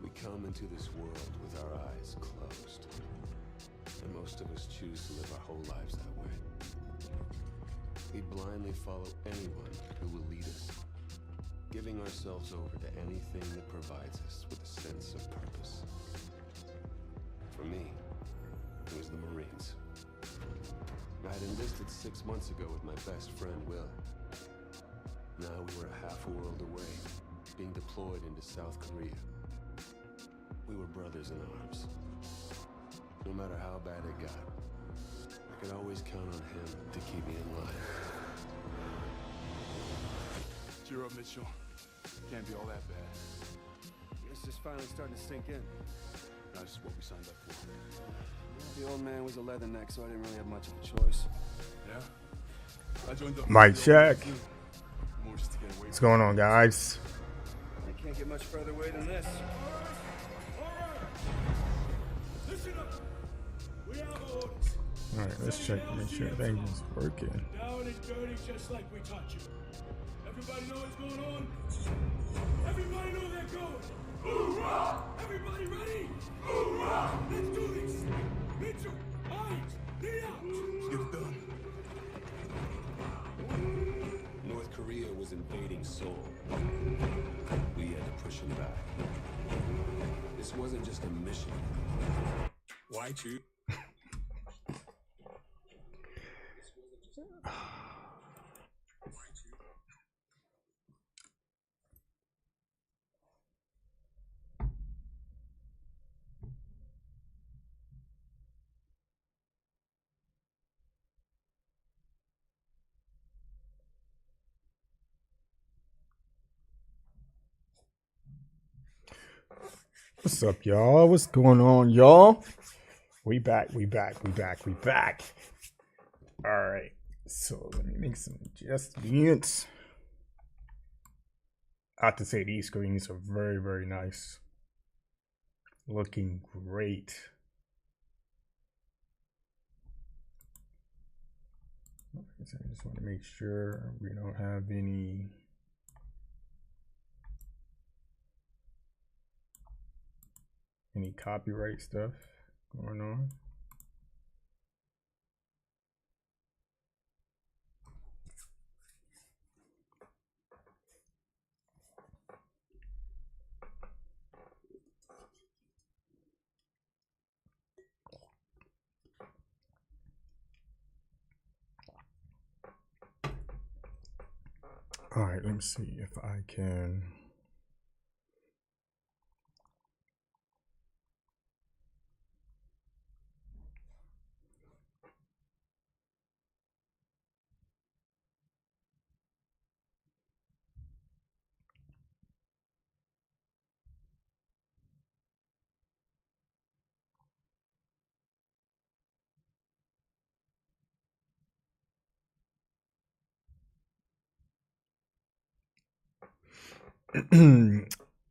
We come into this world with our eyes closed, and most of us choose to live our whole lives that way. We blindly follow anyone who will lead us, giving ourselves over to anything that provides us with a sense of purpose. For me, it was the Marines. I had enlisted 6 months ago with my best friend, Will. Now we were a half a world away, being deployed into South Korea. We were brothers in arms. No matter how bad it got, I could always count on him to keep me in line. Cheer up, Mitchell. Can't be all that bad. It's just finally starting to sink in. That's what we signed up for. The old man was a leatherneck, so I didn't really have much of a choice. Yeah? I joined up. Mic check. More just to get away. What's going on, guys? I can't get much further away than this. Listen up. We have orders. All right, let's check to make sure everything's working. Down and dirty, just like we taught you. Everybody know what's going on? Everybody know they're going. Hoorah! Everybody ready? Hoorah! Let's do this. Mitchell, Hines, lead out. Let's get it done. North Korea was invading Seoul. We had to push them back. This wasn't just a mission. Why you? What's up, y'all? What's going on, y'all? We back. All right. So let me make some adjustments. I have to say these screens are very, very nice. Looking great. I just want to make sure we don't have any copyright stuff going on. All right, let me see if I can.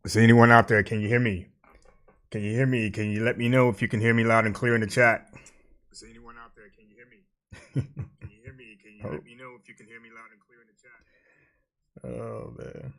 Is anyone out there? Can you hear me? Can you hear me? Can you let me know if you can hear me loud and clear in the chat? Is anyone out there? Can you hear me? Can you hear me? Can you let me know if you can hear me loud and clear in the chat? Oh, man.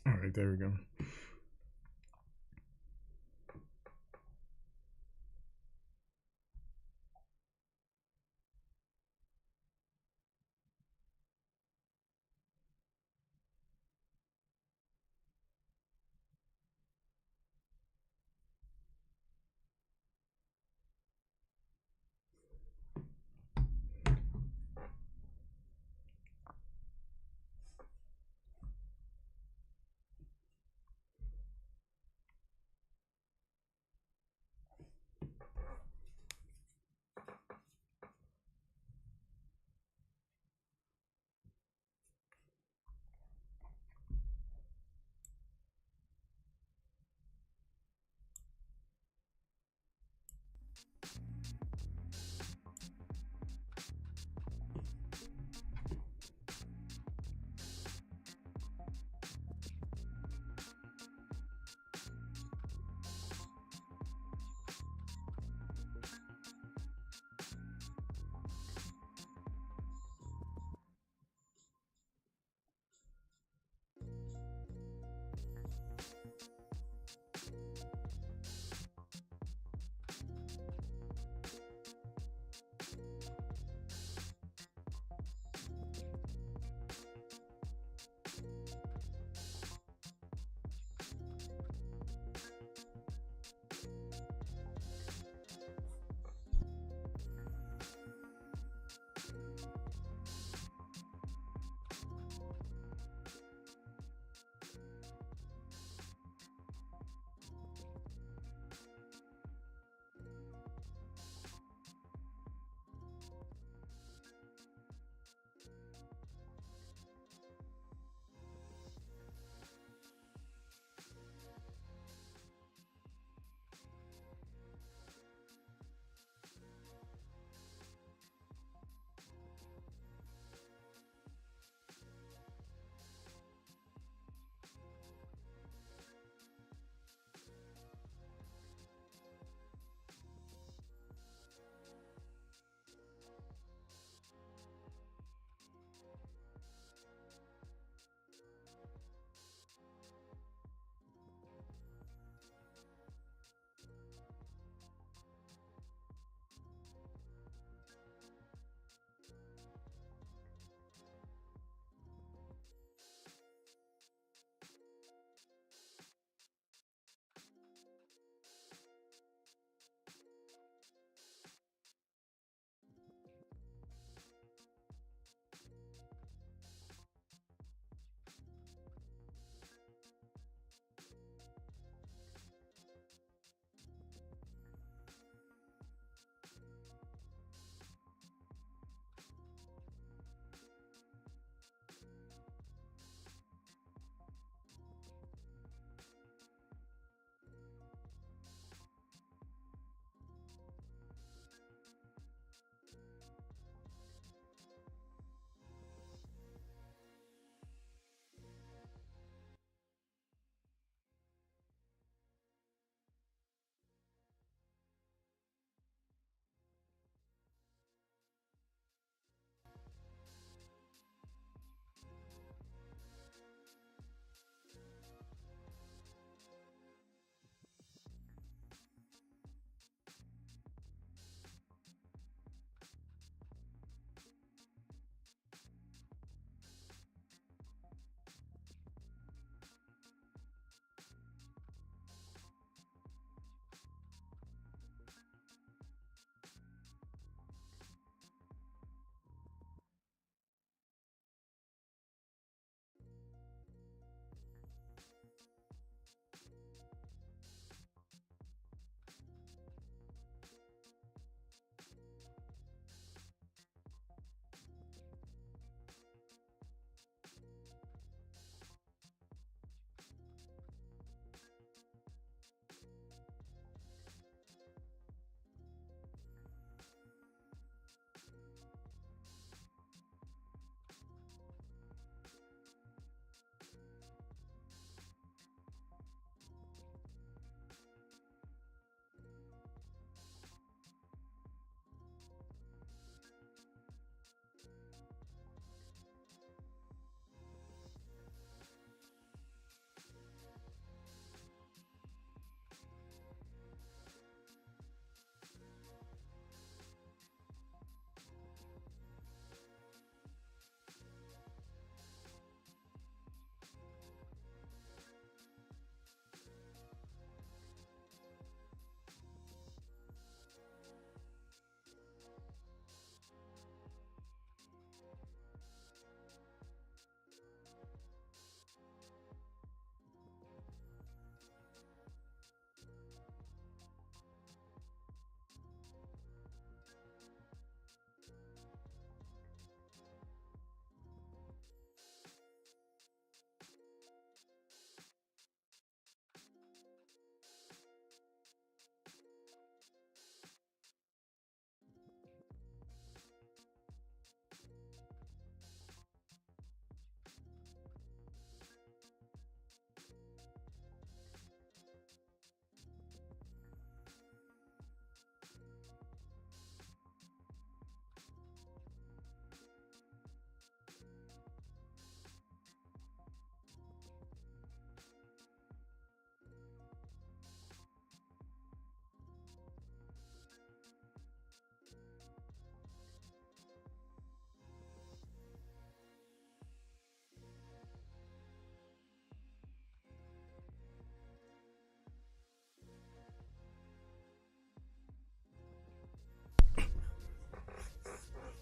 All right, there we go.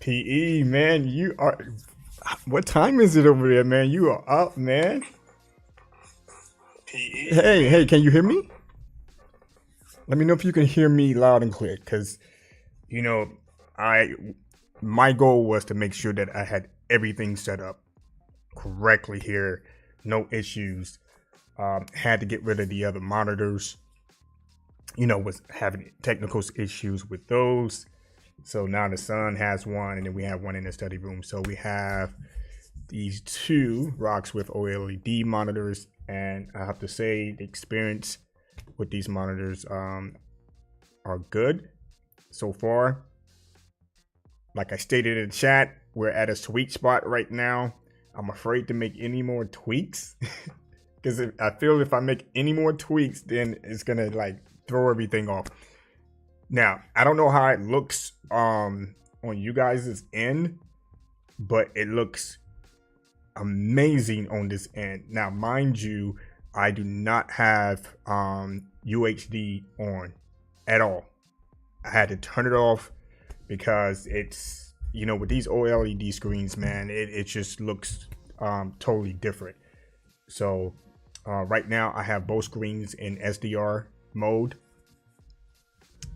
PE, man, you are. What time is it over there, man? You are up, man. PE. Hey, can you hear me? Let me know if you can hear me loud and clear, because my goal was to make sure that I had everything set up correctly here, no issues. Had to get rid of the other monitors. Was having technical issues with those. So now the son has one, and then we have one in the study room. So we have these two Rocksmith OLED monitors, and I have to say the experience with these monitors are good so far. Like I stated in the chat, we're at a sweet spot right now. I'm afraid to make any more tweaks because I feel if I make any more tweaks, then it's gonna like throw everything off. Now, I don't know how it looks on you guys' end, but it looks amazing on this end. Now, mind you, I do not have UHD on at all. I had to turn it off because it's, with these OLED screens, man, it just looks totally different. So right now I have both screens in SDR mode.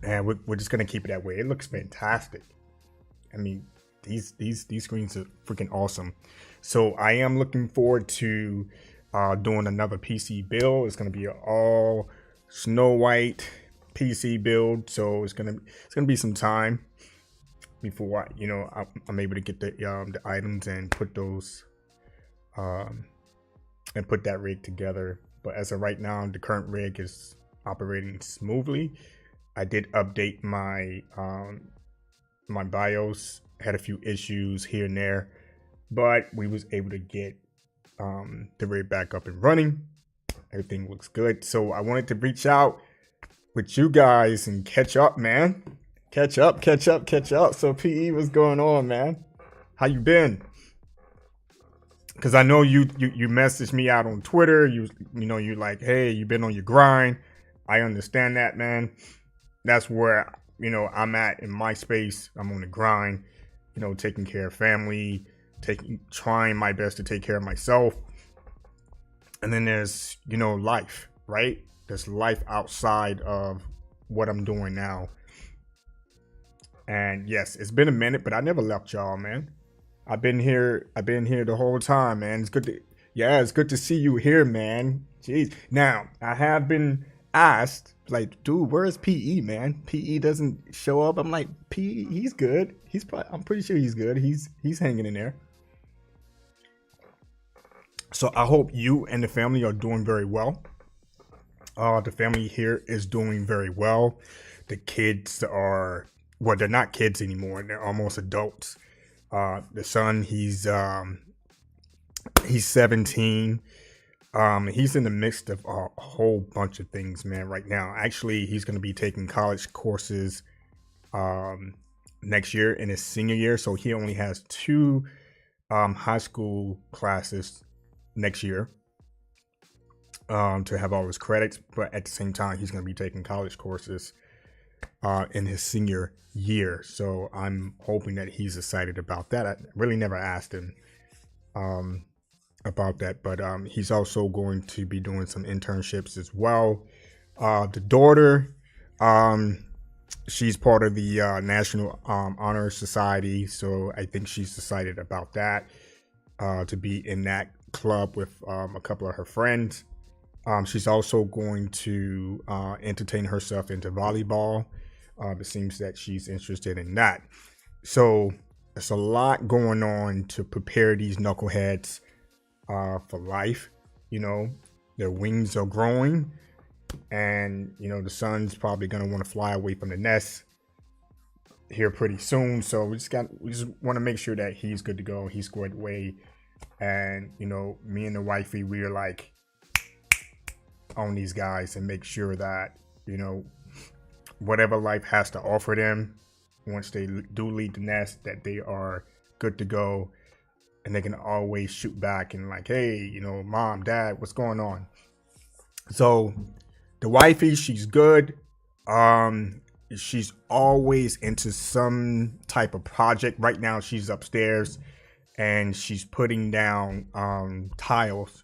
And we're just gonna keep it that way. It looks fantastic. I mean, these screens are freaking awesome. So I am looking forward to doing another PC build. It's gonna be an all Snow White PC build. So it's gonna be some time before I'm able to get the items and put those and put that rig together. But as of right now, the current rig is operating smoothly. I did update my my BIOS, had a few issues here and there, but we was able to get the rig back up and running. Everything looks good. So I wanted to reach out with you guys and catch up, man. Catch up. So PE, what's going on, man? How you been? Because I know you messaged me out on Twitter. You like, hey, you been on your grind. I understand that, man. That's where, I'm at in my space. I'm on the grind, taking care of family, trying my best to take care of myself. And then there's, life, right? There's life outside of what I'm doing now. And yes, it's been a minute, but I never left y'all, man. I've been here the whole time, man. It's good to see you here, man. Jeez. Now, I have been asked, like, dude, where is PE, man? PE doesn't show up. I'm like, PE, he's good. I'm pretty sure he's good. He's hanging in there. So I hope you and the family are doing very well. The family here is doing very well. The kids are, well, they're not kids anymore. They're almost adults. The son, he's 17. He's in the midst of a whole bunch of things, man, right now. Actually, he's going to be taking college courses next year in his senior year. So he only has 2 high school classes next year to have all his credits. But at the same time, he's going to be taking college courses in his senior year. So I'm hoping that he's excited about that. I really never asked him about that, but he's also going to be doing some internships as well. The daughter, she's part of the National Honor Society, so I think she's excited about that, to be in that club with a couple of her friends. She's also going to entertain herself into volleyball. It seems that she's interested in that. So there's a lot going on to prepare these knuckleheads for life. Their wings are growing, and the son's probably going to want to fly away from the nest here pretty soon. So we just want to make sure that he's good to go. He's squared away, and me and the wifey, we are like on these guys and make sure that whatever life has to offer them once they do leave the nest, that they are good to go. And they can always shoot back and like, hey, mom, dad, what's going on? So the wifey, she's good. she's always into some type of project. Right now, she's upstairs and she's putting down tiles,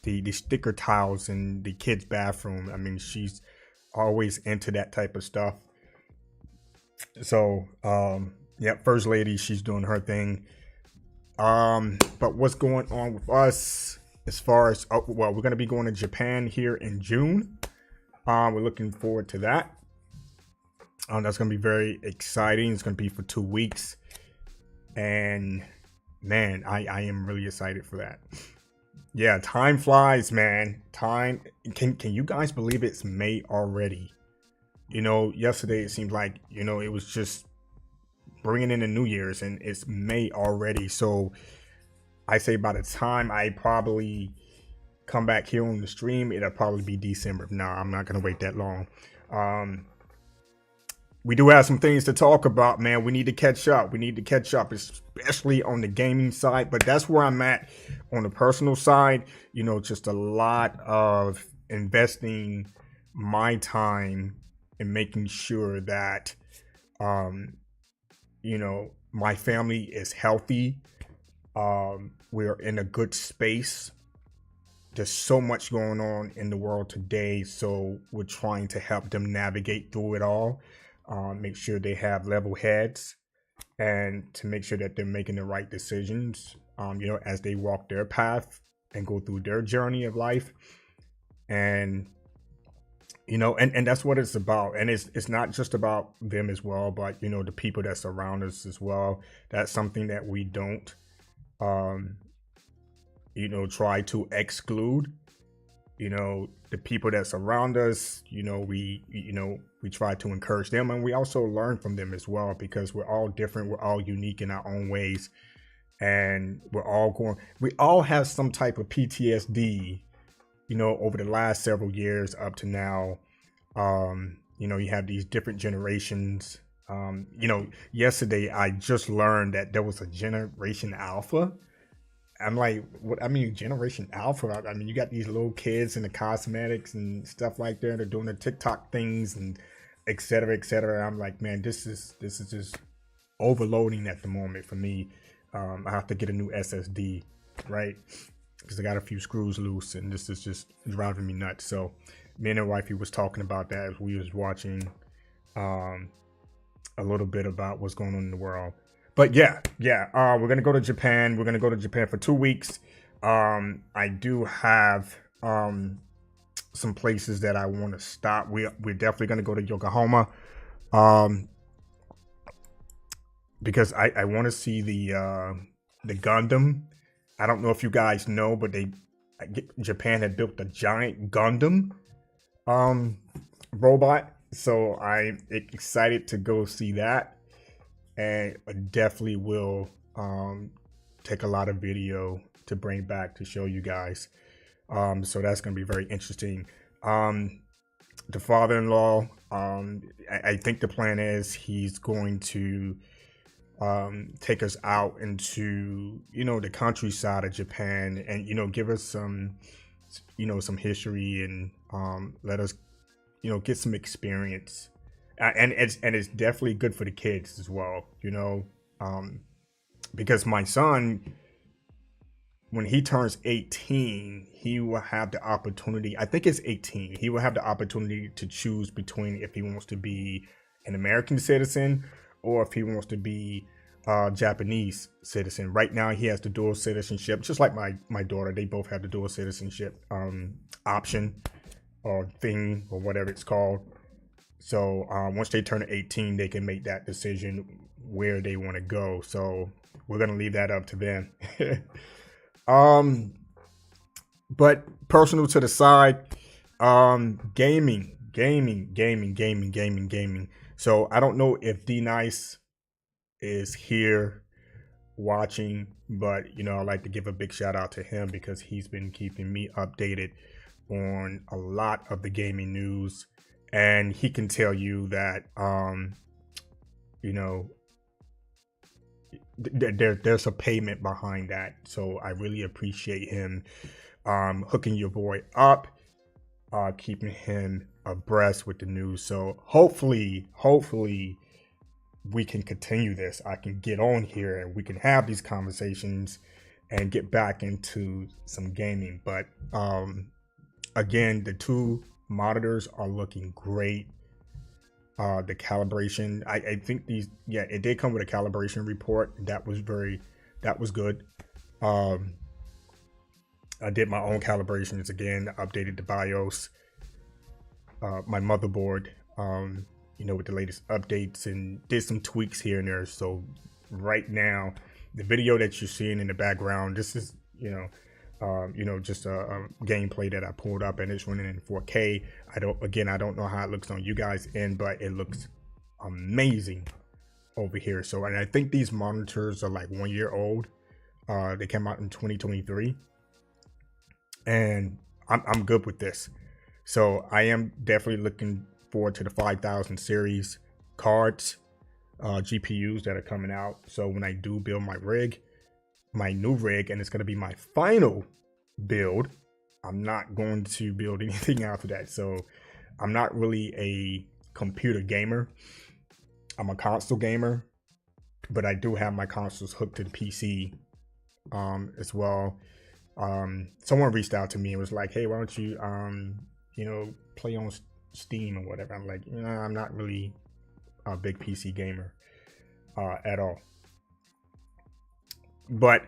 the sticker tiles in the kids' bathroom. I mean, she's always into that type of stuff. So, yeah, First Lady, she's doing her thing. But what's going on with us as far as, well, we're going to be going to Japan here in June. We're looking forward to that. That's going to be very exciting. It's going to be for 2 weeks. And man, I am really excited for that. Yeah, time flies, man. Time. Can you guys believe it's May already? You know, yesterday it seemed like, you know, it was just bringing in the New Year's and it's May already. So I say by the time I probably come back here on the stream, it'll probably be December. No, I'm not going to wait that long. We do have some things to talk about, man. We need to catch up. We need to catch up, especially on the gaming side. But that's where I'm at on the personal side. You know, just a lot of investing my time in making sure that, you know, my family is healthy. We're in a good space. There's so much going on in the world today. So we're trying to help them navigate through it all. Make sure they have level heads and to make sure that they're making the right decisions, you know, as they walk their path and go through their journey of life. And, you know, and that's what it's about. And it's not just about them as well, but, you know, the people that surround us as well. That's something that we don't, you know, try to exclude. You know, the people that surround us, you know, we try to encourage them, and we also learn from them as well, because we're all different. We're all unique in our own ways, and we all have some type of PTSD, you know, over the last several years up to now. You know, you have these different generations. You know, yesterday I just learned that there was a Generation Alpha. I'm like, what? I mean, Generation Alpha. I mean, you got these little kids in the cosmetics and stuff like that. They're doing the TikTok things and et cetera, et cetera. I'm like, man, this is just overloading at the moment for me. I have to get a new SSD, right? Because I got a few screws loose, and this is just driving me nuts. So, me and my wifey was talking about that as we was watching a little bit about what's going on in the world. But yeah, we're gonna go to Japan. We're gonna go to Japan for 2 weeks. I do have some places that I want to stop. We're definitely gonna go to Yokohama, because I want to see the Gundam. I don't know if you guys know, but Japan had built a giant Gundam robot, so I'm excited to go see that. And I definitely will take a lot of video to bring back to show you guys. So that's going to be very interesting. The father-in-law, I think the plan is he's going to take us out into, you know, the countryside of Japan and, you know, give us some, you know, some history and let us, you know, get some experience. And it's definitely good for the kids as well, you know, because my son, when he turns 18, he will have the opportunity. I think it's 18. He will have the opportunity to choose between if he wants to be an American citizen or if he wants to be a Japanese citizen. Right now, he has the dual citizenship, just like my daughter. They both have the dual citizenship option or thing or whatever it's called. So once they turn 18, they can make that decision where they want to go. So we're going to leave that up to them. But personal to the side, gaming. So I don't know if D-Nice is here watching, but, you know, I'd like to give a big shout out to him because he's been keeping me updated on a lot of the gaming news. And he can tell you that, you know, there's a payment behind that. So I really appreciate him hooking your boy up, keeping him abreast with the news. So hopefully we can continue this. I can get on here and we can have these conversations and get back into some gaming. But again, the two monitors are looking great. The calibration, I think these, yeah, it did come with a calibration report. That was good. I did my own calibrations again, updated the BIOS, my motherboard, with the latest updates, and did some tweaks here and there. So right now, the video that you're seeing in the background, this is, just a gameplay that I pulled up, and it's running in 4K. I don't know how it looks on you guys' end, but it looks amazing over here. So, and I think these monitors are like 1 year old. They came out in 2023, and I'm good with this. So I am definitely looking forward to the 5000 series cards, GPUs that are coming out. So when I do build my new rig, and it's going to be my final build, I'm not going to build anything after that. So I'm not really a computer gamer. I'm a console gamer, but I do have my consoles hooked to the PC as well. Someone reached out to me and was like, hey, why don't you play on Steam or whatever. I'm like, I'm not really a big PC gamer at all. But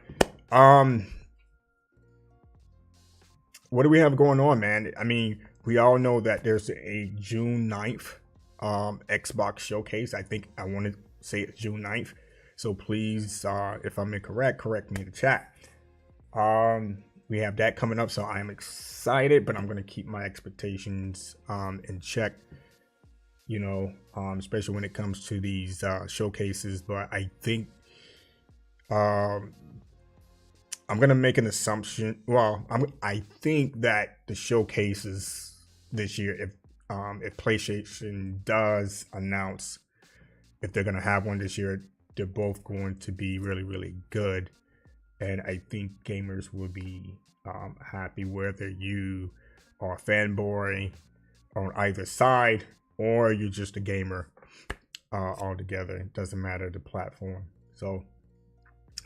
what do we have going on, man? I mean, we all know that there's a June 9th Xbox showcase. I think I want to say it's June 9th. So please, if I'm incorrect, correct me in the chat. We have that coming up, so I am excited, but I'm going to keep my expectations in check, especially when it comes to these showcases. But I think I'm going to make an assumption. Well, I think that the showcases this year, if PlayStation does announce if they're going to have one this year, they're both going to be really, really good. And I think gamers will be happy, whether you are a fanboy on either side or you're just a gamer altogether. It doesn't matter the platform. So,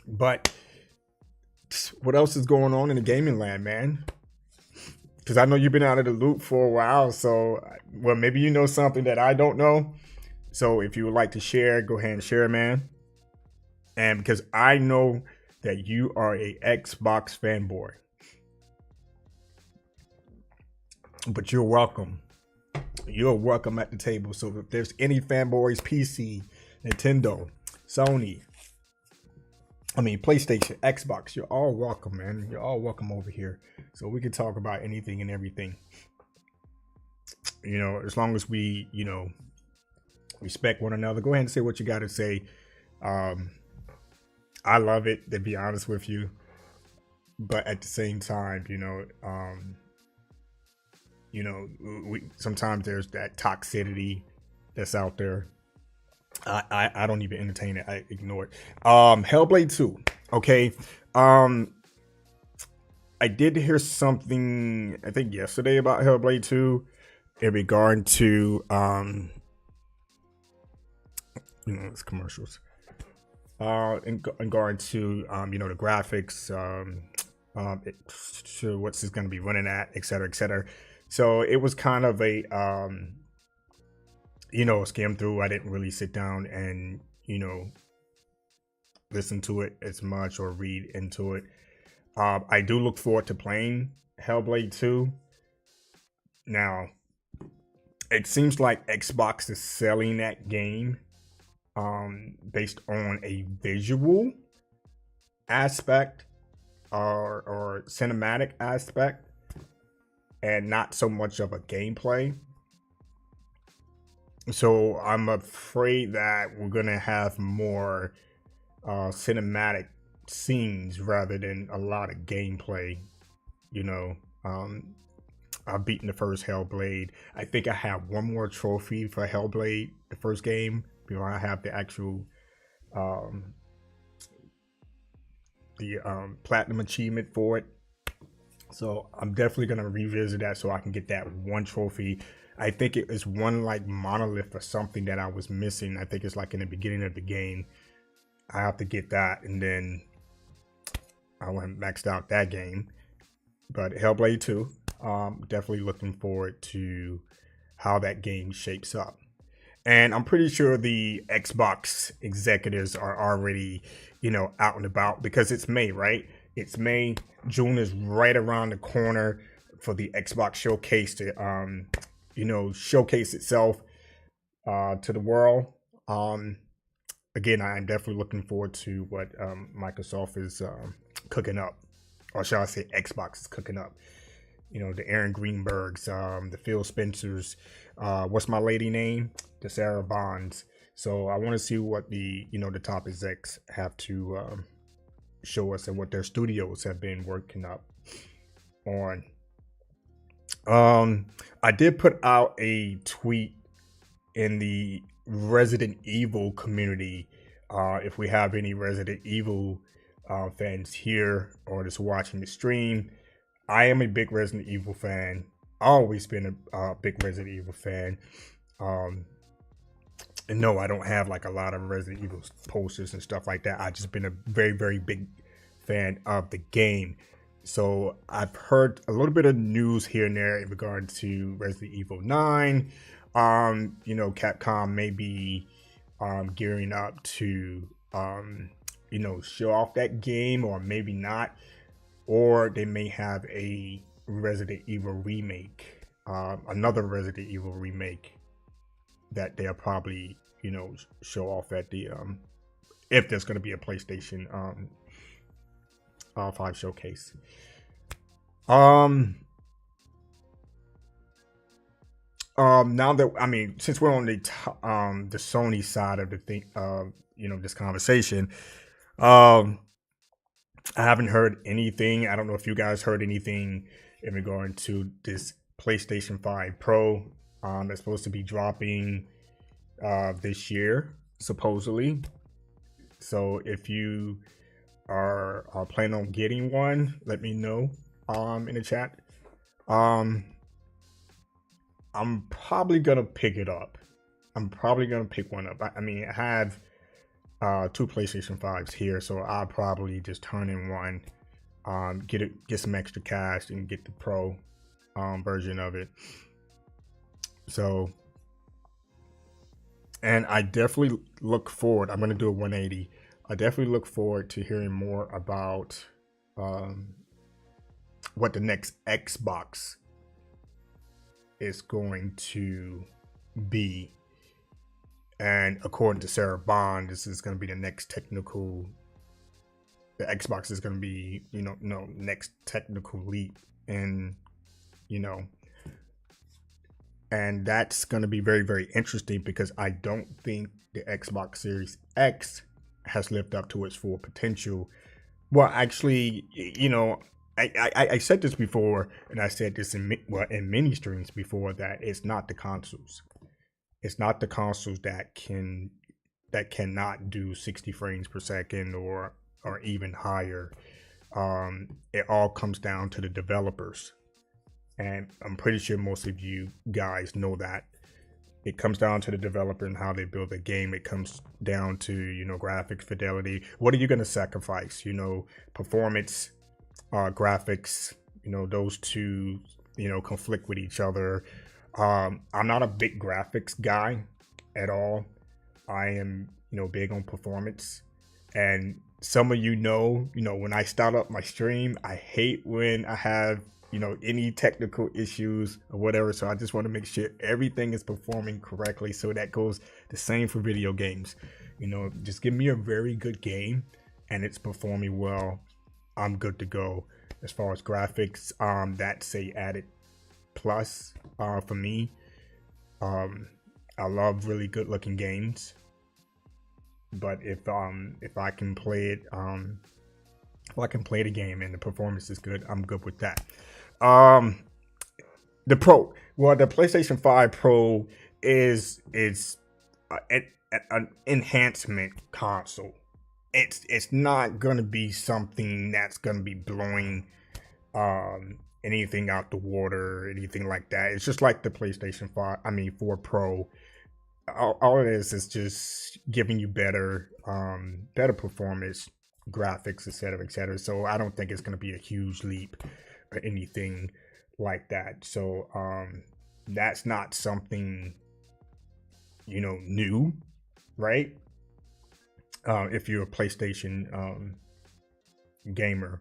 but what else is going on in the gaming land, man? Because I know you've been out of the loop for a while. So, well, maybe you know something that I don't know. So if you would like to share, go ahead and share, man. And because I know that you are a Xbox fanboy, but you're welcome. You're welcome at the table. So if there's any fanboys, PC, Nintendo, Sony, PlayStation, Xbox, you're all welcome, man. You're all welcome over here. So we can talk about anything and everything. As long as we, respect one another. Go ahead and say what you got to say. I love it, to be honest with you, but at the same time, we sometimes there's that toxicity that's out there. I don't even entertain it. I ignore it. Hellblade 2. Okay. I did hear something, I think yesterday, about Hellblade 2 in regard to it's commercials. In regard to the graphics, what's this going to be running at, et cetera, et cetera. So it was kind of a skim through. I didn't really sit down and listen to it as much or read into it. I do look forward to playing Hellblade 2. Now, it seems like Xbox is selling that game based on a visual aspect or cinematic aspect, and not so much of a gameplay. So I'm afraid that we're gonna have more cinematic scenes rather than a lot of gameplay. I've beaten the first Hellblade. I think I have one more trophy for Hellblade, the first game, before I have the actual platinum achievement for it. So I'm definitely gonna revisit that so I can get that one trophy I think it was one like monolith or something that I was missing. I think it's like in the beginning of the game. I have to get that, and then I went maxed out that game. But Hellblade 2, definitely looking forward to how that game shapes up. And I'm pretty sure the Xbox executives are already, out and about because it's May, right? It's May. June is right around the corner for the Xbox showcase to, showcase itself to the world. Again, I'm definitely looking forward to what Microsoft is cooking up, or shall I say Xbox is cooking up. The Aaron Greenbergs, the Phil Spencers, what's my lady name? The Sarah Bonds. So I want to see what the top execs have to show us and what their studios have been working up on. I did put out a tweet in the Resident Evil community. If we have any Resident Evil fans here or just watching the stream, I am a big Resident Evil fan. Always been a big Resident Evil fan. And no, I don't have like a lot of Resident Evil posters and stuff like that. I've just been a very, very big fan of the game. So I've heard a little bit of news here and there in regard to Resident Evil 9. Capcom may be gearing up to, show off that game, or maybe not. Or they may have a Resident Evil remake, another Resident Evil remake that they'll probably, show off at the, if there's going to be a PlayStation 5 showcase. Now that, since we're on the Sony side of the thing, this conversation, I haven't heard anything. I don't know if you guys heard anything in regard to this PlayStation 5 Pro that's supposed to be dropping this year, supposedly. So if you are planning on getting one, let me know in the chat. I'm probably gonna pick it up. I'm probably gonna pick one up. I have two PlayStation 5s here, so I'll probably just turn in one, get some extra cash and get the Pro version of it. So, and I definitely look forward. I'm gonna do a 180. I definitely look forward to hearing more about what the next Xbox is going to be. And according to Sarah Bond, this is going to be the next technical. The Xbox is going to be, next technical leap, and and that's going to be very, very interesting because I don't think the Xbox Series X has lived up to its full potential. Well, actually, I said this before, and I said this in many streams before, that it's not the consoles. It's not the consoles that cannot do 60 frames per second or even higher. It all comes down to the developers, and I'm pretty sure most of you guys know that. It comes down to the developer and how they build the game. It comes down to graphic fidelity. What are you going to sacrifice? Performance, graphics. Those two conflict with each other. I'm not a big graphics guy at all. I am, big on performance. And some of when I start up my stream, I hate when I have, any technical issues or whatever. So I just want to make sure everything is performing correctly. So that goes the same for video games. Just give me a very good game and it's performing well. I'm good to go. As far as graphics, that's a added plus for me. I love really good looking games, but if I can play it, if I can play the game and the performance is good, I'm good with that. The PlayStation 5 Pro is an enhancement console. It's not gonna be something that's gonna be blowing anything out the water, anything like that. It's just like the PlayStation 5, 4 Pro. All it is just giving you better performance, graphics, etc., etc. So I don't think it's going to be a huge leap or anything like that. So that's not something, new, right? If you're a PlayStation gamer.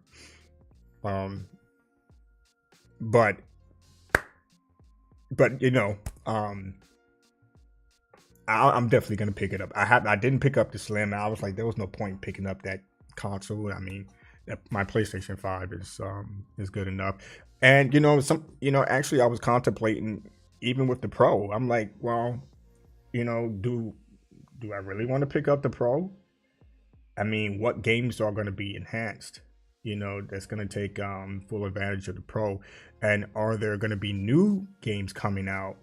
But I'm definitely gonna pick it up. I didn't pick up the Slim. I was like, there was no point in picking up that console. I mean, my PlayStation 5 is good enough. And actually, I was contemplating even with the Pro. I'm like, well, do I really want to pick up the Pro? I mean, what games are going to be enhanced? That's going to take full advantage of the Pro, and are there going to be new games coming out?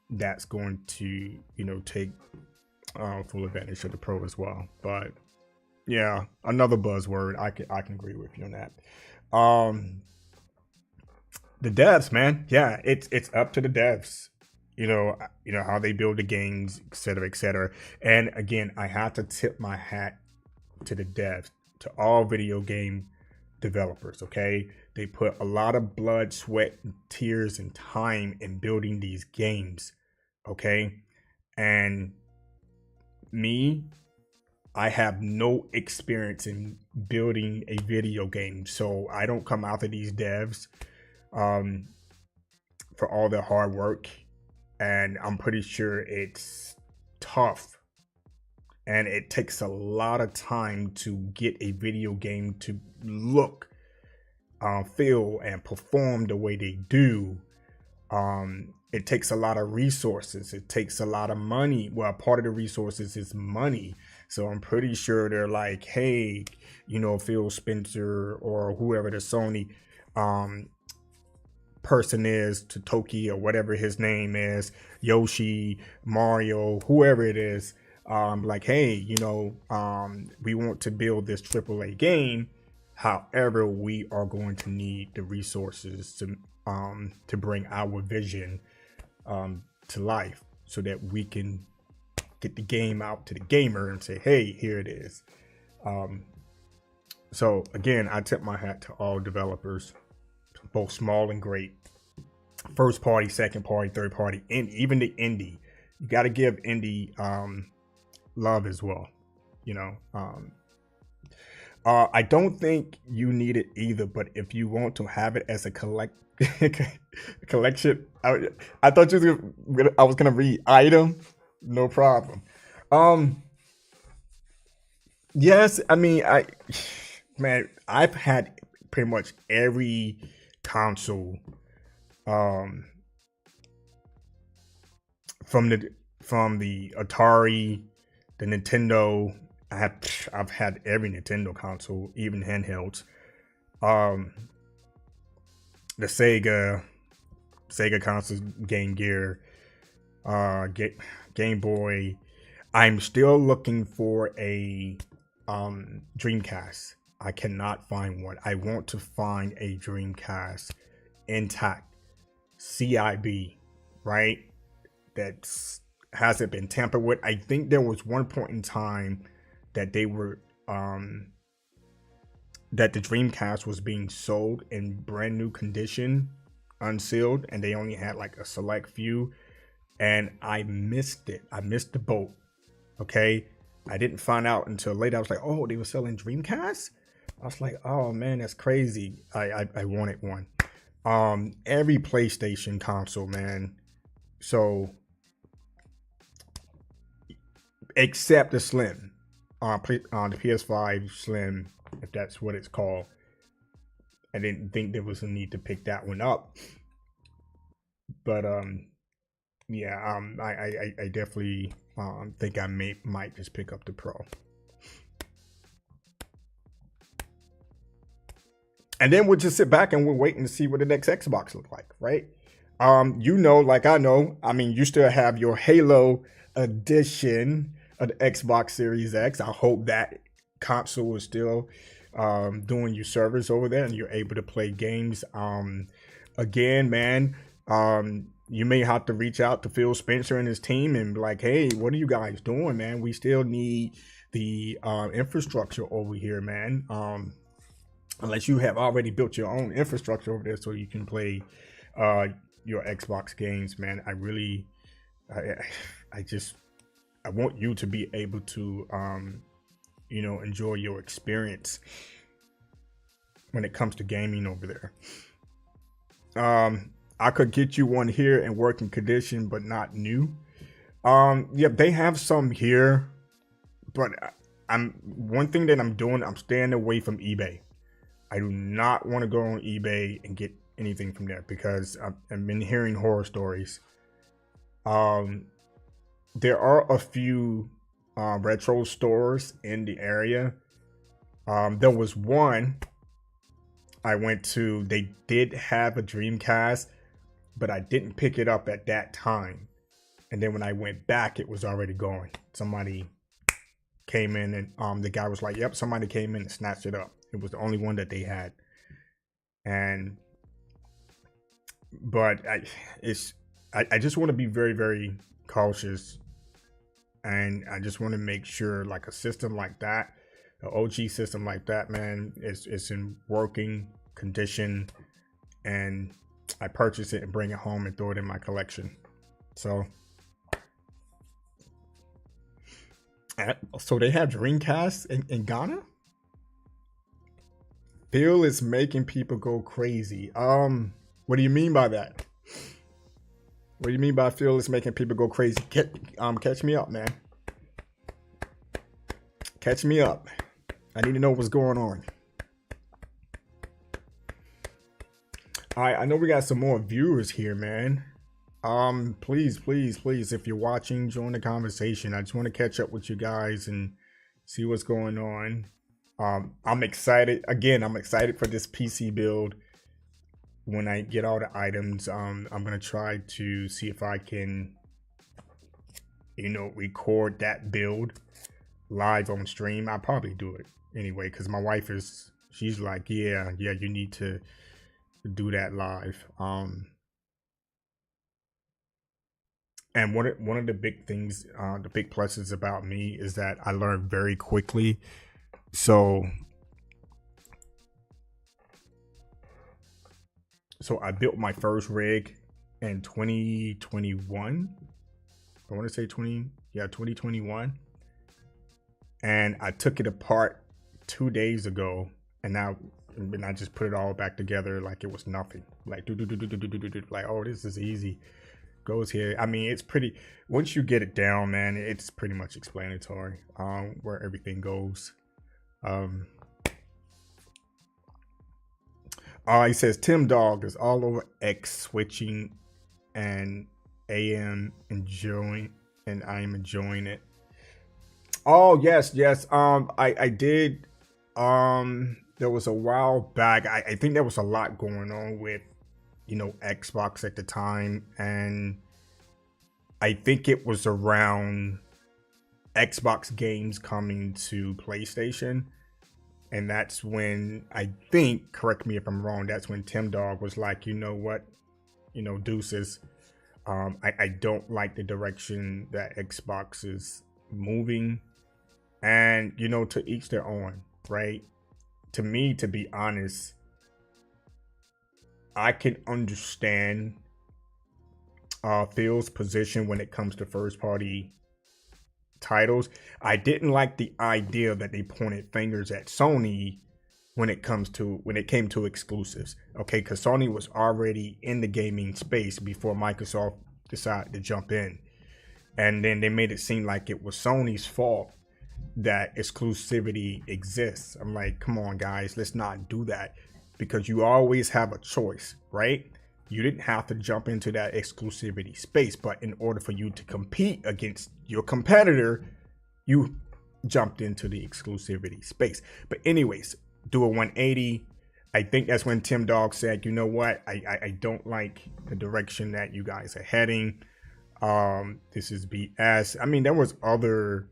That's going to take full advantage of the Pro as well. But yeah, another buzzword. I can agree with you on that. The devs, man. Yeah, it's up to the devs. How they build the games, etc., etc. And again, I have to tip my hat to the devs, to all video game developers. Okay, they put a lot of blood, sweat, and tears, and time in building these games. Okay, and me, I have no experience in building a video game, so I don't come after these devs for all their hard work, and I'm pretty sure it's tough, and it takes a lot of time to get a video game to look, feel, and perform the way they do. It takes a lot of resources. It takes a lot of money. Well, part of the resources is money. So I'm pretty sure they're like, hey, Phil Spencer or whoever the Sony person is, to Toki or whatever his name is, Yoshi, Mario, whoever it is, like, hey, we want to build this AAA game. However, we are going to need the resources to bring our vision to life, so that we can get the game out to the gamer and say, hey, here it is. So again, I tip my hat to all developers, both small and great, first party, second party, third party, and even the indie. You got to give indie love as well. I don't think you need it either, but if you want to have it as a collection, I thought I was gonna read item. No problem. Yes, I mean, I've had pretty much every console from the Atari, the Nintendo. I've had every Nintendo console, even handhelds. The Sega consoles, Game Gear, Game Boy. I'm still looking for a Dreamcast. I cannot find one. I want to find a Dreamcast intact, CIB, right? That hasn't been tampered with. I think there was one point in time that they were that the Dreamcast was being sold in brand new condition, unsealed, and they only had like a select few, and I missed it. I missed the boat. Okay, I didn't find out until later. I was like, oh, they were selling Dreamcast. I was like, oh man, that's crazy. I wanted one. Every PlayStation console, man. So except the Slim, on the PS5 Slim, if that's what it's called. I didn't think there was a need to pick that one up, but yeah, I definitely think I might just pick up the Pro. And then we'll just sit back and we're waiting to see what the next Xbox look like, right? Like I know, I mean, you still have your Halo edition of the Xbox Series X. I hope that console is still doing your service over there, and you're able to play games. Again, man, you may have to reach out to Phil Spencer and his team and be like, hey, what are you guys doing, man? We still need the infrastructure over here, man. Unless you have already built your own infrastructure over there so you can play your Xbox games, man. I want you to be able to enjoy your experience when it comes to gaming over there. I could get you one here in working condition, but not new. Yeah, they have some here, but one thing that I'm doing, I'm staying away from eBay. I do not want to go on eBay and get anything from there because I've been hearing horror stories. There are a few retro stores in the area. There was one I went to, they did have a Dreamcast, but I didn't pick it up at that time. And then when I went back, it was already gone. Somebody came in and the guy was like, yep, somebody came in and snatched it up. It was the only one that they had. But I just want to be very, very cautious. And I just want to make sure like a system like that, the OG system like that, man, is in working condition, and I purchase it and bring it home and throw it in my collection. So they have Dreamcast in Ghana? Phil is making people go crazy. What do you mean by that? What do you mean by Phil is making people go crazy? Catch me up, man. Catch me up. I need to know what's going on. All right, I know we got some more viewers here, man. Please, if you're watching, join the conversation. I just want to catch up with you guys and see what's going on. I'm excited. Again, I'm excited for this PC build. When I get all the items, I'm gonna try to see if I can, record that build live on stream. I'll probably do it anyway because my wife she's like, yeah, you need to do that live. And one of the big things, the big pluses about me is that I learn very quickly. So I built my first rig in 2021. I want to say 2021. And I took it apart 2 days ago, and I just put it all back together like it was nothing. Like like, oh, this is easy. Goes here. I mean, it's pretty. Once you get it down, man, it's pretty much explanatory where everything goes. He says Tim Dog is all over X switching, and I am enjoying it. Oh yes. I did. There was a while back. I think there was a lot going on with, Xbox at the time, and I think it was around Xbox games coming to PlayStation. And that's when, I think, correct me if I'm wrong, that's when Tim Dog was like, you know what, deuces. I don't like the direction that Xbox is moving. And, to each their own, right? To me, to be honest, I can understand Phil's position when it comes to first-party titles. I didn't like the idea that they pointed fingers at Sony when it came to exclusives. Okay, because Sony was already in the gaming space before Microsoft decided to jump in, and then they made it seem like it was Sony's fault that exclusivity exists. I'm like, come on, guys, let's not do that, because you always have a choice, right? You didn't have to jump into that exclusivity space, but in order for you to compete against your competitor, you jumped into the exclusivity space. But anyways, do a 180. I think that's when Tim Dog said, you know what? I don't like the direction that you guys are heading. This is BS. I mean, there was other,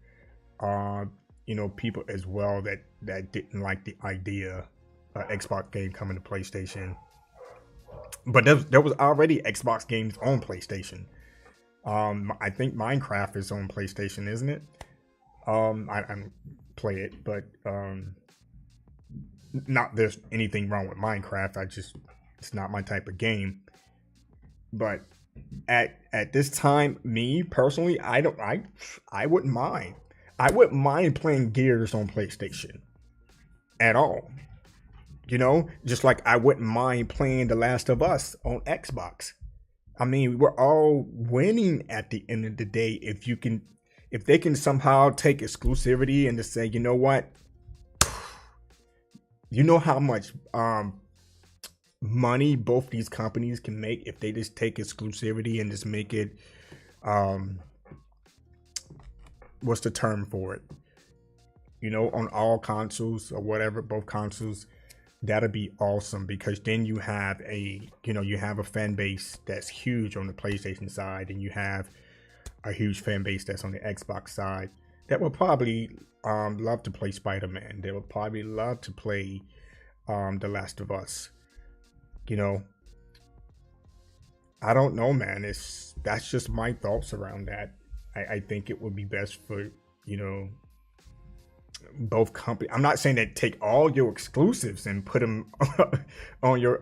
people as well that didn't like the idea of Xbox game coming to PlayStation. But there was already Xbox games on PlayStation. I think Minecraft is on PlayStation, isn't it? I play it, but not there's anything wrong with Minecraft. It's not my type of game. But at this time, me personally, I wouldn't mind. I wouldn't mind playing Gears on PlayStation at all. Just like I wouldn't mind playing The Last of Us on Xbox. I mean, we're all winning at the end of the day if they can somehow take exclusivity and just say, you know what? You know how much money both these companies can make if they just take exclusivity and just make it what's the term for it? On all consoles or whatever, both consoles. That'd be awesome, because then you have a fan base that's huge on the PlayStation side, and you have a huge fan base that's on the Xbox side that will probably love to play Spider-Man. They will probably love to play The Last of Us. I don't know, man. That's just my thoughts around that. I think it would be best for both companies. I'm not saying that take all your exclusives and put them on your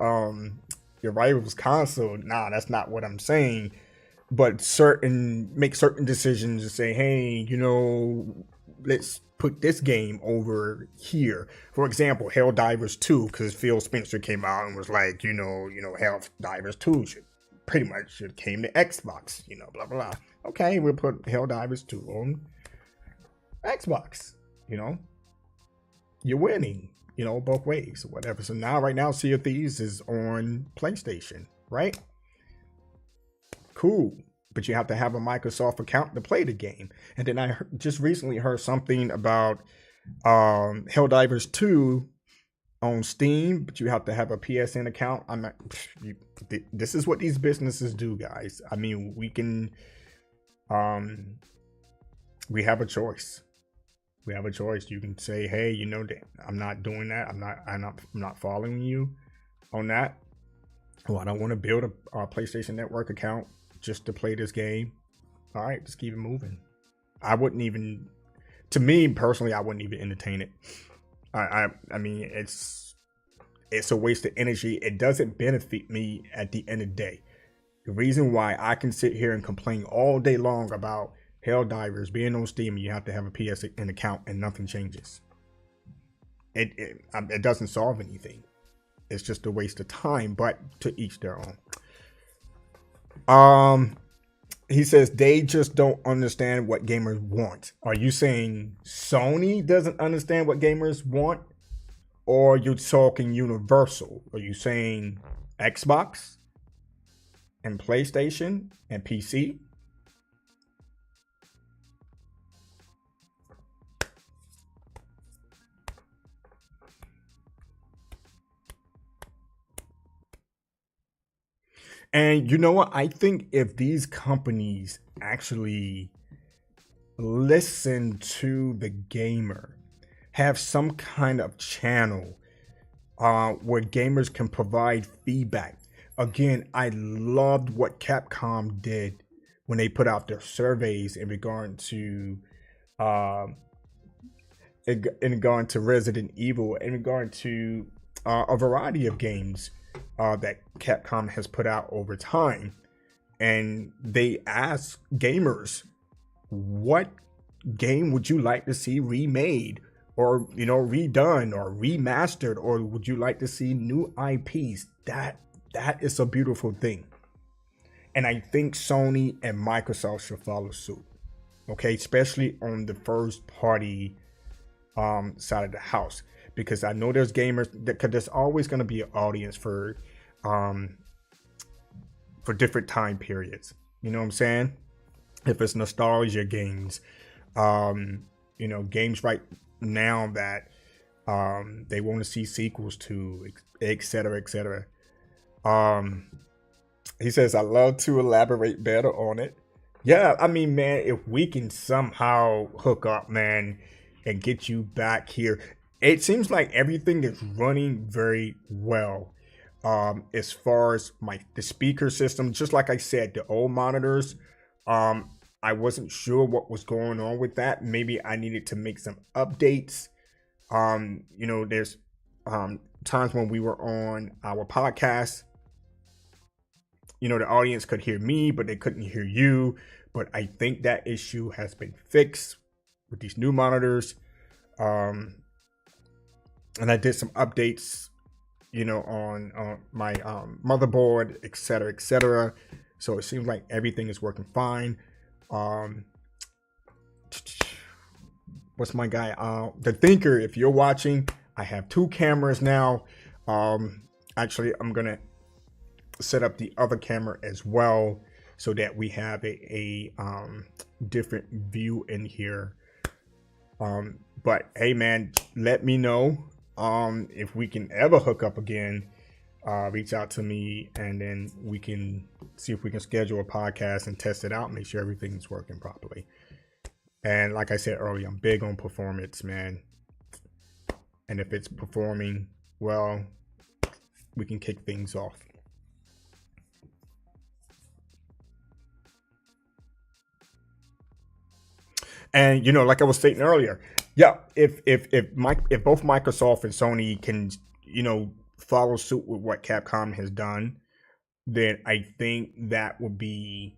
rival's console. Nah, that's not what I'm saying. But make certain decisions and say, hey, let's put this game over here. For example, Helldivers 2, because Phil Spencer came out and was like, Helldivers 2 should came to Xbox, blah blah. Okay, we'll put Helldivers 2 on Xbox. You're winning, both ways or whatever. So right now, Sea of Thieves is on PlayStation, right? Cool. But you have to have a Microsoft account to play the game. And then I just recently heard something about Helldivers 2 on Steam, but you have to have a PSN account. This is what these businesses do, guys. I mean, we have a choice. We have a choice. You can say, hey, I'm not doing that. I'm not following you on that. Well, I don't want to build a PlayStation Network account just to play this game. All right, just keep it moving. To me personally, I wouldn't even entertain it. I mean, it's a waste of energy. It doesn't benefit me at the end of the day. The reason why I can sit here and complain all day long about Helldivers being on Steam and you have to have a PSN account and nothing changes. It doesn't solve anything. It's just a waste of time, but to each their own. He says they just don't understand what gamers want. Are you saying Sony doesn't understand what gamers want? Or you're talking universal? Are you saying Xbox and PlayStation and PC? And you know what? I think if these companies actually listen to the gamer, have some kind of channel where gamers can provide feedback. Again, I loved what Capcom did when they put out their surveys in regard to Resident Evil, in regard to a variety of games that Capcom has put out over time. And they ask gamers, what game would you like to see remade or redone or remastered, or would you like to see new IPs? That is a beautiful thing. And I think Sony and Microsoft should follow suit. Okay, especially on the first party side of the house, because I know there's gamers because there's always going to be an audience for different time periods. You know what I'm saying? If it's nostalgia games, games right now that they want to see sequels to, etc., etc. He says, I love to elaborate better on it. Yeah, I mean, man, if we can somehow hook up, man, and get you back here. It seems like everything is running very well. As far as the speaker system, just like I said, the old monitors, I wasn't sure what was going on with that. Maybe I needed to make some updates. There's times when we were on our podcast, the audience could hear me, but they couldn't hear you. But I think that issue has been fixed with these new monitors. And I did some updates, on my motherboard, etc., etc. So it seems like everything is working fine. What's my guy? The Thinker, if you're watching, I have 2 cameras now. Actually, I'm gonna set up the other camera as well so that we have a different view in here. But hey man, let me know if we can ever hook up again. Reach out to me, and then we can see if we can schedule a podcast and test it out, make sure everything's working properly. And like I said earlier, I'm big on performance, man. And if it's performing well, we can kick things off. And like I was stating earlier, yeah, if both Microsoft and Sony can, follow suit with what Capcom has done, then I think that would be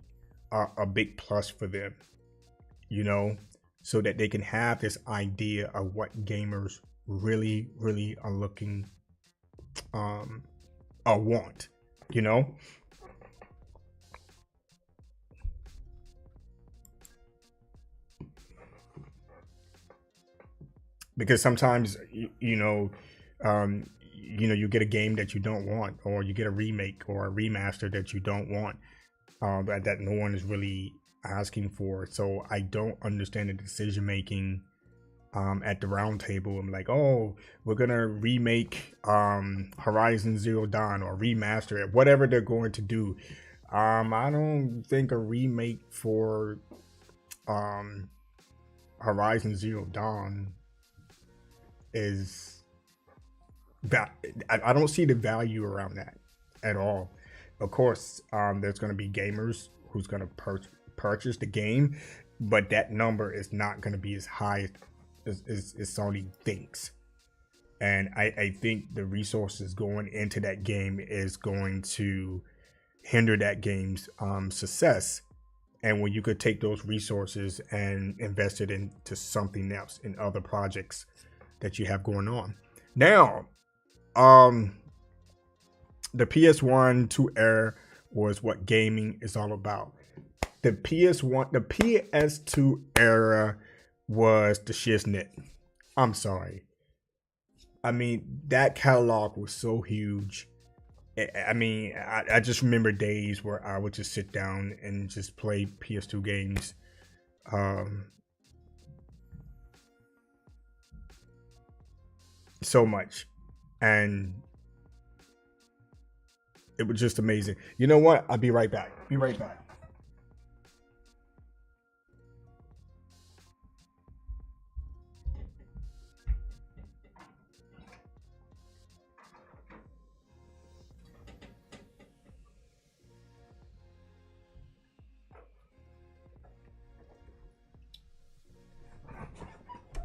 a big plus for them, so that they can have this idea of what gamers really, really are looking or want, because sometimes you get a game that you don't want, or you get a remake or a remaster that you don't want, that no one is really asking for. So I don't understand the decision making at the round table. I'm like, oh, we're gonna remake Horizon Zero Dawn or remaster it, whatever they're going to do. I don't think a remake for Horizon Zero Dawn is that. I don't see the value around that at all. Of course, there's going to be gamers who's going to purchase the game, but that number is not going to be as high as Sony thinks. And I think the resources going into that game is going to hinder that game's success. And when you could take those resources and invest it into something else, in other projects that you have going on. Now, the PS2 era was what gaming is all about. The PS2 era was the shiznit. I'm sorry. I mean, that catalog was so huge. I mean, I just remember days where I would just sit down and just play PS2 games. So much. And it was just amazing. You know what? I'll be right back. Be right back.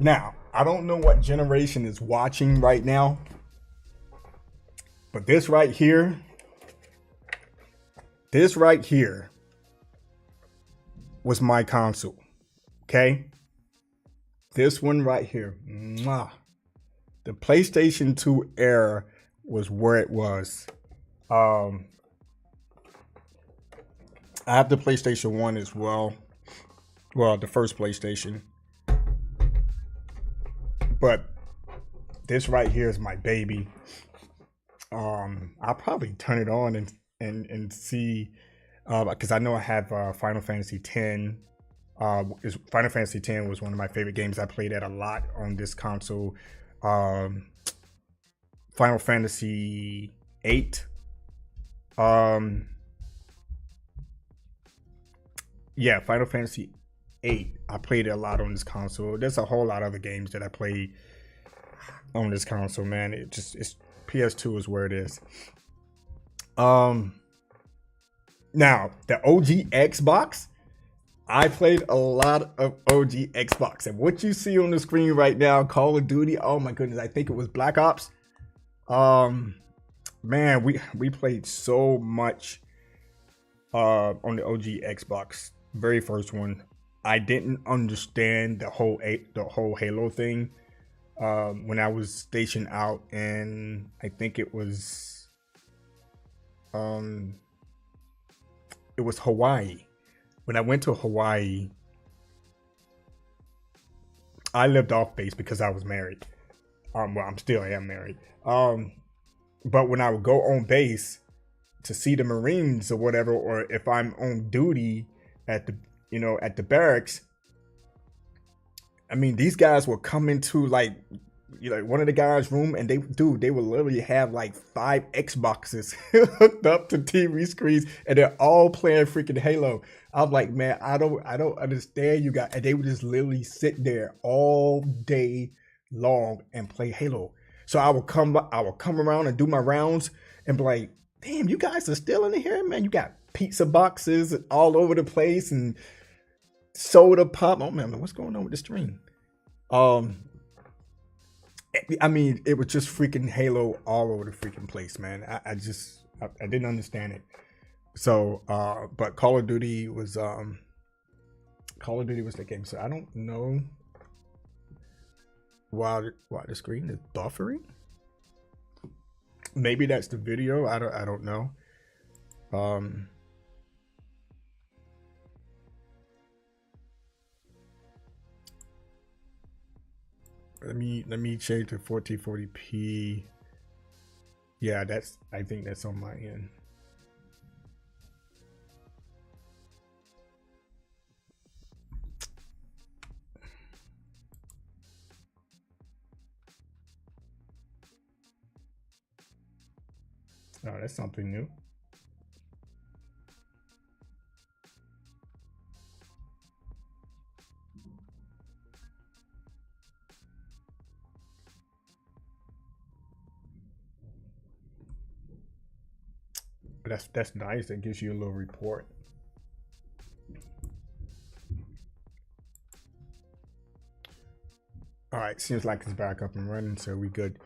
Now, I don't know what generation is watching right now, but this right here was my console. Okay? This one right here. Mwah. The PlayStation 2 era was where it was. I have the PlayStation 1 as well. Well, the first PlayStation. But this right here is my baby. I'll probably turn it on and see, because I know I have Final Fantasy X. Final Fantasy X was one of my favorite games. I played that a lot on this console. Final Fantasy VIII. Final Fantasy 8. I played it a lot on this console. There's a whole lot of other games that I played on this console, man. It's PS2 is where it is. Now the OG Xbox, I played a lot of OG Xbox, and what you see on the screen right now, Call of Duty. Oh my goodness, I think it was Black Ops. Man, we played so much on the OG Xbox, very first one. I didn't understand the whole Halo thing when I was stationed out, and I think it was Hawaii. When I went to Hawaii, I lived off base because I was married. Well, I am married. But when I would go on base to see the Marines or whatever, or if I'm on duty at the barracks, I mean, these guys will come into like one of the guys' room, and they would literally have like 5 Xboxes hooked up to TV screens, and they're all playing freaking Halo. I'm like, man, I don't understand you guys. And they would just literally sit there all day long and play Halo. So I will come around and do my rounds and be like, damn, you guys are still in here, man. You got pizza boxes all over the place and soda pop. Oh man, what's going on with the stream? I mean, it was just freaking Halo all over the freaking place, man. I didn't understand it. So, but Call of Duty was the game. So I don't know why the screen is buffering. Maybe that's the video. I don't know. Let me change to 1440p. Yeah, I think that's on my end. Oh, that's something new. That's nice. That gives you a little report. All right, seems like it's back up and running, so we good.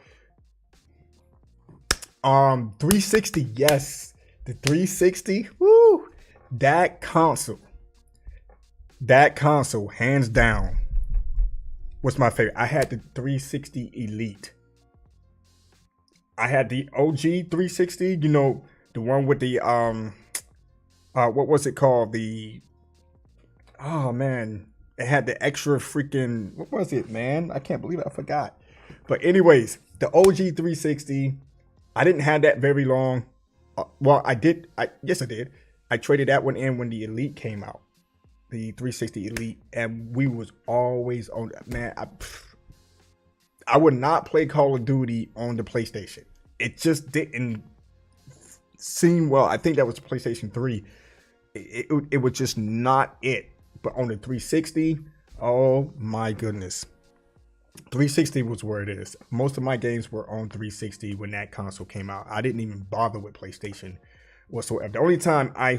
360, yes, the 360. Woo, that console, hands down, was my favorite. I had the 360 Elite. I had the OG 360. You know, the one with the what was it called? Oh man, it had the extra freaking, what was it, man? I can't believe it, I forgot. But anyways, the OG 360. I didn't have that very long. Well, I did. Yes, I did. I traded that one in when the Elite came out, the 360 Elite, and we was always on. Man, I would not play Call of Duty on the PlayStation. It just didn't seem well. I think that was the PlayStation 3. It was just not it. But on the 360, oh my goodness. 360 was where it is. Most of my games were on 360 when that console came out. I didn't even bother with PlayStation whatsoever. The only time I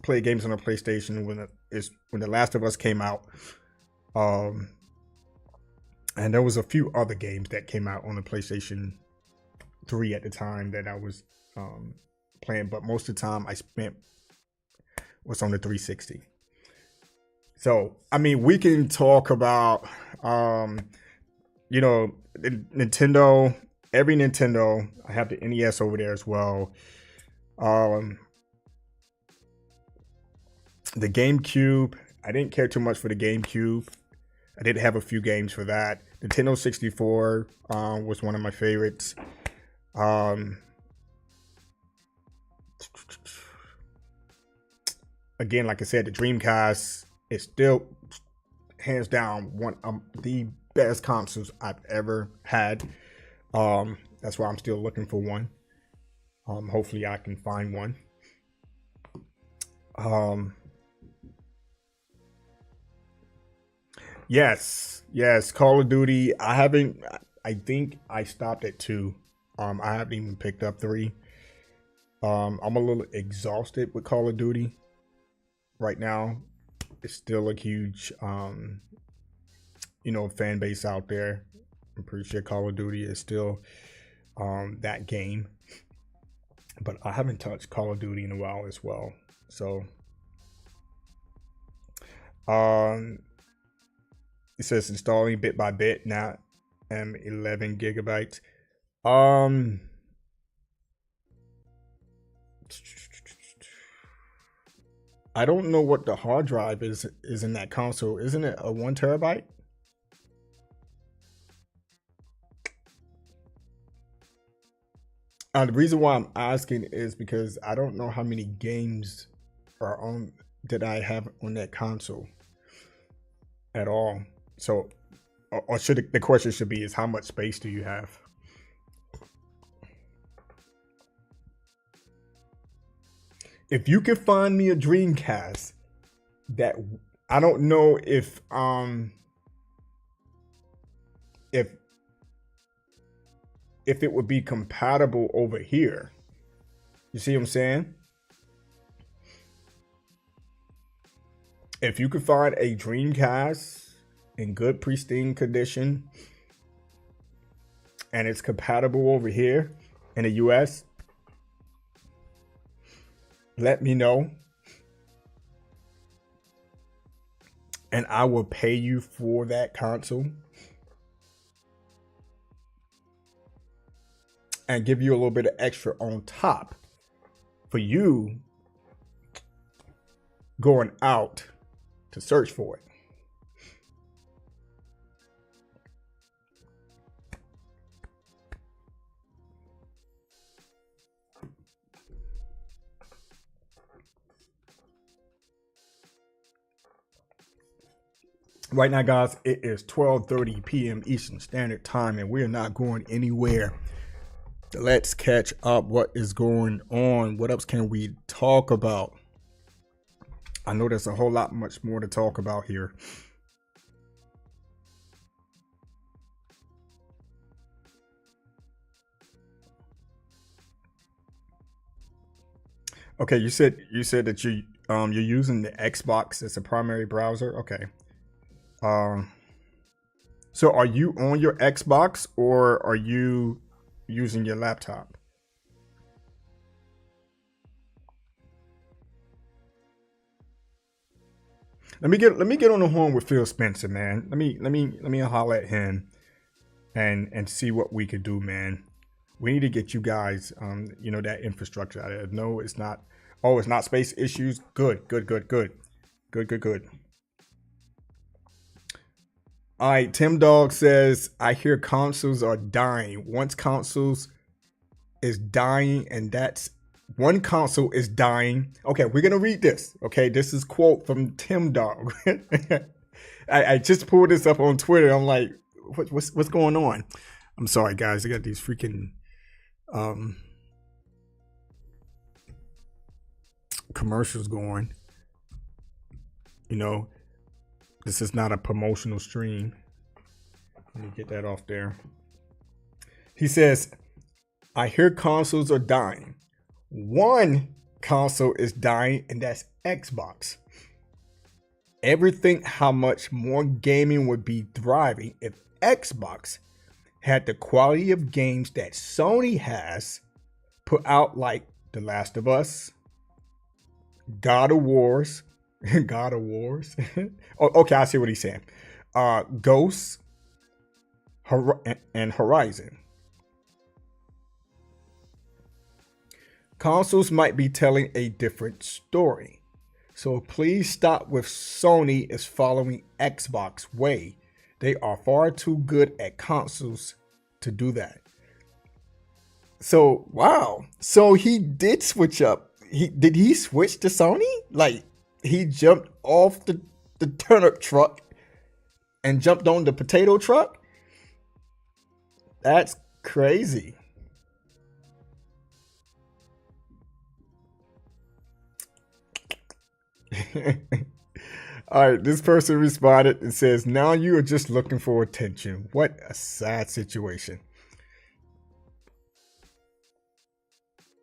played games on a PlayStation when The Last of Us came out. And there was a few other games that came out on the PlayStation 3 at the time that I was playing, but most of the time I spent was on the 360. So, I mean, we can talk about, Nintendo, every Nintendo. I have the NES over there as well. The GameCube, I didn't care too much for the GameCube. I did have a few games for that. Nintendo 64 was one of my favorites. Again, like I said, the Dreamcast is still hands down one of the best consoles I've ever had. That's why I'm still looking for one. Hopefully I can find one. Yes, Call of Duty. I haven't. I think I stopped at 2. I haven't even picked up 3. I'm a little exhausted with Call of Duty right now. It's still a huge, fan base out there. I'm pretty sure Call of Duty is still that game, but I haven't touched Call of Duty in a while as well. So, it says installing bit by bit, not 11 gigabytes. I don't know what the hard drive is in that console. Isn't it a 1 terabyte? The reason why I'm asking is because I don't know how many games are on that I have on that console at all. So, or should the question should be is how much space do you have? If you can find me a Dreamcast that I don't know if it would be compatible over here. You see what I'm saying? If you could find a Dreamcast in good pristine condition and it's compatible over here in the US, let me know. And I will pay you for that console. And give you a little bit of extra on top for you going out to search for it. Right now, guys, it is 12:30 p.m. Eastern Standard Time, and we're not going anywhere. Let's catch up. What is going on? What else can we talk about? I know there's a whole lot much more to talk about here. Okay, you said that you're using the Xbox as a primary browser. Okay. So are you on your Xbox or are you using your laptop? Let me get on the horn with Phil Spencer, man. Let me holler at him and see what we could do, man. We need to get you guys that infrastructure out of there. No, it's not. Oh, it's not space issues. Good. All right, Tim Dog says, I hear consoles are dying. Once consoles is dying, and that's one console is dying. Okay, we're going to read this. Okay, this is quote from Tim Dog. I just pulled this up on Twitter. I'm like, what's going on? I'm sorry, guys. I got these freaking commercials going. This is not a promotional stream. Let me get that off there. He says, I hear consoles are dying. One console is dying, and that's Xbox. Everything how much more gaming would be thriving if Xbox had the quality of games that Sony has put out, like The Last of Us, God of Wars. God of Wars. Oh, okay, I see what he's saying. Ghosts and Horizon. Consoles might be telling a different story. So please stop with Sony is following Xbox way. They are far too good at consoles to do that. So, wow. So he did switch up. Did he switch to Sony? Like, he jumped off the turnip truck and jumped on the potato truck? That's crazy. All right, this person responded and says, "Now you are just looking for attention. What a sad situation."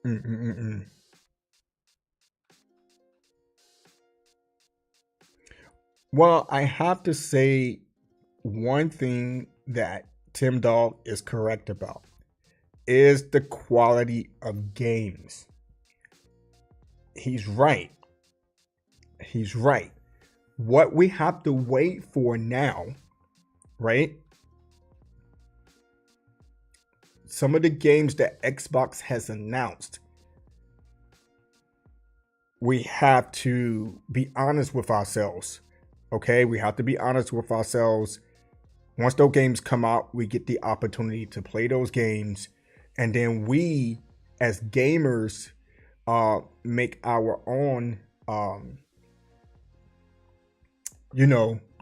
Mm-mm-mm-mm. Well, I have to say one thing that Tim Dog is correct about is the quality of games. He's right. He's right. What we have to wait for now, right? Some of the games that Xbox has announced, we have to be honest with ourselves. Okay? We have to be honest with ourselves. Once those games come out, we get the opportunity to play those games. And then we, as gamers, make our own,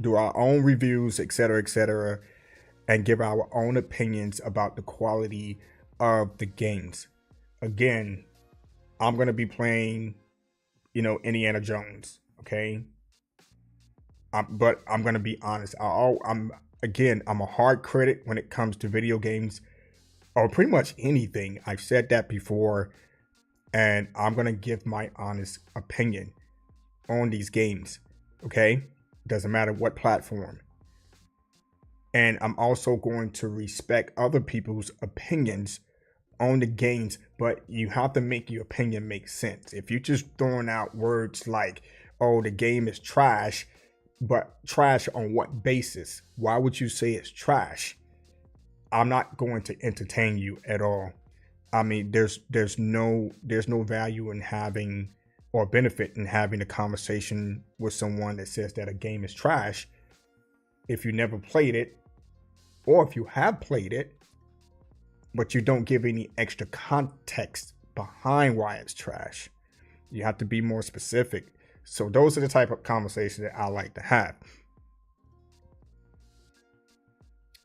do our own reviews, etc., and give our own opinions about the quality of the games. Again, I'm going to be playing, Indiana Jones, okay? But I'm going to be honest. I'm a hard critic when it comes to video games or pretty much anything. I've said that before, and I'm going to give my honest opinion on these games, okay? Doesn't matter what platform. And I'm also going to respect other people's opinions on the games, but you have to make your opinion make sense. If you're just throwing out words like, oh, the game is trash, but trash on what basis? Why would you say it's trash? I'm not going to entertain you at all. I mean, there's no value in having or benefit in having a conversation with someone that says that a game is trash if you never played it, or if you have played it, but you don't give any extra context behind why it's trash. You have to be more specific. So those are the type of conversations that I like to have.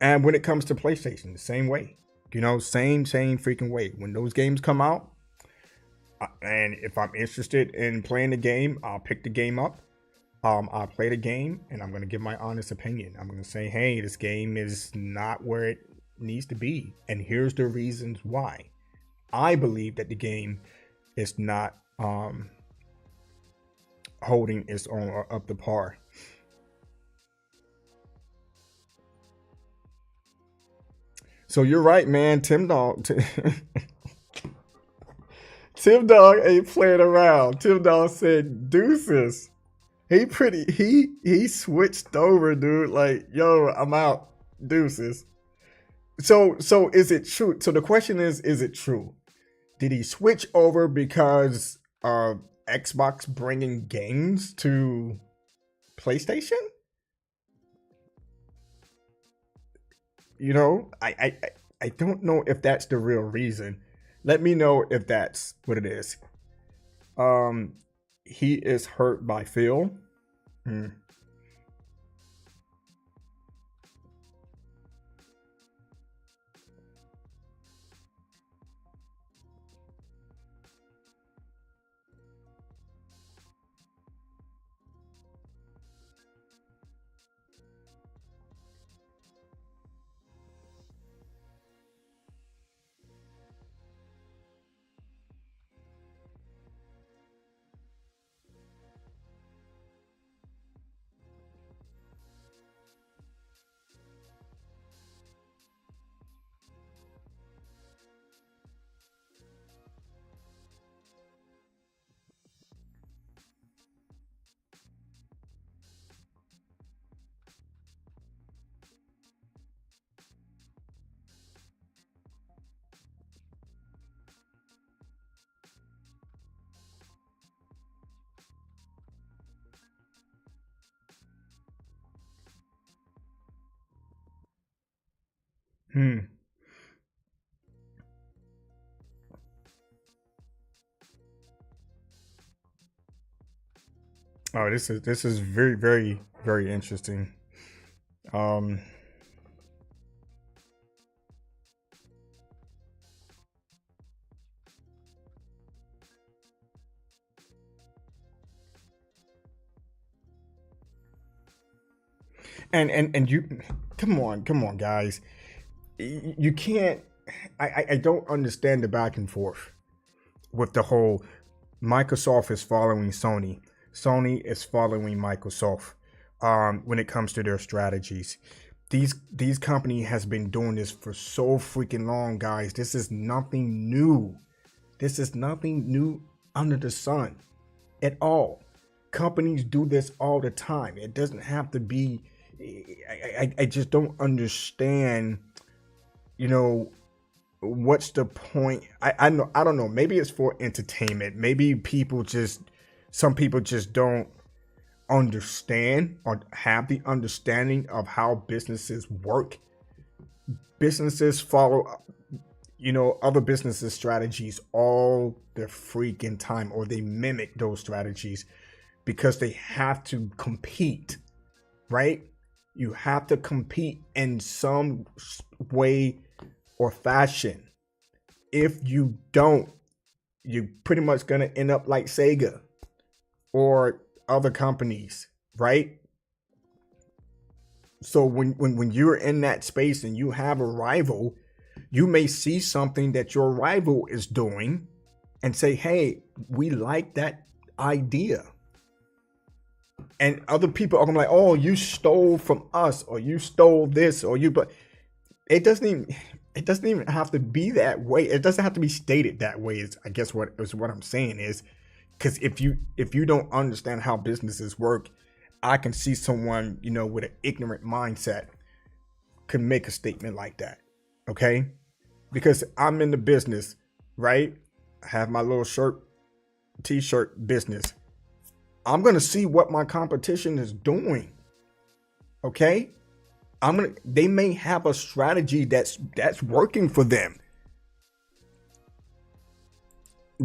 And when it comes to PlayStation, the same way. Same freaking way. When those games come out, and if I'm interested in playing the game, I'll pick the game up. I'll play the game, and I'm going to give my honest opinion. I'm going to say, hey, this game is not where it needs to be. And here's the reasons why. I believe that the game is not holding its own up to par. So you're right, man. Tim Dog ain't playing around. Tim Dog said deuces. He switched over, dude. Like, yo, I'm out. Deuces. So is it true? So the question is it true? Did he switch over because of Xbox bringing games to PlayStation? I don't know if that's the real reason. Let me know if that's what it is. He is hurt by Phil. Oh, this is very, very, very interesting. And you, come on, guys. You can't. I don't understand the back and forth with the whole Microsoft is following Sony. Sony is following Microsoft when it comes to their strategies. These company has been doing this for so freaking long, guys. This is nothing new. This is nothing new under the sun at all. Companies do this all the time. It doesn't have to be. I just don't understand. You know, what's the point? I don't know. Maybe it's for entertainment. Maybe some people just don't understand or have the understanding of how businesses work. Businesses follow, other businesses' strategies all the freaking time, or they mimic those strategies because they have to compete, right? You have to compete in some way or fashion. If you don't, you're pretty much going to end up like Sega or other companies, right? So when you're in that space and you have a rival, you may see something that your rival is doing and say, hey, we like that idea. And other people are gonna be like, oh, you stole from us, or you stole this, but it doesn't even have to be that way. It doesn't have to be stated that way. Is I guess what I'm saying is, because if you don't understand how businesses work, I can see someone, with an ignorant mindset could make a statement like that. Okay? Because I'm in the business, right? I have my little t-shirt business. I'm going to see what my competition is doing. Okay? They may have a strategy that's working for them.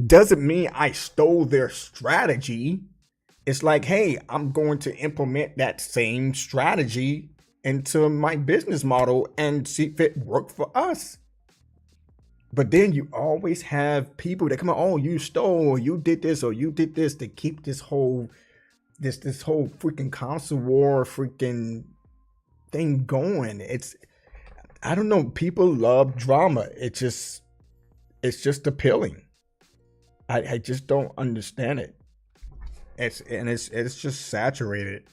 Doesn't mean I stole their strategy. It's like, hey, I'm going to implement that same strategy into my business model and see if it worked for us. But then you always have people that come out, oh, you stole, or you did this, or you did this, to keep this whole freaking console war freaking thing going. I don't know. People love drama. It's just appealing. I just don't understand it. It's just saturated,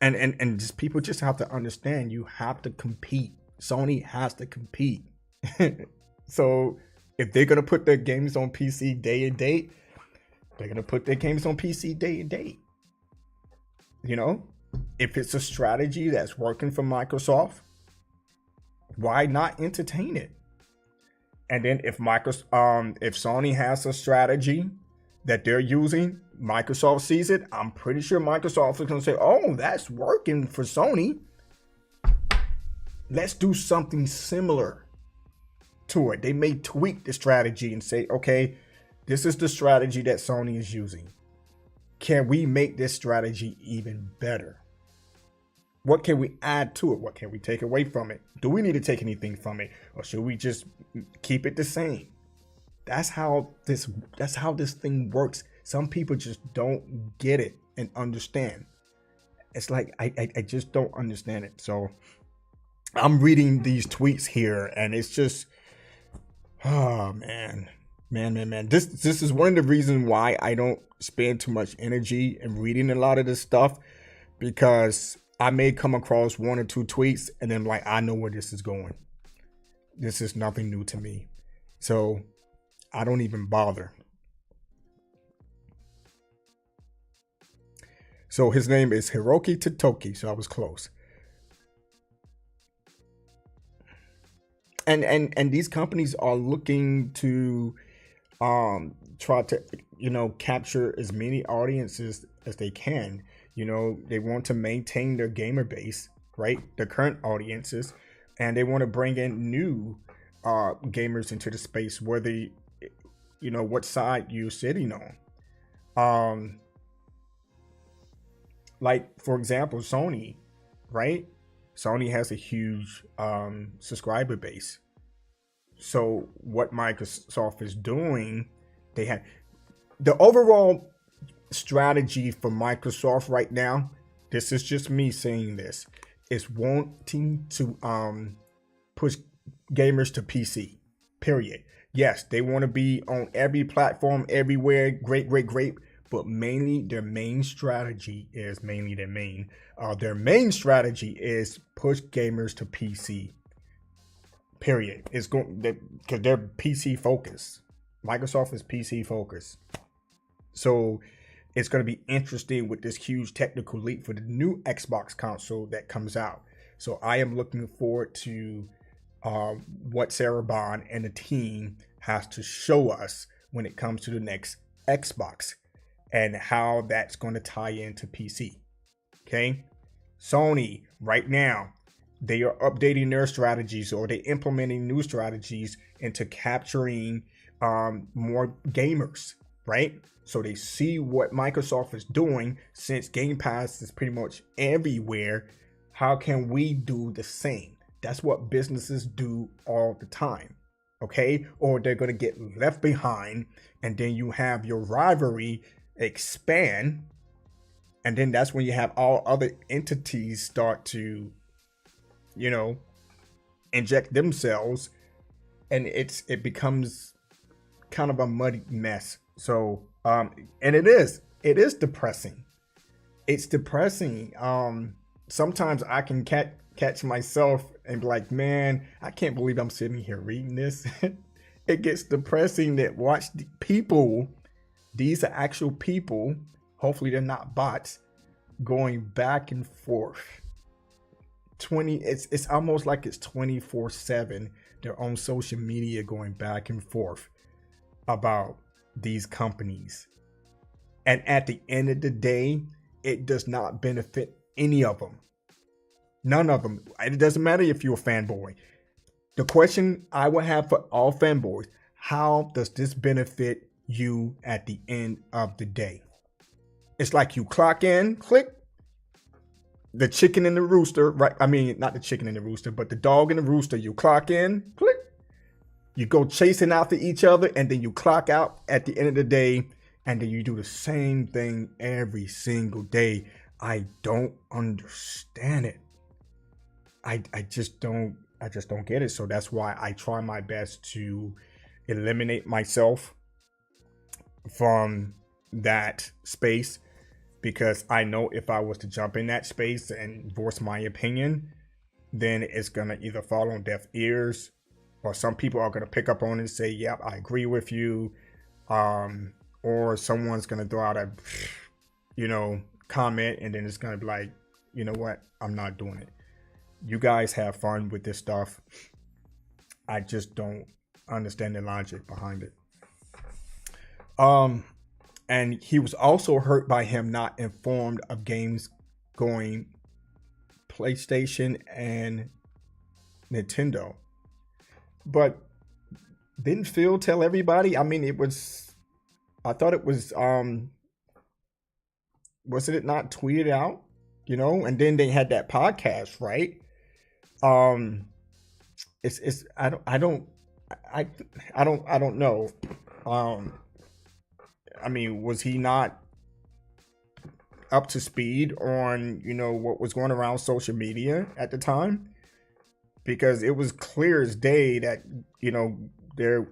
and just people just have to understand, you have to compete. Sony has to compete. So if they're gonna put their games on PC day and date, they're gonna put their games on PC day and date. If it's a strategy that's working for Microsoft, why not entertain it? And then if Sony has a strategy that they're using, Microsoft sees it, I'm pretty sure Microsoft is going to say, oh, that's working for Sony. Let's do something similar to it. They may tweak the strategy and say, okay, this is the strategy that Sony is using. Can we make this strategy even better? What can we add to it? What can we take away from it? Do we need to take anything from it? Or should we just keep it the same? That's how this thing works. Some people just don't get it and understand. It's like, I just don't understand it. So I'm reading these tweets here and it's just, oh man. This is one of the reasons why I don't spend too much energy in reading a lot of this stuff, because I may come across one or two tweets and then like, I know where this is going. This is nothing new to me. So I don't even bother. So his name is Hiroki Totoki. So I was close. And these companies are looking to try to, capture as many audiences as they can. They want to maintain their gamer base, right? Their current audiences, and they want to bring in new gamers into the space, whether, what side you're sitting on. Like, for example, Sony, right? Sony has a huge subscriber base. So what Microsoft is doing, they have the overall strategy for Microsoft right now, this is just me saying this, is wanting to push gamers to PC, period. Yes, they want to be on every platform, everywhere, great, but mainly their main strategy is their main strategy is push gamers to PC, period. It's going because they're PC focused. Microsoft is PC focused. So it's going to be interesting with this huge technical leap for the new Xbox console that comes out. So I am looking forward to what Sarah Bond and the team has to show us when it comes to the next Xbox and how that's going to tie into PC. Okay. Sony right now, they are updating their strategies, or they're implementing new strategies into capturing more gamers, right? So they see what Microsoft is doing. Since Game Pass is pretty much everywhere, how can we do the same? That's what businesses do all the time, okay? Or they're going to get left behind, and then you have your rivalry expand, and then that's when you have all other entities start to, you know, inject themselves, and it becomes kind of a muddy mess. So and it is depressing. It's depressing. Sometimes I can catch myself and be like, man, I can't believe I'm sitting here reading this. It gets depressing that watch the people, these are actual people, hopefully they're not bots, going back and forth. It's almost like it's 24/7. They're on social media going back and forth about these companies. And at the end of the day, it does not benefit any of them. None of them. It doesn't matter if you're a fanboy. The question I would have for all fanboys, how does this benefit you at the end of the day? It's like you clock in, click, the chicken and the rooster, right? I mean, not the chicken and the rooster, but the dog and the rooster. You clock in, click, you go chasing after each other, and then you clock out at the end of the day, and then you do the same thing every single day. I don't understand it. I just don't get it. So that's why I try my best to eliminate myself from that space, because I know if I was to jump in that space and voice my opinion, then it's gonna either fall on deaf ears, or some people are gonna pick up on it and say, yep, I agree with you, or someone's gonna throw out a comment, and then it's gonna be like, you know what, I'm not doing it. You guys have fun with this stuff. I just don't understand the logic behind it. And he was also hurt by him not informed of games going PlayStation and Nintendo. But didn't Phil tell everybody? I mean, I thought it was, wasn't it not tweeted out? And then they had that podcast, right? I don't know. I mean, was he not up to speed on, what was going around social media at the time? Because it was clear as day that, there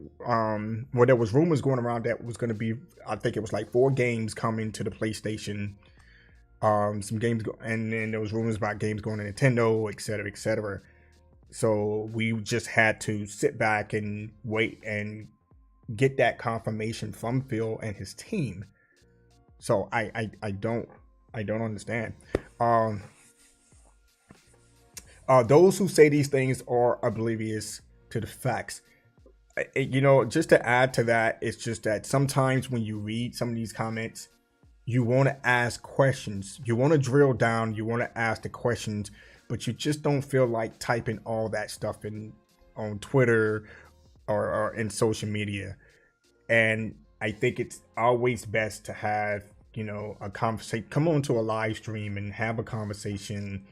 was rumors going around that was going to be, I think it was like 4 games coming to the PlayStation, some games, and then there was rumors about games going to Nintendo, et cetera, et cetera. So we just had to sit back and wait and get that confirmation from Phil and his team. So I don't understand. Those who say these things are oblivious to the facts. Just to add to that, it's just that sometimes when you read some of these comments, you want to ask questions. You want to drill down. You want to ask the questions, but you just don't feel like typing all that stuff on Twitter or in social media. And I think it's always best to have, a conversation, come on to a live stream and have a conversation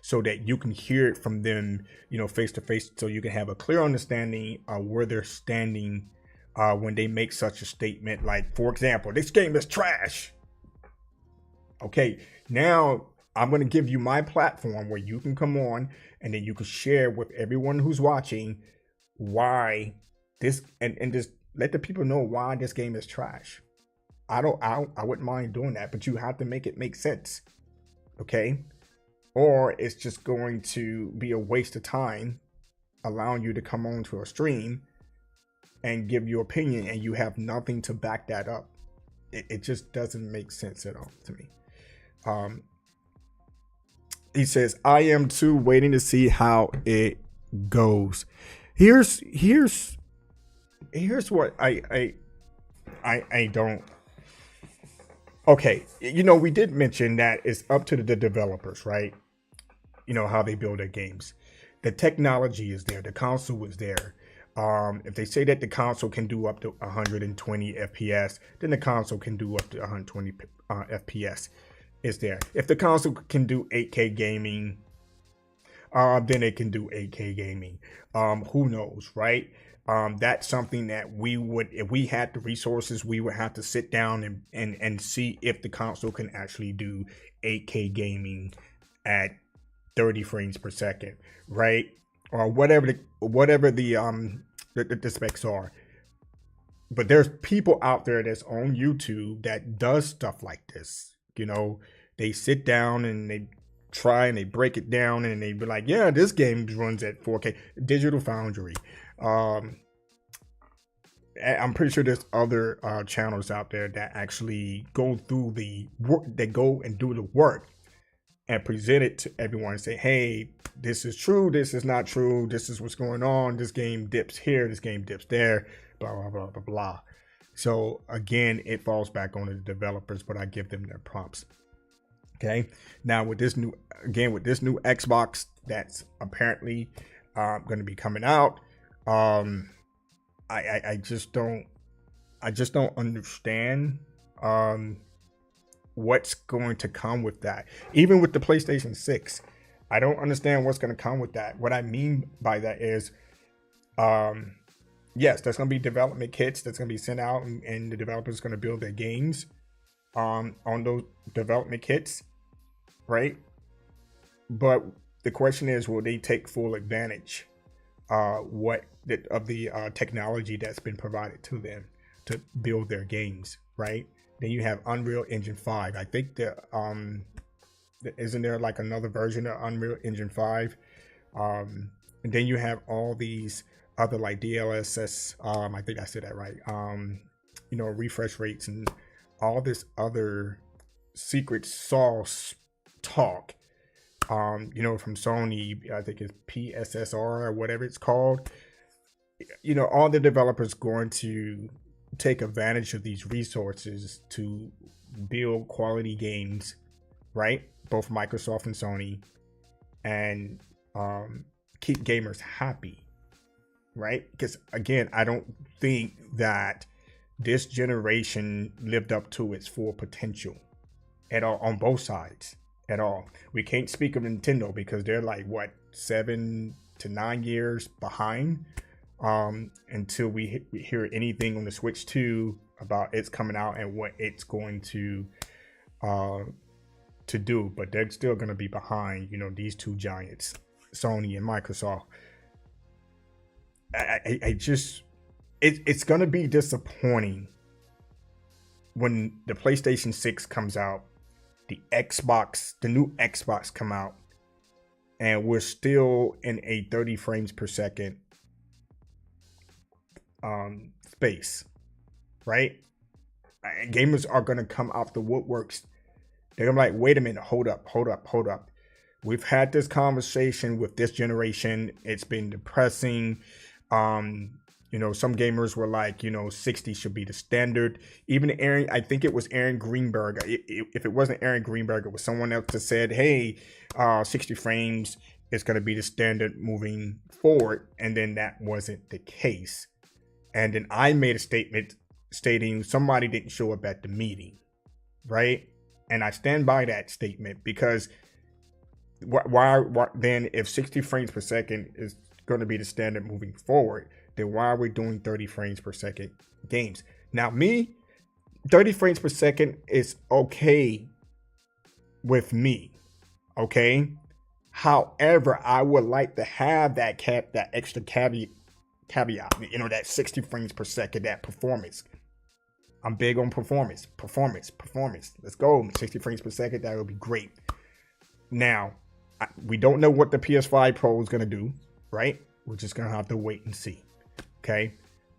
so that you can hear it from them, face to face, so you can have a clear understanding of where they're standing when they make such a statement. Like, for example, this game is trash. Okay, now I'm going to give you my platform where you can come on and then you can share with everyone who's watching why this and just let the people know why this game is trash. I wouldn't mind doing that, but you have to make it make sense. Okay? Or it's just going to be a waste of time allowing you to come on to a stream and give your opinion and you have nothing to back that up. It just doesn't make sense at all to me. He says, I am too, waiting to see how it goes. Here's what I don't. Okay, we did mention that it's up to the developers, right? How they build their games. The technology is there. The console is there. If they say that the console can do up to 120 FPS, then the console can do up to 120 FPS. Is there. If the console can do 8K gaming, then it can do 8K gaming. Who knows, right? That's something that we would, if we had the resources, we would have to sit down and see if the console can actually do 8K gaming at 30 frames per second, right? Or whatever the specs are. But there's people out there that's on YouTube that does stuff like this. They sit down and they try and they break it down and they be like, yeah, this game runs at 4K. Digital Foundry. I'm pretty sure there's other channels out there that actually go through the work. They go and do the work and present it to everyone and say, hey, this is true, this is not true, this is what's going on, this game dips here, this game dips there, blah, blah, blah, blah, blah. So again, it falls back on the developers, but I give them their props. Okay, now with this new Xbox that's apparently going to be coming out, I just don't understand what's going to come with that. Even with the PlayStation 6, I don't understand what's going to come with that. What I mean by that is, yes, there's going to be development kits that's going to be sent out, and the developers going to build their games on those development kits, right? But the question is, will they take full advantage of the technology that's been provided to them to build their games, right? Then you have Unreal Engine 5. I think isn't there like another version of Unreal Engine 5? And then you have all these other like DLSS. I think I said that right. Refresh rates and all this other secret sauce talk. From Sony, I think it's PSSR or whatever it's called. All the developers going to take advantage of these resources to build quality games, right? Both Microsoft and Sony, and keep gamers happy, right? Because again, I don't think that this generation lived up to its full potential at all on both sides at all. We can't speak of Nintendo because they're like 7 to 9 years behind until we hear anything on the Switch 2 about it's coming out and what it's going to do. But they're still going to be behind, these two giants, Sony and Microsoft. It's going to be disappointing when the PlayStation 6 comes out, the new Xbox come out, and we're still in a 30 frames per second space, right? And gamers are going to come off the woodworks. They're going to be like, wait a minute, hold up. We've had this conversation with this generation. It's been depressing. Some gamers were like, 60 should be the standard. Even I think it was Aaron Greenberg. If it wasn't Aaron Greenberg, it was someone else that said, hey, 60 frames is going to be the standard moving forward. And then that wasn't the case. And then I made a statement stating somebody didn't show up at the meeting, right? And I stand by that statement because why then if 60 frames per second is going to be the standard moving forward, then why are we doing 30 frames per second games? Now, 30 frames per second is okay with me. Okay. However, I would like to have that extra caveat, that 60 frames per second, that performance. I'm big on performance. Let's go. 60 frames per second. That would be great. Now, we don't know what the PS5 Pro is going to do, right? We're just going to have to wait and see. Okay.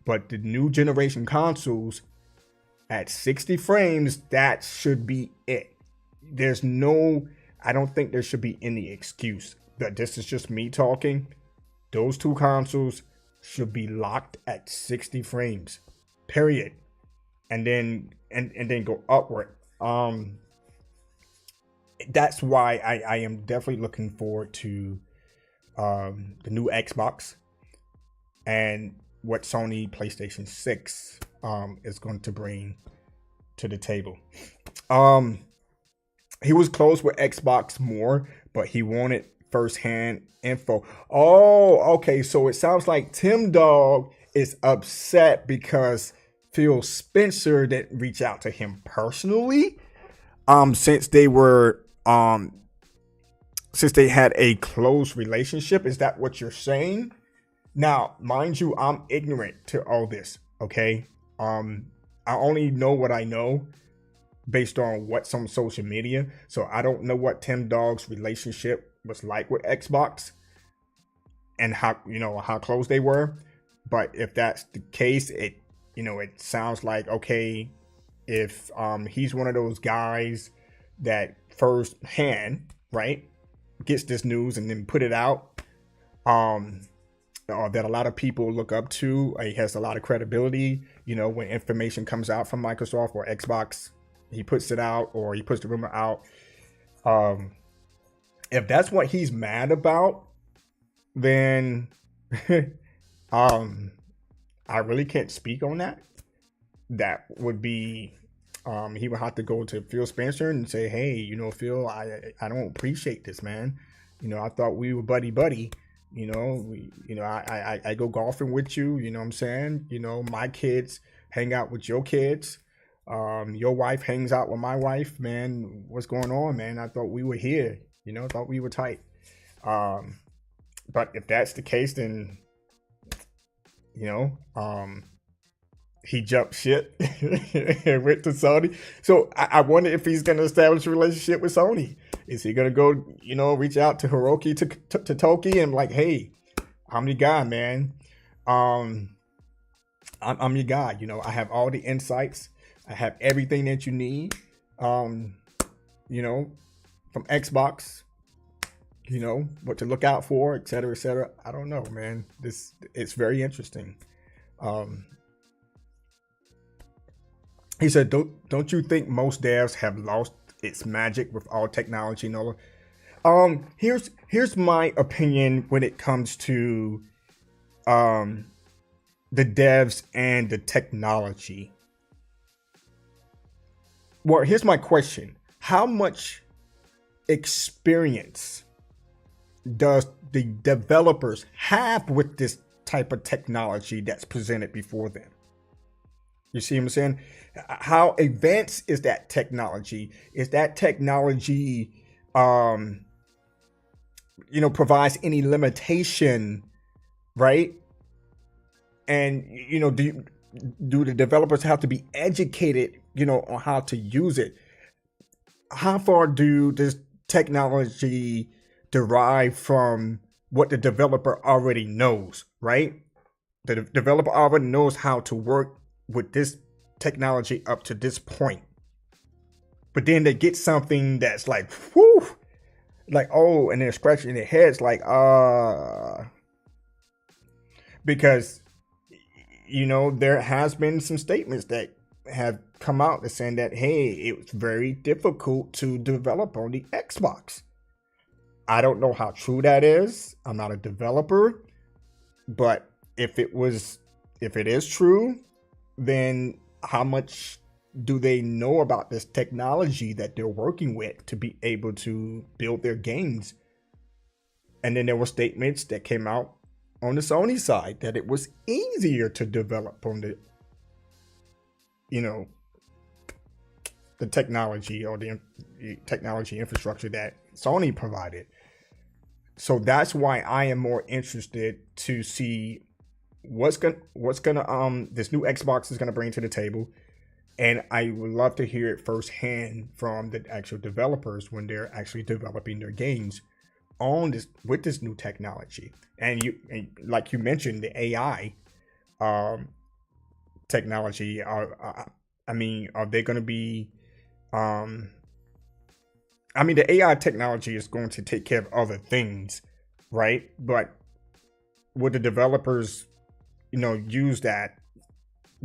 But the new generation consoles at 60 frames, that should be it. I don't think there should be any excuse. That this is just me talking. Those two consoles should be locked at 60 frames. Period. And then go upward. That's why I am definitely looking forward to the new Xbox and what Sony PlayStation 6 is going to bring to the table. He was close with Xbox more, but he wanted first-hand info. Oh, okay. So it sounds like Tim Dog is upset because Phil Spencer didn't reach out to him personally. Since they had a close relationship. Is that what you're saying? Now, mind you, I'm ignorant to all this. Okay. I only know what I know based on what's on social media. So I don't know what Tim Dog's relationship was like with Xbox and how close they were. But if that's the case, it sounds like, okay, if he's one of those guys that firsthand, right, gets this news and then put it out, that a lot of people look up to, he has a lot of credibility, when information comes out from Microsoft or Xbox, he puts it out or he puts the rumor out. If that's what he's mad about, then I really can't speak on that. That would be, he would have to go to Phil Spencer and say, hey, Phil, I don't appreciate this, man. I thought we were buddy. I go golfing with you. You know what I'm saying? My kids hang out with your kids. Your wife hangs out with my wife, man. What's going on, man? I thought we were here. I thought we were tight. But if that's the case, then he jumped shit and went to Sony. So I wonder if he's going to establish a relationship with Sony. Is he going to go, reach out to Hiroki Toki and like, hey, I'm your guy, man. I'm your guy. I have all the insights. I have everything that you need, from Xbox, what to look out for, et cetera, et cetera. I don't know, man. It's very interesting. He said, don't you think most devs have lost its magic with all technology, Nola? Here's my opinion when it comes to the devs and the technology. Well, here's my question. How much experience does the developers have with this type of technology that's presented before them? You see what I'm saying? How advanced is that technology? Is that technology, provides any limitation, right? And, do the developers have to be educated, on how to use it? How far does technology derive from what the developer already knows, right? The developer already knows how to work with this technology up to this point. But then they get something that's like, whoo, like, oh, and they're scratching their heads like, because, there has been some statements that have come out that's saying that, hey, it was very difficult to develop on the Xbox. I don't know how true that is. I'm not a developer, but if it is true, then how much do they know about this technology that they're working with to be able to build their games? And then there were statements that came out on the Sony side that it was easier to develop on the, the technology or the technology infrastructure that Sony provided. So that's why I am more interested to see what's gonna this new Xbox is gonna bring to the table. And I would love to hear it firsthand from the actual developers when they're actually developing their games on this with this new technology. And like you mentioned, the AI technology. Are they going to be? The AI technology is going to take care of other things, right? But would the developers, use that?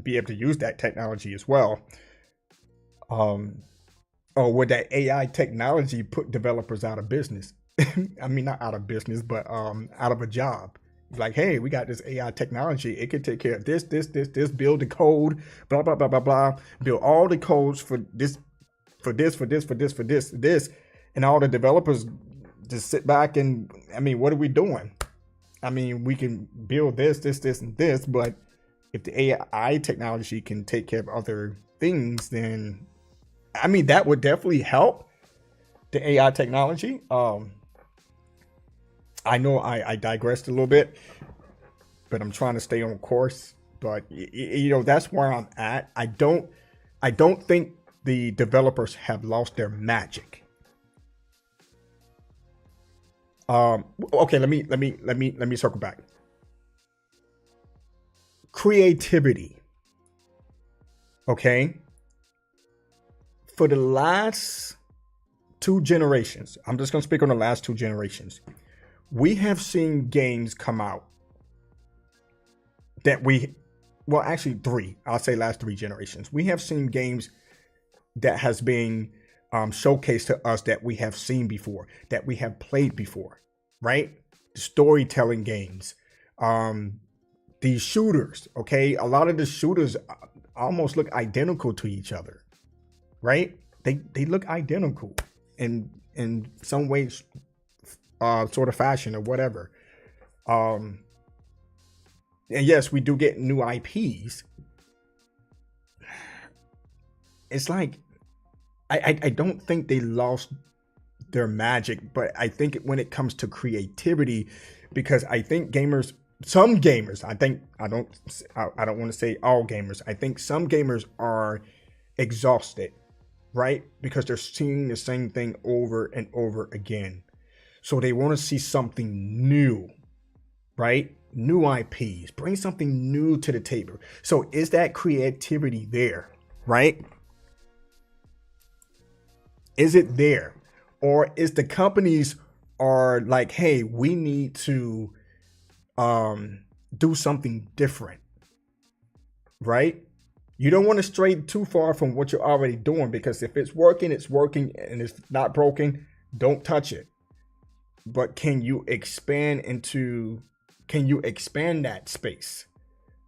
Be able to use that technology as well, or would that AI technology put developers out of business? Not out of business, but out of a job. Like, hey, we got this AI technology, it can take care of this, build the code, blah blah blah blah blah, build all the codes for this, and all the developers just sit back and what are we doing? We can build this, and this, but if the AI technology can take care of other things, then that would definitely help the AI technology. I know I digressed a little bit, but I'm trying to stay on course. But that's where I'm at. I don't think the developers have lost their magic. Okay, let me circle back. Creativity. Okay. For the last 2 generations, I'm just going to speak on the last 2 generations. We have seen games come out that actually 3, I'll say last 3 generations. We have seen games that has been showcased to us that we have seen before, that we have played before, right? Storytelling games, these shooters, okay? A lot of the shooters almost look identical to each other, right? They look identical in some ways, sort of fashion or whatever. And yes, we do get new IPs. It's like, I don't think they lost their magic, but I think when it comes to creativity, because I think some gamers, I don't want to say all gamers, I think some gamers are exhausted, right? Because they're seeing the same thing over and over again. So they want to see something new, right? New IPs, bring something new to the table. So is that creativity there, right? Is it there? Or is the companies are like, hey, we need to do something different, right? You don't want to stray too far from what you're already doing, because if it's working, it's working, and it's not broken, don't touch it. But can you expand that space,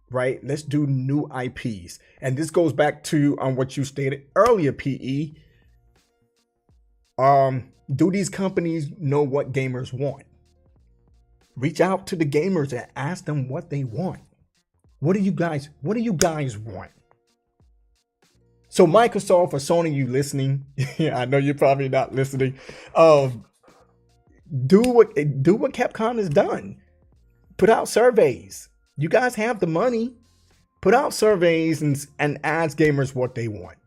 right? Let's do new IPs. And this goes back to what you stated earlier, PE. Do these companies know what gamers want? Reach out to the gamers and ask them what they want. What do you guys want? So Microsoft or Sony, you listening? I know you're probably not listening. Do what Capcom has done. Put out surveys. You guys have the money. Put out surveys and ask gamers what they want.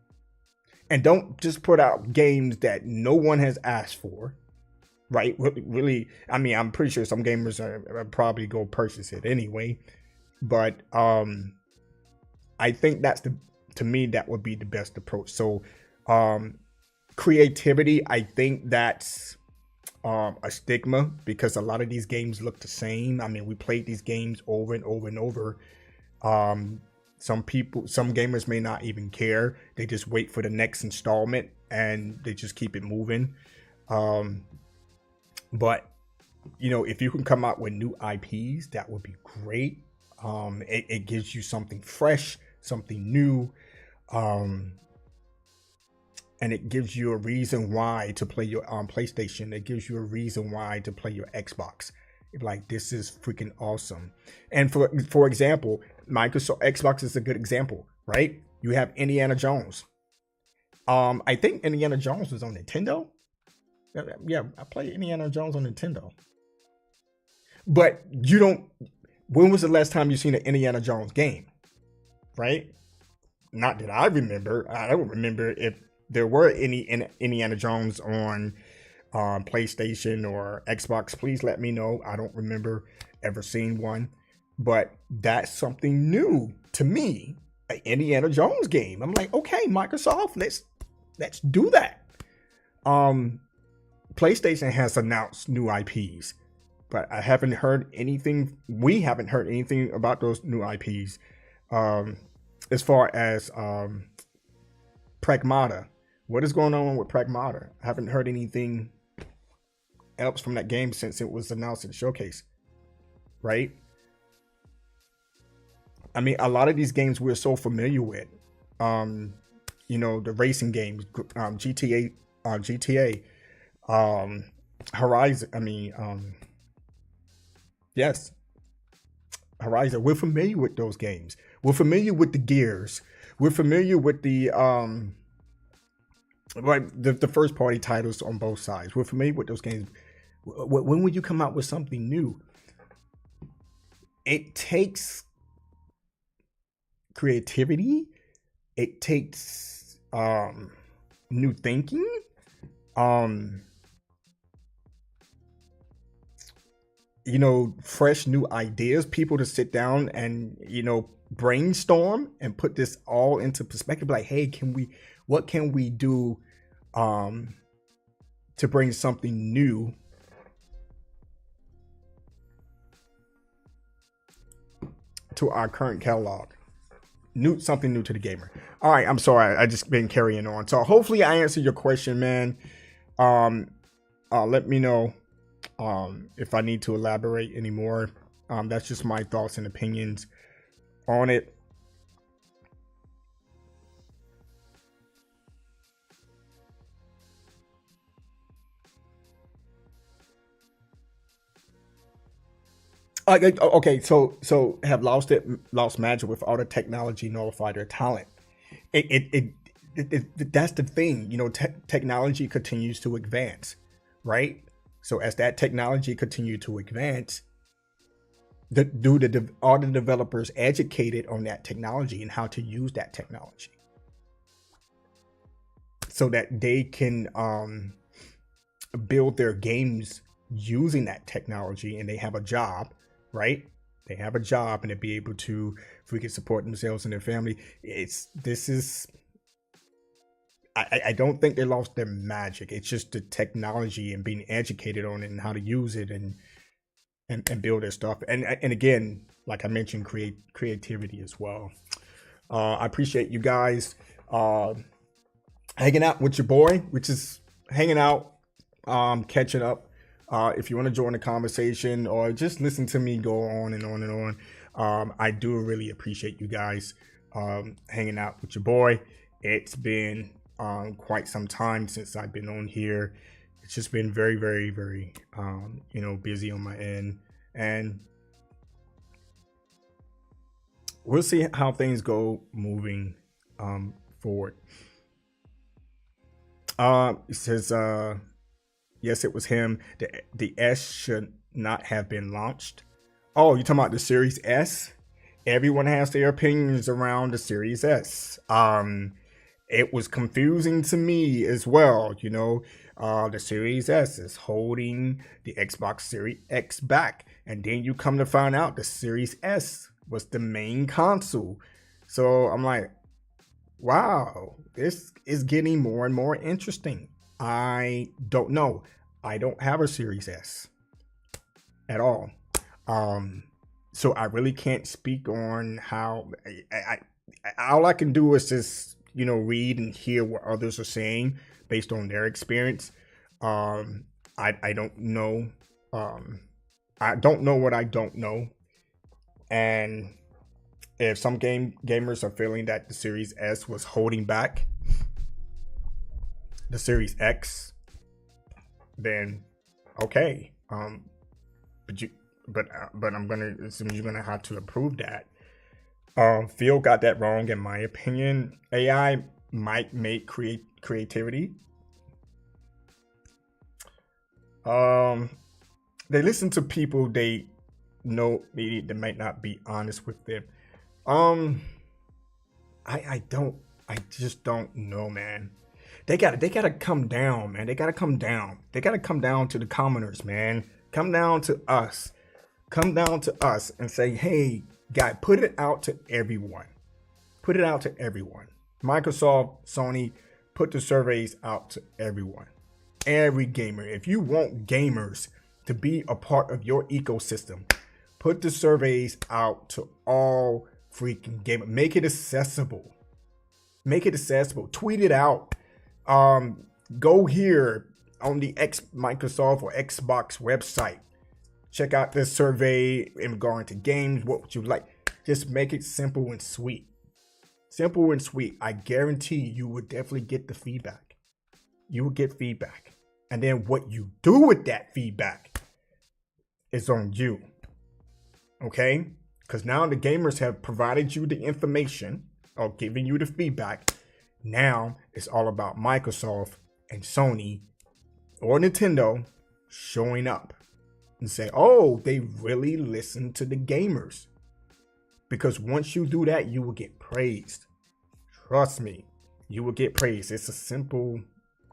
And don't just put out games that no one has asked for, right? Really, I'm pretty sure some gamers are probably go purchase it anyway. But I think to me, that would be the best approach. So creativity, I think that's a stigma, because a lot of these games look the same. We played these games over and over and over. Some gamers may not even care. They just wait for the next installment and they just keep it moving. But if you can come out with new IPs, that would be great. It gives you something fresh, something new. And it gives you a reason why to play your PlayStation. It gives you a reason why to play your Xbox. Like, this is freaking awesome. And for example, Xbox is a good example, right? You have Indiana Jones. I think Indiana Jones was on Nintendo. Yeah, I played Indiana Jones on Nintendo. But you don't. When was the last time you seen an Indiana Jones game? Right? Not that I remember. I don't remember if there were any Indiana Jones on PlayStation or Xbox. Please let me know. I don't remember ever seeing one. But that's something new to me. An Indiana Jones game. I'm like, okay, Microsoft, let's do that. PlayStation has announced new IPs, but I haven't heard anything. We haven't heard anything about those new IPs. As far as Pragmata, what is going on with Pragmata? I haven't heard anything else from that game since it was announced at the showcase, right? I mean, a lot of these games we're so familiar with. You know, the racing games, GTA, Horizon. I mean, yes, Horizon. We're familiar with those games. We're familiar with the Gears. We're familiar with the first party titles on both sides. We're familiar with those games. When would you come out with something new? It takes creativity. It takes new thinking. You know, fresh new ideas, people to sit down and, you know, brainstorm and put this all into perspective. Like, hey, what can we do to bring something new to our current catalog? Something new to the gamer. All right, I'm sorry, I just been carrying on. So hopefully I answered your question, man. Let me know if I need to elaborate anymore. That's just my thoughts and opinions on it. Okay, so have lost magic with all the technology nullify their talent. That's the thing, you know. Technology continues to advance, right? So as that technology continue to advance, are the developers educated on that technology and how to use that technology, so that they can build their games using that technology, and they have a job, right? They have a job, and to be able to freaking support themselves and their family. I don't think they lost their magic. It's just the technology and being educated on it and how to use it and build their stuff. And again, like I mentioned, creativity as well. I appreciate you guys hanging out with your boy, which is hanging out, catching up. If you want to join the conversation or just listen to me go on and on and on, I do really appreciate you guys hanging out with your boy. It's been quite some time since I've been on here. It's just been very, very, very, busy on my end, and we'll see how things go moving forward. It says, yes, it was him. The S should not have been launched. Oh, you're talking about the Series S? Everyone has their opinions around the Series S. It was confusing to me as well. You know, the Series S is holding the Xbox Series X back. And then you come to find out the Series S was the main console. So I'm like, wow, this is getting more and more interesting. I don't know. I don't have a Series S at all. So I really can't speak on how all I can do is just, read and hear what others are saying based on their experience. I don't know. I don't know what I don't know. And if some gamers are feeling that the Series S was holding back the Series X, then okay. But I'm gonna assume you're gonna have to approve that. Phil got that wrong in my opinion. AI might make creativity. They listen to people they know maybe they might not be honest with them. Um, I just don't know, man. They gotta come down, man. They gotta come down. They gotta come down to the commoners, man. Come down to us. Come down to us and say, hey, guy, put it out to everyone. Put it out to everyone. Microsoft, Sony, put the surveys out to everyone. Every gamer. If you want gamers to be a part of your ecosystem, put the surveys out to all freaking gamers. Make it accessible. Make it accessible. Tweet it out. Go here on the Microsoft or Xbox website. Check out this survey in regard to games. What would you like? Just make it simple and sweet. Simple and sweet. I guarantee you will definitely get the feedback. You will get feedback. And then what you do with that feedback is on you. Okay? Because now the gamers have provided you the information or giving you the feedback. Now it's all about Microsoft and Sony or Nintendo showing up and say, oh, they really listen to the gamers. Because once you do that, you will get praised. Trust me, you will get praised. It's a simple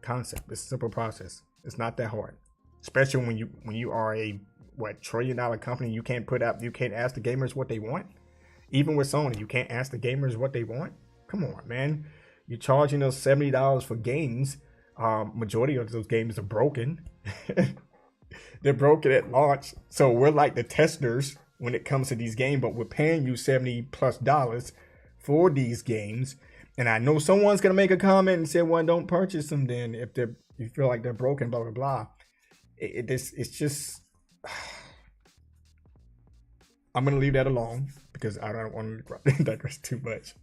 concept. It's a simple process. It's not that hard. Especially when you are a $1 trillion company, you can't ask the gamers what they want. Even with Sony, you can't ask the gamers what they want. Come on, man. You're charging those $70 for games. Majority of those games are broken. They're broken at launch. So we're like the testers when it comes to these games, but we're paying you $70+ for these games. And I know someone's gonna make a comment and say, well, don't purchase them then if you feel like they're broken, blah blah blah. It's just I'm gonna leave that alone because I don't want to digress too much.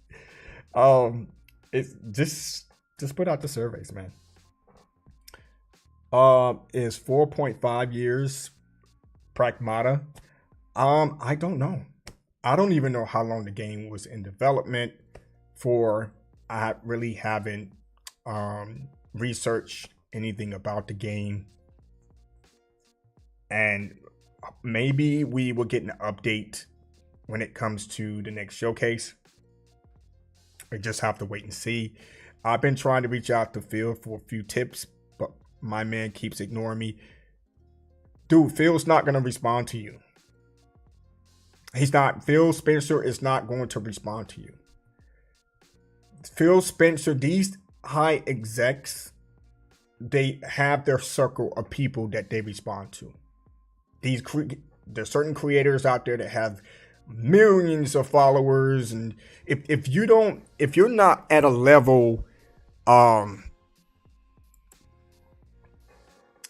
It's just put out the surveys, man. Is 4.5 years Pragmata? I don't know. I don't even know how long the game was in development for. I really haven't researched anything about the game. And maybe we will get an update when it comes to the next showcase. We just have to wait and see. I've been trying to reach out to Phil for a few tips, but my man keeps ignoring me. Dude, Phil's not going to respond to you. Phil Spencer is not going to respond to you. Phil Spencer, these high execs, they have their circle of people that they respond to. There's certain creators out there that have millions of followers, and if you're not at a level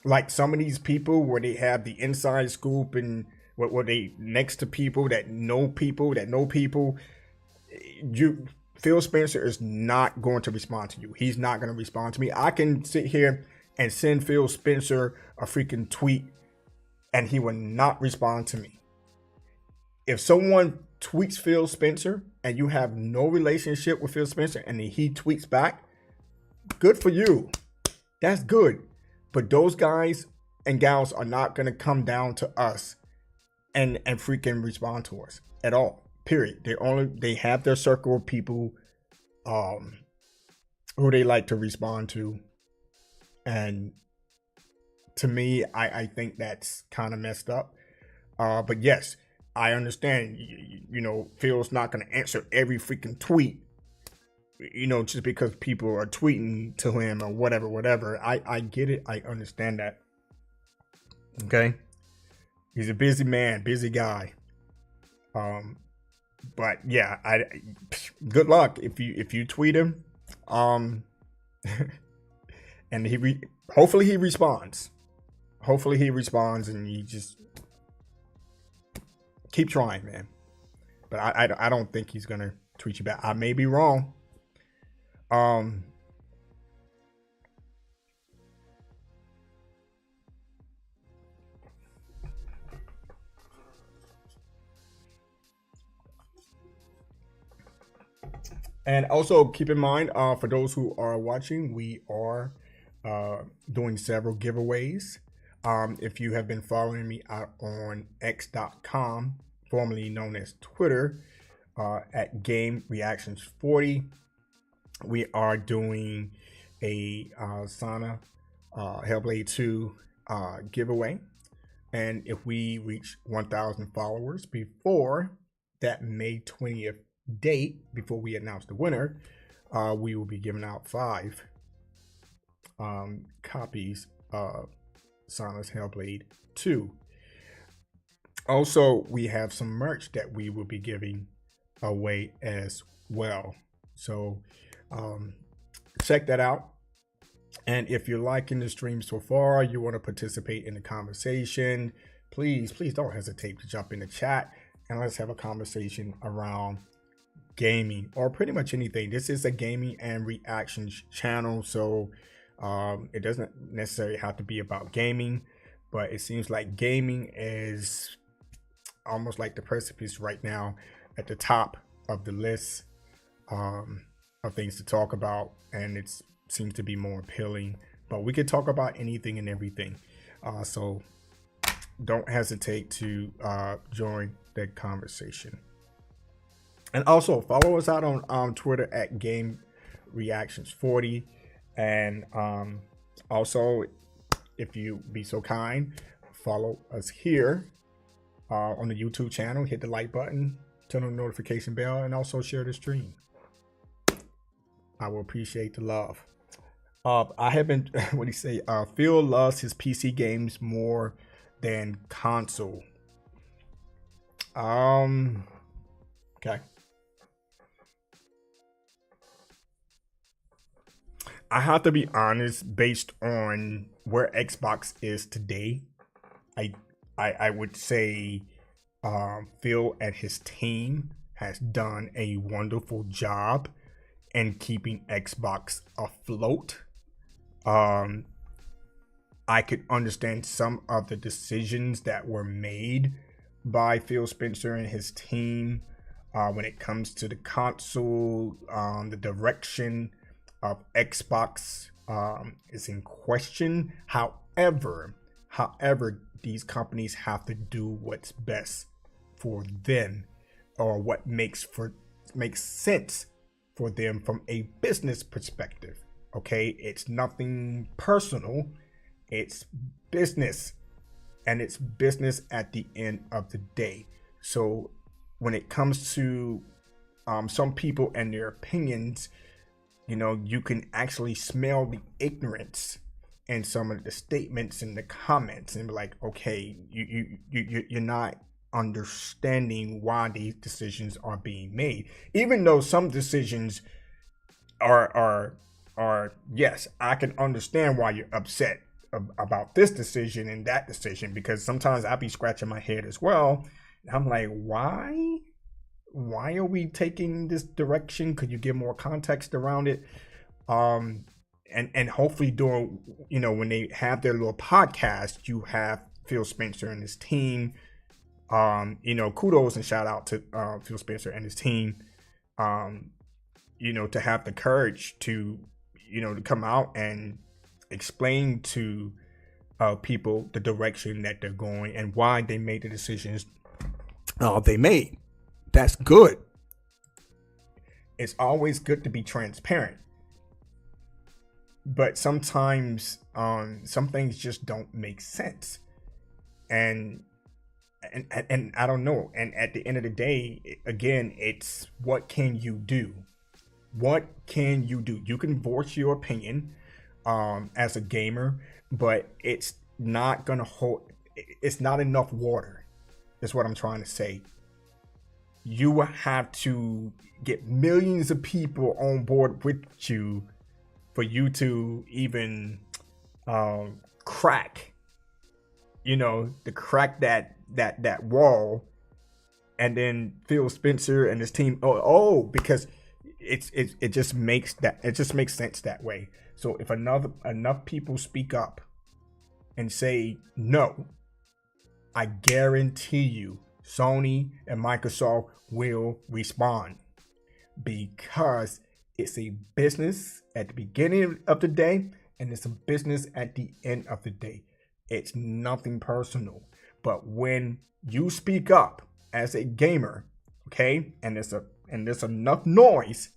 like some of these people where they have the inside scoop and where they next to people that know people, Phil Spencer is not going to respond to you. He's not going to respond to me. I can sit here and send Phil Spencer a freaking tweet and he will not respond to me. If someone tweets Phil Spencer and you have no relationship with Phil Spencer and he tweets back, good for you. That's good. But those guys and gals are not going to come down to us and freaking respond to us at all. Period. They have their circle of people who they like to respond to. And to me, I think that's kind of messed up. But yes, I understand, Phil's not going to answer every freaking tweet, just because people are tweeting to him or whatever. I get it. I understand that. Okay. He's a busy man, busy guy. But yeah, good luck if you tweet him. And hopefully he responds. Hopefully he responds and you just keep trying, man. But I don't think he's gonna tweet you back. I may be wrong. And also keep in mind, for those who are watching, we are doing several giveaways. If you have been following me out on x.com, formerly known as Twitter, at Game Reactions 40, we are doing a Sana Hellblade 2 giveaway. And if we reach 1,000 followers before that May 20th date, before we announce the winner, we will be giving out 5 copies of Sana's Hellblade 2. Also, we have some merch that we will be giving away as well. So check that out. And if you're liking the stream so far, you want to participate in the conversation, please don't hesitate to jump in the chat and let's have a conversation around gaming or pretty much anything. This is a gaming and reactions channel, so it doesn't necessarily have to be about gaming, but it seems like gaming is almost like the precipice right now at the top of the list of things to talk about, and it seems to be more appealing. But we could talk about anything and everything, so don't hesitate to join the conversation. And also follow us out on Twitter at Game Reactions 40. And also, if you be so kind, follow us here on the YouTube channel. Hit the like button, turn on the notification bell, and also share the stream. I will appreciate the love. I have been, what do you say? Phil loves his PC games more than console. Okay. I have to be honest, based on where Xbox is today, I would say Phil and his team has done a wonderful job in keeping Xbox afloat. I could understand some of the decisions that were made by Phil Spencer and his team when it comes to the console. The direction of Xbox is in question. However, these companies have to do what's best for them, or what makes sense for them from a business perspective. Okay, it's nothing personal, it's business, and it's business at the end of the day. So when it comes to some people and their opinions, you know, you can actually smell the ignorance in some of the statements in the comments and be like, okay, you're not understanding why these decisions are being made. Even though some decisions are yes, I can understand why you're upset about this decision and that decision, because sometimes I'll be scratching my head as well. I'm like, why are we taking this direction? Could you give more context around it? And hopefully during, you know, when they have their little podcast, you have Phil Spencer and his team. You know, kudos and shout out to Phil Spencer and his team. You know, to have the courage to, you know, to come out and explain to people the direction that they're going and why they made the decisions they made. That's good. It's always good to be transparent, but sometimes some things just don't make sense, and I don't know. And at the end of the day, again, it's what can you do? What can you do? You can voice your opinion as a gamer, but it's not gonna hold. It's not enough water, is what I'm trying to say. You will have to get millions of people on board with you for you to even crack, you know, to crack that wall. And then Phil Spencer and his team, because it just makes sense that way. So if enough people speak up and say no, I guarantee you Sony and Microsoft will respond. because it's a business at the beginning of the day and it's a business at the end of the day. It's nothing personal. But when you speak up as a gamer, okay, and there's enough noise,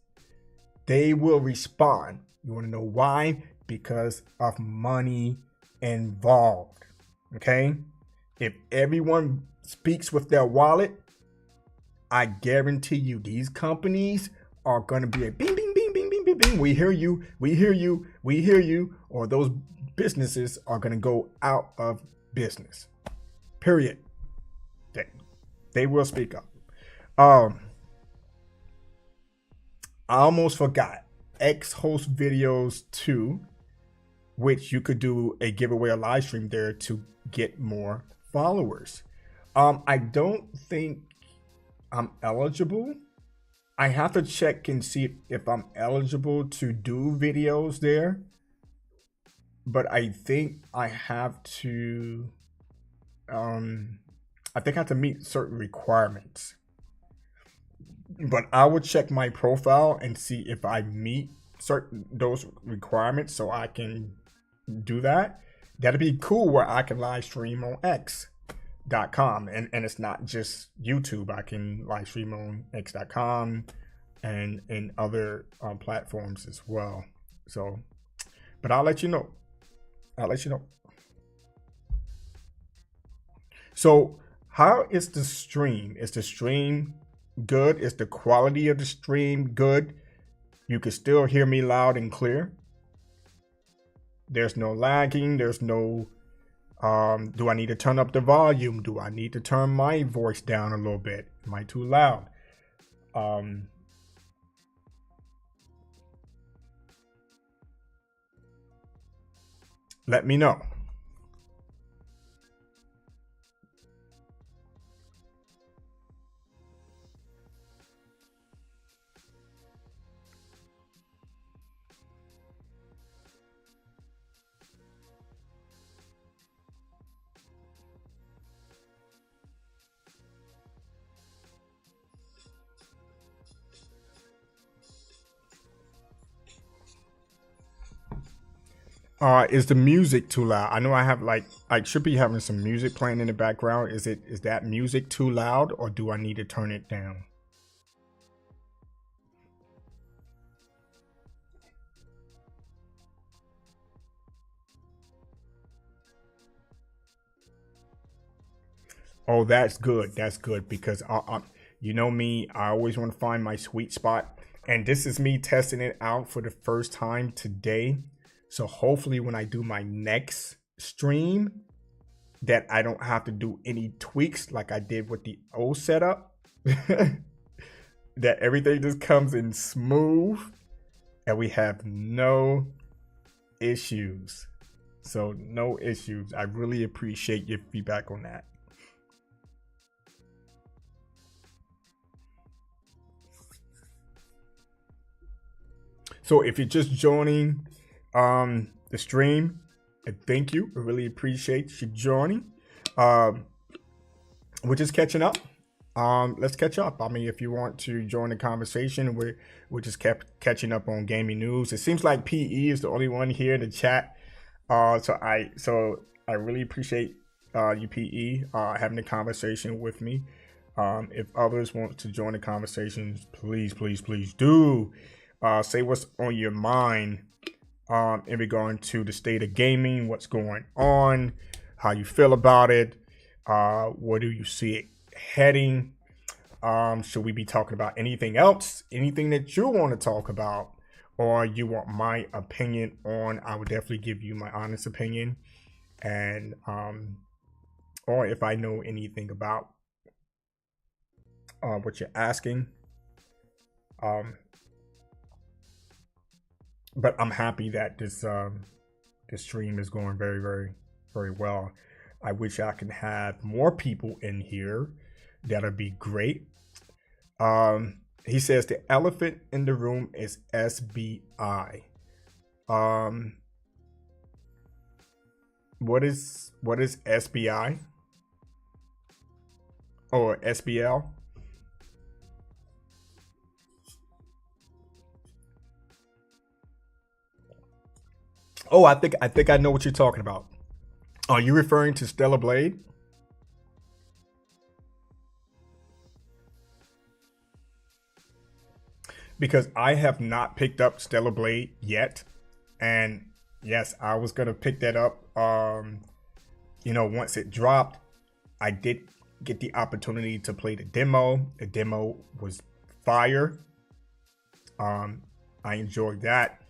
they will respond. You want to know why? Because of money involved. Okay? If everyone speaks with their wallet, I guarantee you these companies are going to be a bing, bing, bing, bing, bing, bing, bing. We hear you, we hear you, we hear you. Or those businesses are going to go out of business. Period. They will speak up. I almost forgot. X hosts videos too, which you could do a giveaway or live stream there to get more followers. I don't think I'm eligible. I have to check and see if I'm eligible to do videos there. But I think I have to meet certain requirements. But I will check my profile and see if I meet those requirements so I can do that. That'd be cool where I can live stream on X.com and it's not just YouTube. I can live stream on X.com and other platforms as well. So, but I'll let you know. So how is the stream? Is the stream good? Is the quality of the stream good? You can still hear me loud and clear. There's no lagging. There's no, do I need to turn up the volume? Do I need to turn my voice down a little bit? Am I too loud? Let me know. Is the music too loud? I know I should be having some music playing in the background. Is that music too loud or do I need to turn it down? Oh, that's good. That's good because you know me, I always want to find my sweet spot. And this is me testing it out for the first time today. So hopefully when I do my next stream that I don't have to do any tweaks like I did with the old setup. That everything just comes in smooth and we have no issues. So no issues. I really appreciate your feedback on that. So if you're just joining the stream, thank you. I really appreciate you joining. We're just catching up. Let's catch up. I mean, if you want to join the conversation, we're just kept catching up on gaming news. It seems like PE is the only one here in the chat. So I really appreciate you, PE, having the conversation with me. If others want to join the conversations, please do. Say what's on your mind in regard to the state of gaming, what's going on, how you feel about it, where do you see it heading? Should we be talking about anything else, anything that you want to talk about, or you want my opinion on? I would definitely give you my honest opinion, and or if I know anything about what you're asking. But I'm happy that this stream is going very, very, very well. I wish I could have more people in here. That'd be great. He says the elephant in the room is SBI. What is SBI or SBL? Oh, I think I know what you're talking about. Are you referring to Stellar Blade? Because I have not picked up Stellar Blade yet, and yes, I was gonna pick that up. Once it dropped, I did get the opportunity to play the demo. The demo was fire. I enjoyed that,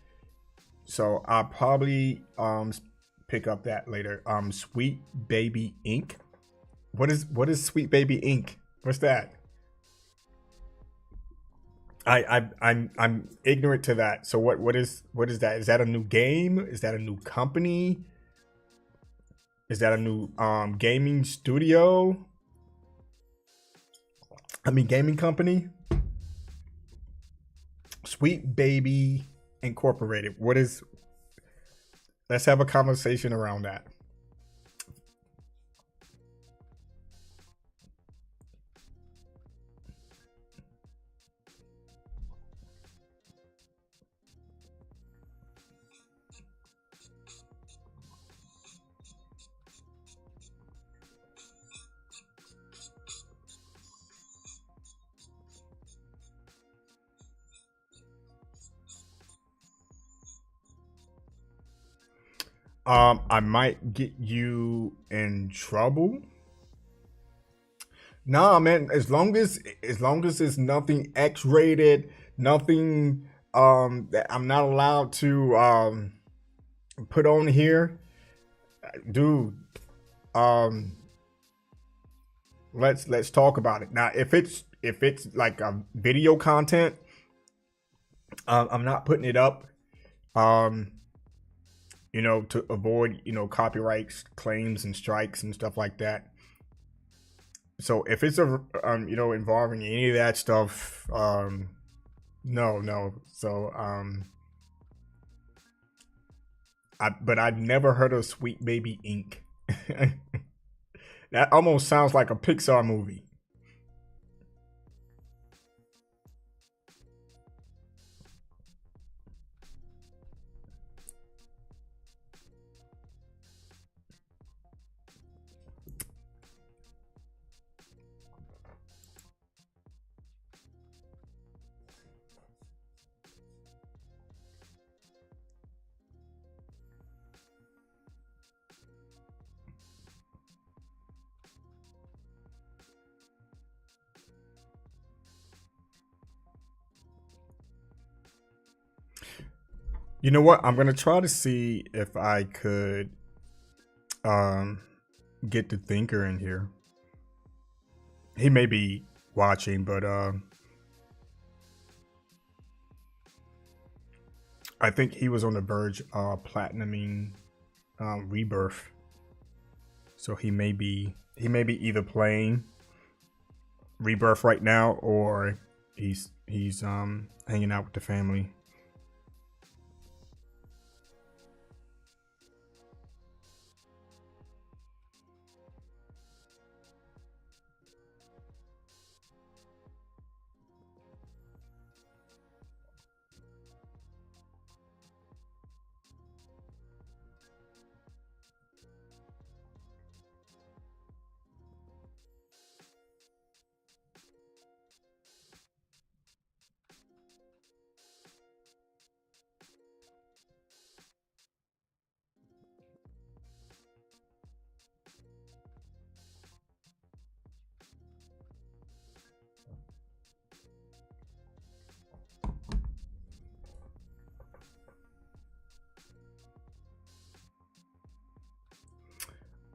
so I'll probably pick up that later. Sweet Baby Inc. What is Sweet Baby Inc? What's that? I'm ignorant to that. So what is that? Is that a new game? Is that a new company? Is that a new gaming studio? I mean gaming company? Sweet Baby Incorporated. Let's have a conversation around that. I might get you in trouble. Nah, man. As long as it's nothing X-rated, nothing that I'm not allowed to put on here, dude. Um, let's talk about it now. If it's like video content, I'm not putting it up. Um, to avoid copyright claims and strikes and stuff like that. So if it's involving any of that stuff, no. So but I've never heard of Sweet Baby Inc. That almost sounds like a Pixar movie. You know what? I'm gonna try to see if I could um get the thinker in here. He may be watching, but I think he was on the verge of platinuming Rebirth. So he may be either playing Rebirth right now, or he's hanging out with the family.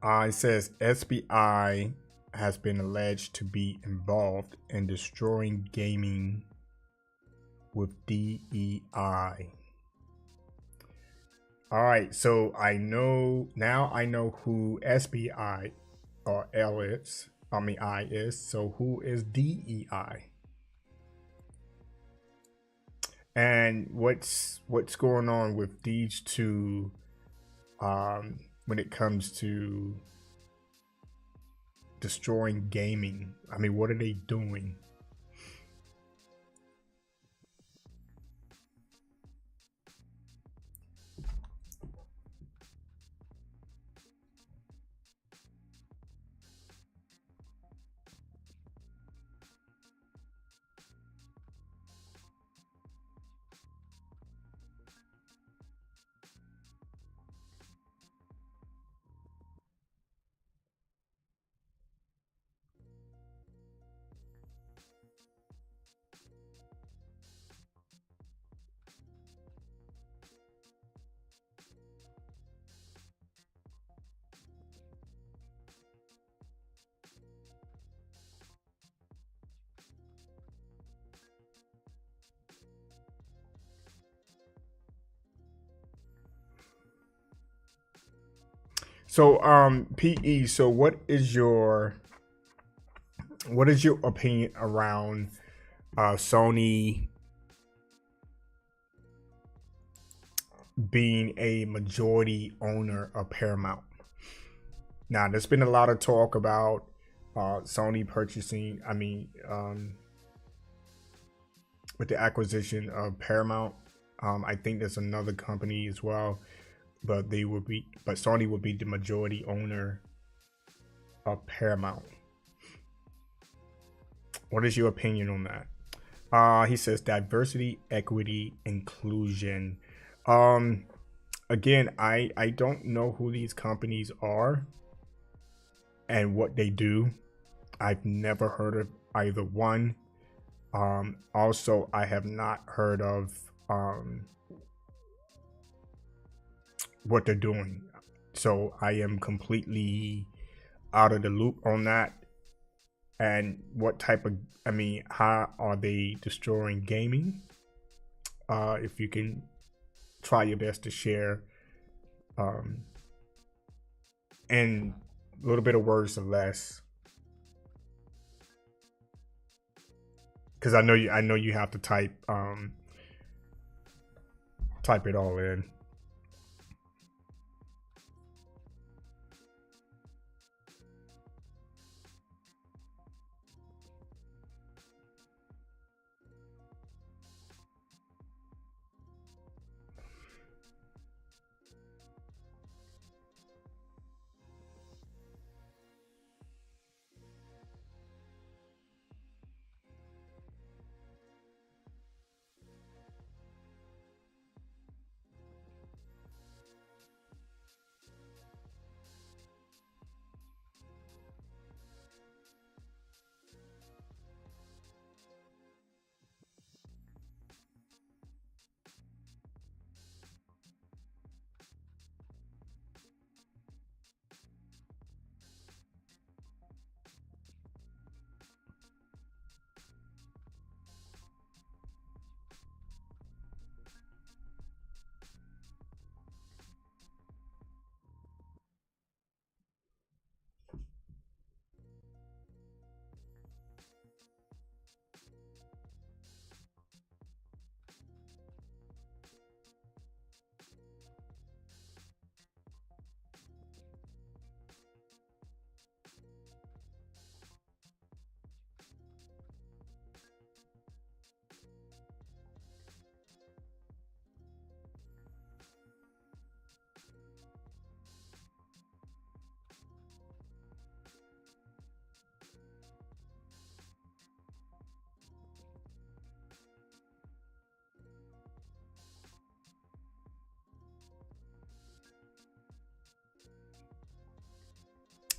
It says SBI has been alleged to be involved in destroying gaming with DEI. All right, so I know who SBI or L is. I mean I is. So who is DEI? And what's going on with these two when it comes to destroying gaming? I mean, what are they doing? So, PE. So, what is your opinion around Sony being a majority owner of Paramount? Now, there's been a lot of talk about Sony purchasing. With the acquisition of Paramount, I think there's another company as well, but Sony would be the majority owner of Paramount. What is your opinion on that? He says diversity, equity, inclusion. Again, I don't know who these companies are and what they do. I've never heard of either one. Also, I have not heard of what they're doing. So I am completely out of the loop on that. And what type of, how are they destroying gaming? If you can try your best to share and a little bit of words or less. Because I know you have to type it all in.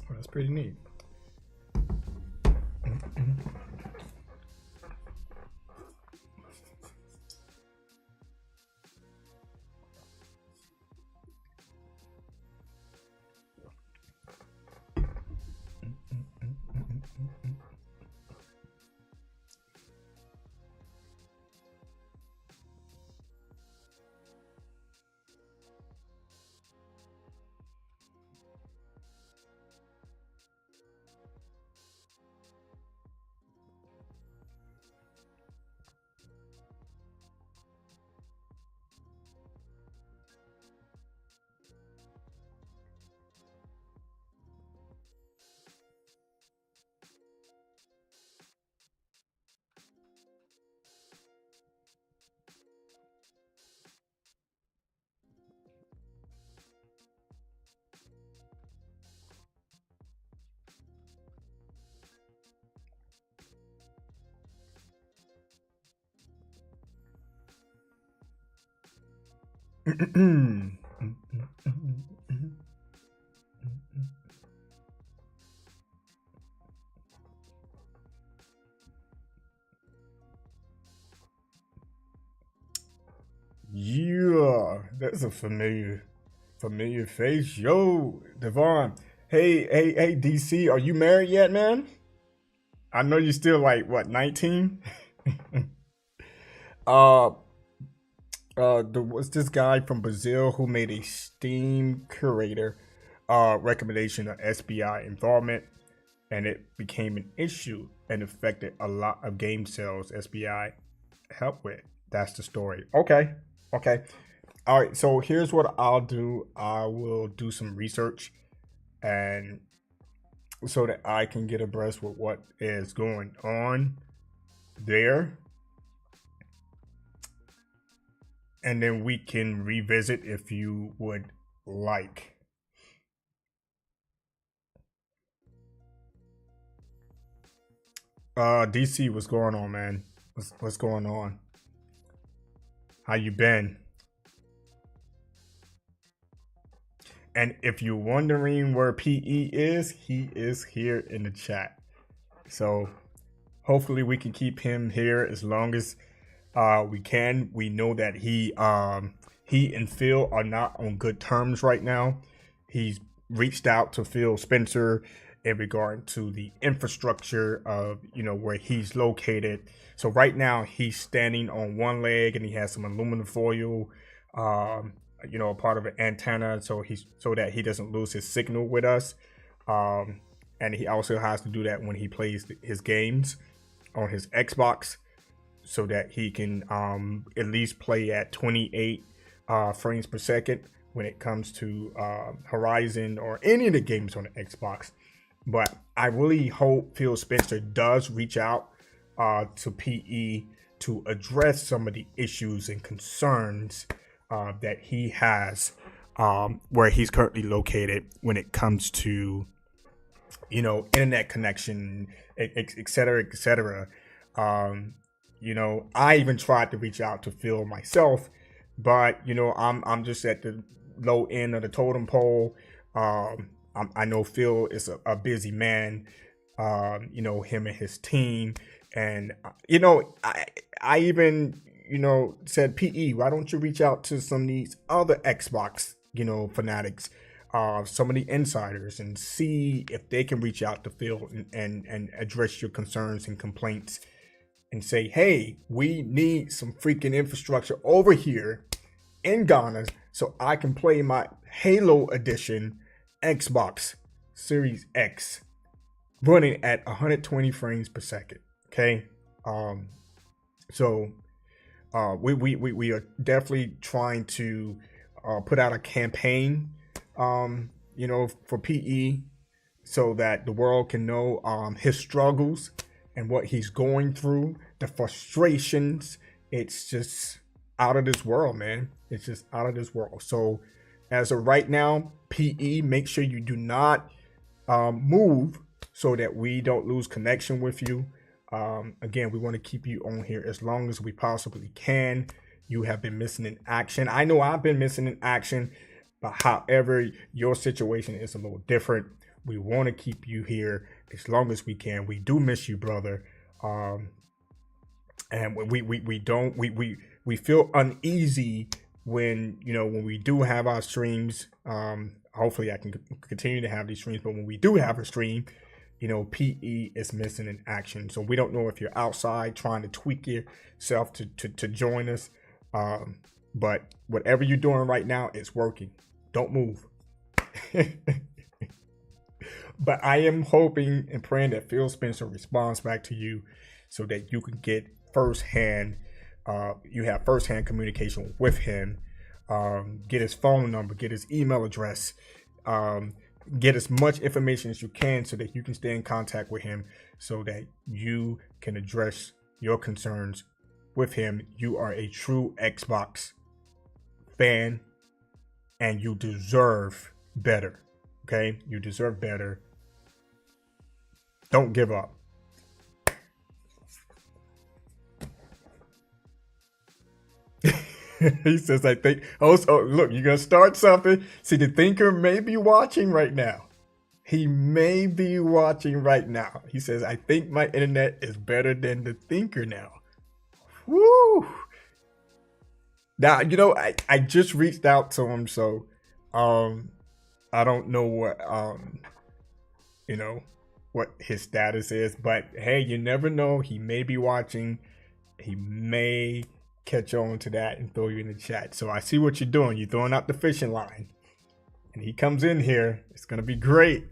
Well, that's pretty neat. Yeah, that's a familiar face. Yo, Devon. Hey, DC, are you married yet, man? I know you're still like what, 19? What's this guy from Brazil who made a Steam curator? recommendation of SBI involvement, and it became an issue and affected a lot of game sales SBI helped with. That's the story. Okay. All right. So here's what I'll do. I will do some research, and so that I can get abreast with what is going on there. And then we can revisit if you would like. DC, what's going on, man? What's going on? How you been? And if you're wondering where PE is, he is here in the chat. So hopefully we can keep him here as long as we can. We know that he and Phil are not on good terms right now. He's reached out to Phil Spencer in regard to the infrastructure of, where he's located. So right now he's standing on one leg and he has some aluminum foil, a part of an antenna, so that he doesn't lose his signal with us. And he also has to do that when he plays his games on his Xbox, so that he can at least play at 28 frames per second when it comes to Horizon or any of the games on the Xbox. But I really hope Phil Spencer does reach out to PE to address some of the issues and concerns that he has where he's currently located when it comes to, internet connection, et cetera, et cetera. I even tried to reach out to Phil myself, but I'm just at the low end of the totem pole. I know Phil is a busy man, him and his team. And, I even, said, PE, why don't you reach out to some of these other Xbox, fanatics, some of the insiders, and see if they can reach out to Phil and address your concerns and complaints and say, hey, we need some freaking infrastructure over here in Ghana so I can play my Halo edition Xbox Series X running at 120 frames per second. Okay. So we are definitely trying to put out a campaign, for PE, so that the world can know his struggles and what he's going through, the frustrations. It's just out of this world, man. It's just out of this world. So as of right now, PE, make sure you do not move so that we don't lose connection with you. Again, we want to keep you on here as long as we possibly can. You have been missing in action. I know I've been missing in action, but however, your situation is a little different. We want to keep you here as long as we can. We do miss you, brother. And we feel uneasy when we do have our streams. Hopefully I can continue to have these streams, but when we do have a stream, PE is missing in action. So we don't know if you're outside trying to tweak yourself to join us. But whatever you're doing right now, it's working. Don't move. But I am hoping and praying that Phil Spencer responds back to you so that you can get firsthand communication with him. Get his phone number, get his email address, get as much information as you can so that you can stay in contact with him so that you can address your concerns with him. You are a true Xbox fan and you deserve better. Okay? You deserve better. Don't give up. He says, I think, look, you're going to start something. See, the thinker may be watching right now. He may be watching right now. He says, I think my internet is better than the thinker now. Woo! Now, I just reached out to him, so I don't know what his status is, but hey, you never know. He may be watching. He may catch on to that and throw you in the chat. So I see what you're doing. You're throwing out the fishing line. and he comes in here, it's gonna be great.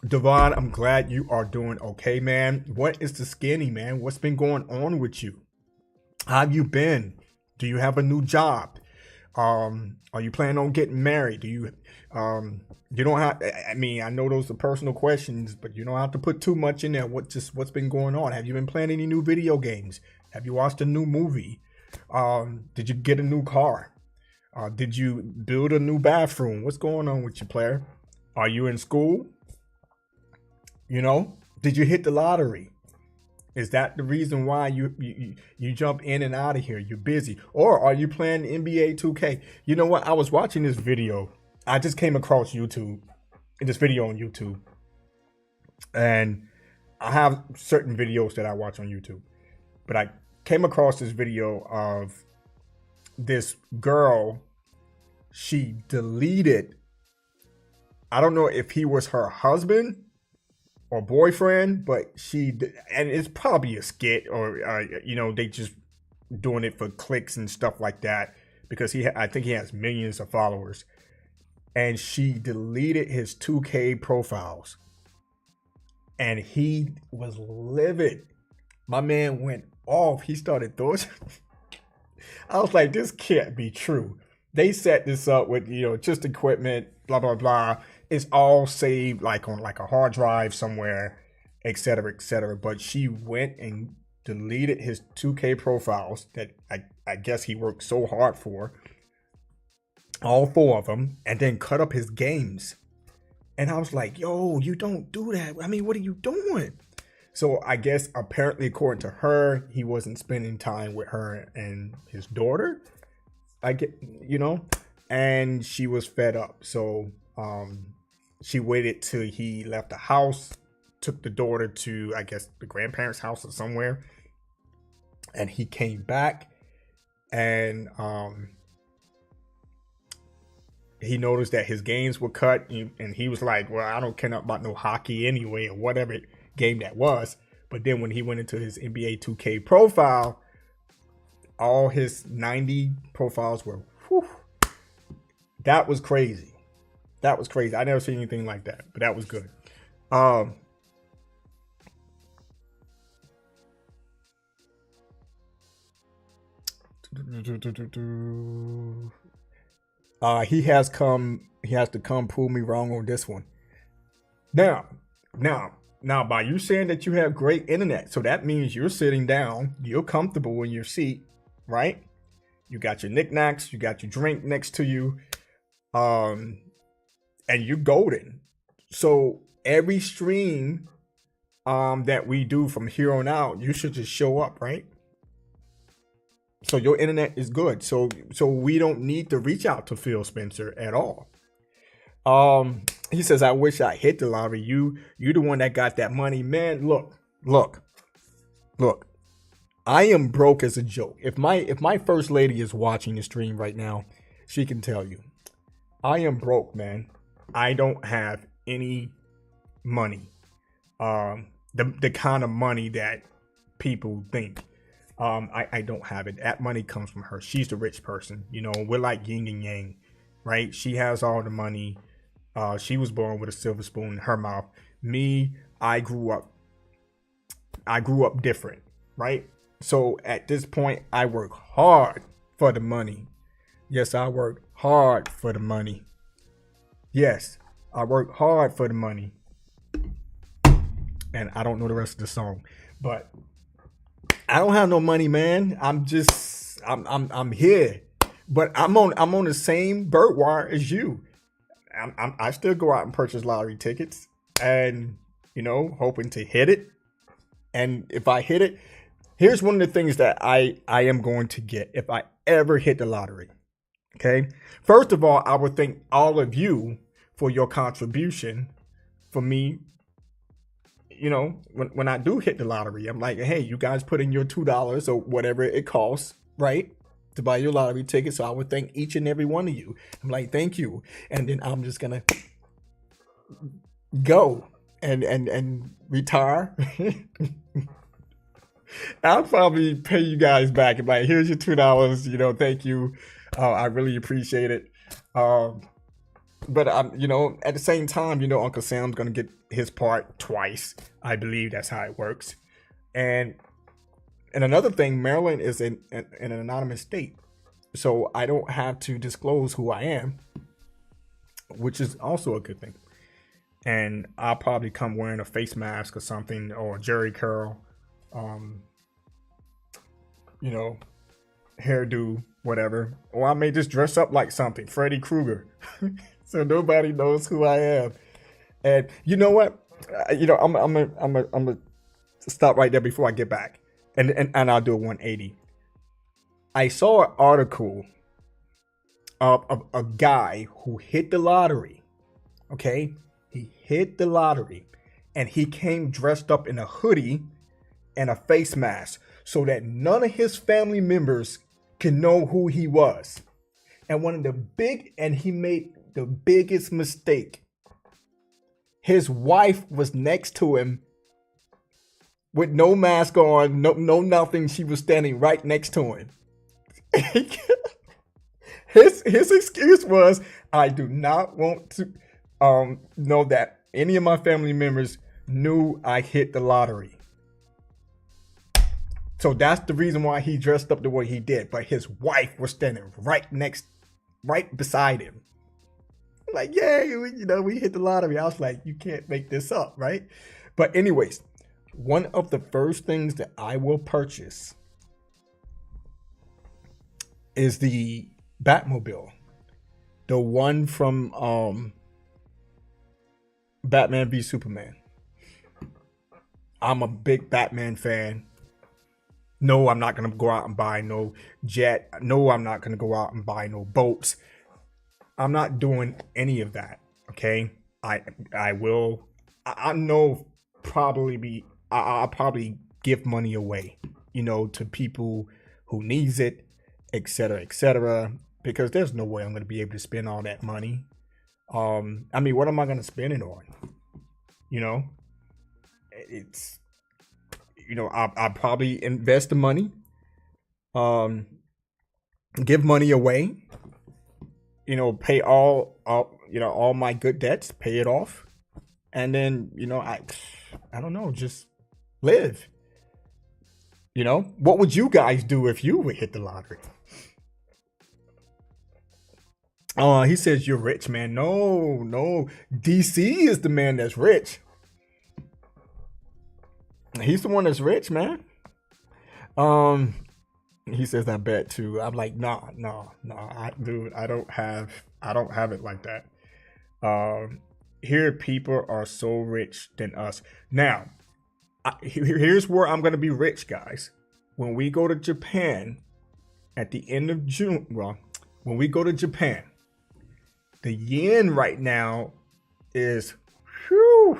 Devon, I'm glad you are doing okay, man. What is the skinny, man? What's been going on with you? How have you been? Do you have a new job? Are you planning on getting married? Do you you don't have, I mean, I know those are personal questions, but you don't have to put too much in there. What's been going on? Have you been playing any new video games? Have you watched a new movie? Did you get a new car? Did you build a new bathroom? What's going on with you, player? Are you in school? You know, did you hit the lottery? Is that the reason why you jump in and out of here? You're busy. Or are you playing NBA 2K? You know what? I was watching this video. I just came across YouTube, this video on YouTube. And I have certain videos that I watch on YouTube. But I came across this video of this girl. She deleted, I don't know if he was her husband or boyfriend, but and it's probably a skit, or you know, they just doing it for clicks and stuff like that, because I think he has millions of followers, and she deleted his 2K profiles, and he was livid. My man went off. He started throwing. I was like, this can't be true. They set this up with, you know, just equipment, blah blah blah. It's all saved like on like a hard drive somewhere, etc., etc. But she went and deleted his 2K profiles that I guess he worked so hard for, all 4 of them, and then cut up his games. And I was like, yo, you don't do that. I mean, what are you doing? So I guess apparently, according to her, he wasn't spending time with her and his daughter. I get, you know, and she was fed up. So she waited till he left the house, took the daughter to, I guess, the grandparents' house or somewhere. And he came back, and he noticed that his games were cut. And he was like, well, I don't care about no hockey anyway, or whatever game that was. But then when he went into his NBA 2K profile, all his 90 profiles were, whew, that was crazy. That was crazy. I never seen anything like that, but that was good. He has to come prove me wrong on this one. Now, by you saying that you have great internet, so that means you're sitting down, you're comfortable in your seat, right? You got your knickknacks, you got your drink next to you, and you're golden. So every stream that we do from here on out, you should just show up, right? So your internet is good. So we don't need to reach out to Phil Spencer at all. He says, I wish I hit the lottery. You the one that got that money, man. Look. I am broke as a joke. If my first lady is watching the stream right now, she can tell you, I am broke, man. I don't have any money. The kind of money that people think. I don't have it. That money comes from her. She's the rich person. You know, we're like yin and yang, right? She has all the money. She was born with a silver spoon in her mouth. Me, I grew up different, right? So at this point, I work hard for the money. Yes, I work hard for the money. Yes, I work hard for the money. And I don't know the rest of the song, but I don't have no money, man. I'm here, but I'm on the same bird wire as you. I still go out and purchase lottery tickets, and you know, hoping to hit it. And if I hit it, here's one of the things that I am going to get if I ever hit the lottery. Okay, first of all, I would thank all of you for your contribution for me. You know, when I do hit the lottery, I'm like, hey, you guys put in your $2 or whatever it costs, right, to buy your lottery ticket. So I would thank each and every one of you. I'm like, thank you. And then I'm just going to go and retire. I'll probably pay you guys back. I'm like, here's your $2, you know, thank you. I really appreciate it. Um, but at the same time, Uncle Sam's gonna get his part twice. I believe that's how it works. And another thing, Maryland is an anonymous state, so I don't have to disclose who I am, which is also a good thing. And I'll probably come wearing a face mask or something, or a Jerry curl, um, you know, hairdo, whatever. Or I may just dress up like something, Freddy Krueger, so nobody knows who I am. And you know what? I'm gonna stop right there before I get back, and I'll do a 180. I saw an article of a guy who hit the lottery. Okay, he hit the lottery, and he came dressed up in a hoodie and a face mask so that none of his family members can know who he was. And he made the biggest mistake. His wife was next to him with no mask on, no nothing. She was standing right next to him. His excuse was, I do not want to know that any of my family members knew I hit the lottery. So that's the reason why he dressed up the way he did. But his wife was standing right beside him. Like, yay, we hit the lottery. I was like, you can't make this up, right? But anyways, one of the first things that I will purchase is the Batmobile. The one from Batman v Superman. I'm a big Batman fan. No, I'm not going to go out and buy no jet. No, I'm not going to go out and buy no boats. I'm not doing any of that. Okay. I will. I know I'll probably give money away, to people who needs it, etc., because there's no way I'm going to be able to spend all that money. What am I going to spend it on? It's, I'll probably invest the money, give money away, pay all my good debts, pay it off. And then, I don't know, just live. What would you guys do if you would hit the lottery? He says you're rich, man. No. DC is the man that's rich. He's the one that's rich, man. He says I bet too. I'm like, no. I don't have it like that. Here people are so rich than us. Now, here's where I'm gonna be rich, guys. When we go to Japan at the end of June, when we go to Japan, the yen right now is, whew.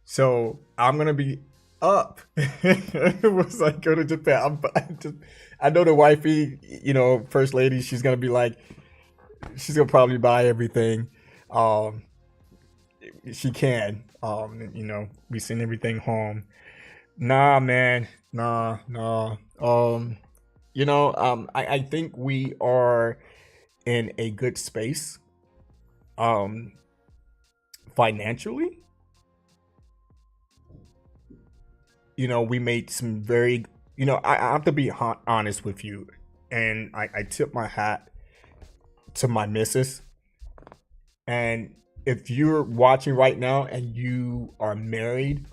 So I'm gonna be up. Once I go to Japan, I know the wifey, first lady, she's gonna be like, she's gonna probably buy everything. She can. We send everything home. Nah, man. Nah. I think we are in a good space. Financially. We made some very, I have to be honest with you. And I tip my hat to my missus. And if you're watching right now and you are married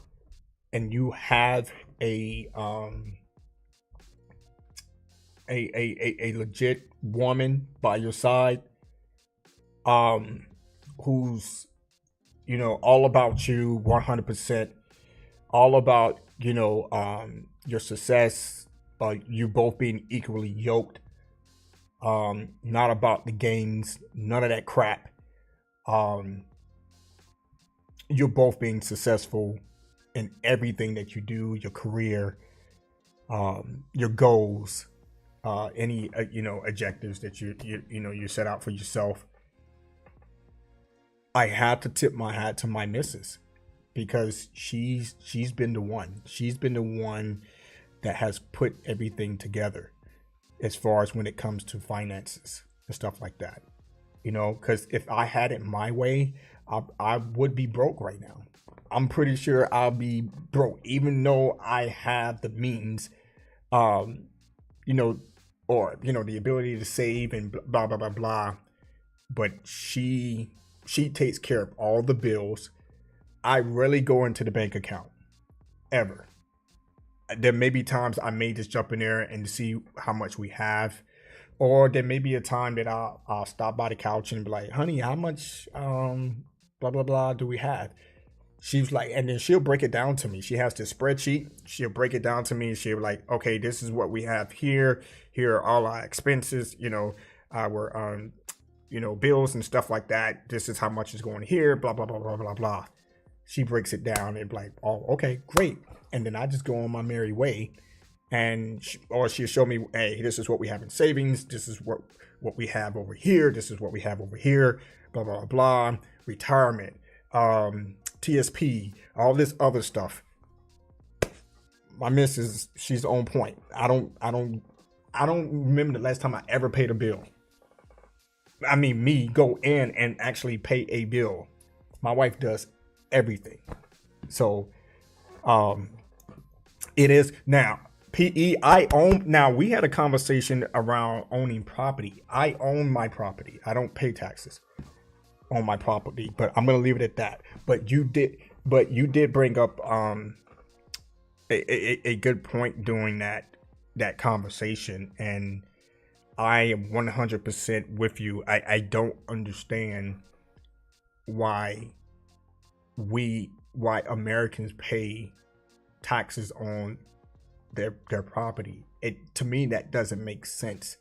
and you have a legit woman by your side, who's, all about you 100%, all about, your success, you both being equally yoked, not about the games, none of that crap. You're both being successful in everything that you do, your career, your goals, any objectives that you set out for yourself. I have to tip my hat to my missus, because she's been the one. She's been the one that has put everything together. as far as when it comes to finances and stuff like that. You know, because if I had it my way, I would be broke right now. I'm pretty sure I'll be broke, even though I have the means, you know, or, you know, the ability to save and blah, blah, blah, blah. But she takes care of all the bills. I rarely go into the bank account, ever. There may be times I may just jump in there and see how much we have. Or there may be a time that I'll stop by the couch and be like, honey, how much blah, blah, blah do we have? She's like, and then she'll break it down to me. She has this spreadsheet. She'll break it down to me. She'll be like, okay, this is what we have here. Here are all our expenses, you know, our, you know, bills and stuff like that. This is how much is going here, blah, blah, blah, blah, blah, blah. She breaks it down and be like, oh, okay, great. And then I just go on my merry way. And or she'll show me, hey, this is what we have in savings. This is what we have over here. This is what we have over here. Blah, blah, blah. Retirement, TSP, all this other stuff. My missus, she's on point. I don't remember the last time I ever paid a bill. I mean, me go in and actually pay a bill. My wife does everything. So, it is now. PE, I own. Now, we had a conversation around owning property. I own my property. I don't pay taxes on my property, but I'm going to leave it at that. But you did bring up a good point during that conversation, and I am 100% with you. I don't understand why Americans pay taxes on their property. To me, that doesn't make sense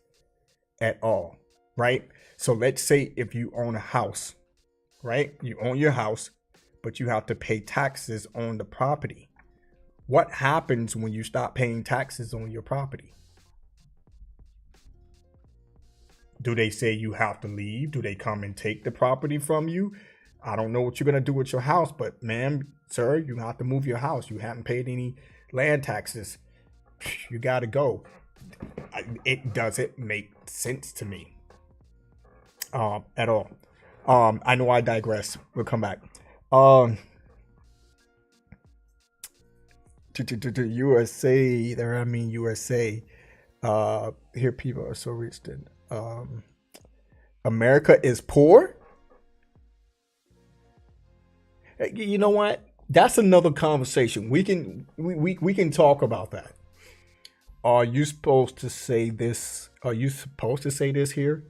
at all, right? So let's say if you own a house, right? You own your house, but you have to pay taxes on the property. What happens when you stop paying taxes on your property? Do they say you have to leave? Do they come and take the property from you? I don't know what you're going to do with your house, but ma'am, sir, you have to move your house. You haven't paid any land taxes. You got to go. It doesn't make sense to me at all. I know I digress. We'll come back. To USA, there, I mean USA. Here people are so rich that America is poor. You know what? That's another conversation. We can talk about that. Are you supposed to say this? Are you supposed to say this here?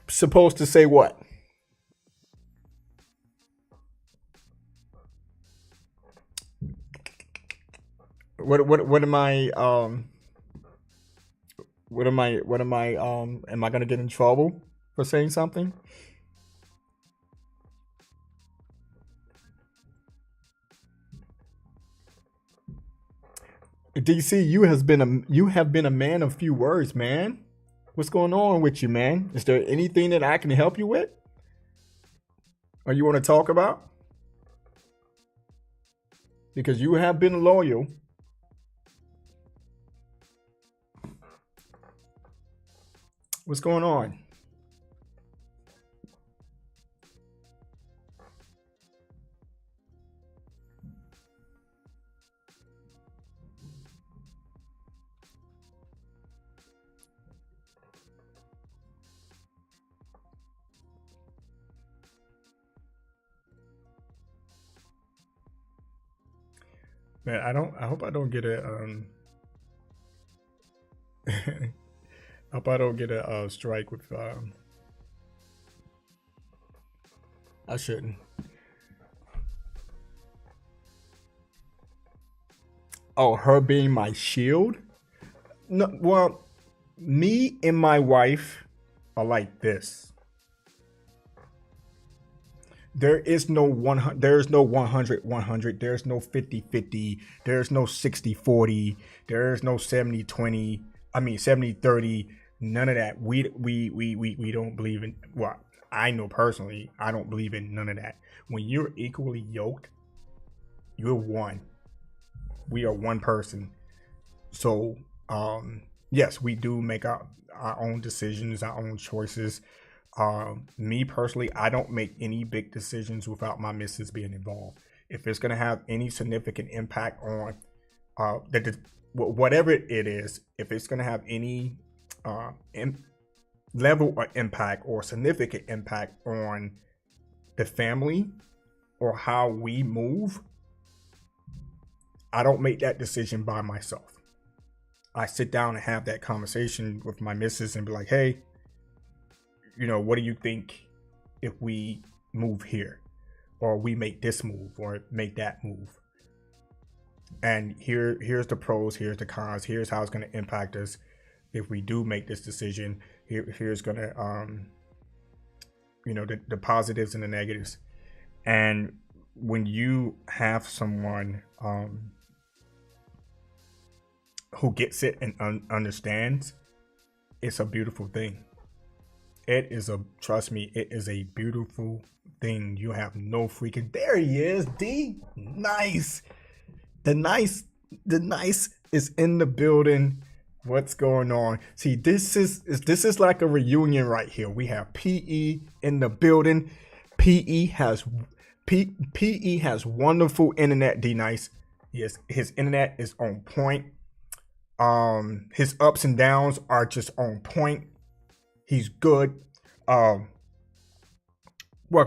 Supposed to say what? What am I am I gonna get in trouble for saying something? DC, you have been a man of few words, man. What's going on with you, man? Is there anything that I can help you with? Or you want to talk about? Because you have been loyal. What's going on? Man, I hope I don't get a I hope I don't get a strike with I shouldn't. Oh, her being my shield? No, well, me and my wife are like this. There is no 100, there's no 100, there's no 50-50, there's no 60-40, there's no 70-20, I mean 70-30, none of that. We don't believe in, well, I know personally, I don't believe in none of that. When you're equally yoked, you're one. We are one person. So yes, we do make our own decisions, our own choices. Me personally, I don't make any big decisions without my missus being involved. If it's going to have any significant impact on whatever it is, if it's going to have any level of impact or significant impact on the family or how we move, I don't make that decision by myself. I sit down and have that conversation with my missus and be like, hey, what do you think if we move here, or we make this move or make that move? And here's the pros, here's the cons, here's how it's going to impact us if we do make this decision. Here's going to the positives and the negatives. And when you have someone who gets it and understands, it's a beautiful thing. Trust me, it is a beautiful thing. You have no freaking, there he is, D. Nice. The nice is in the building. What's going on? See, this is like a reunion right here. We have PE in the building. PE has wonderful internet, D Nice. Yes, his internet is on point. His ups and downs are just on point. He's good. Welcome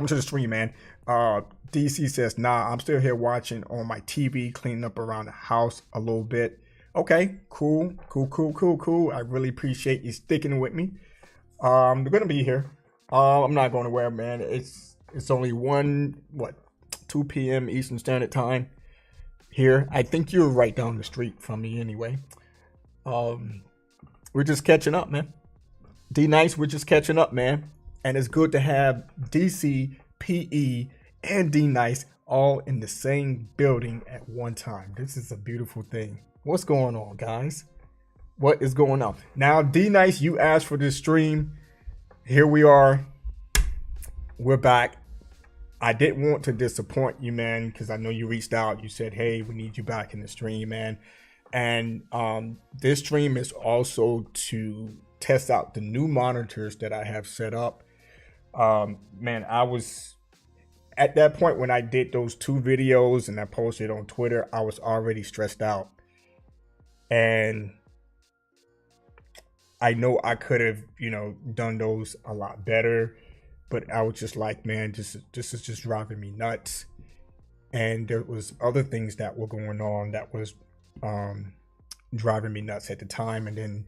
to the stream, man. DC says, nah, I'm still here watching on my TV, cleaning up around the house a little bit. Okay, cool. I really appreciate you sticking with me. They're gonna be here. I'm not going anywhere, man. It's only 2 p.m. Eastern Standard Time here. I think you're right down the street from me anyway. We're just catching up, man. D Nice, we're just catching up, man. And it's good to have DC, PE, and D Nice all in the same building at one time. This is a beautiful thing. What's going on, guys? What is going on? Now, D Nice, you asked for this stream. Here we are. We're back. I didn't want to disappoint you, man, because I know you reached out. You said, hey, we need you back in the stream, man. And this stream is also to test out the new monitors that I have set up. Man, I was at that point when I did those 2 videos and I posted on Twitter, I was already stressed out. And I know I could have, done those a lot better, but I was just like, man, this is just driving me nuts. And there was other things that were going on that was driving me nuts at the time. And then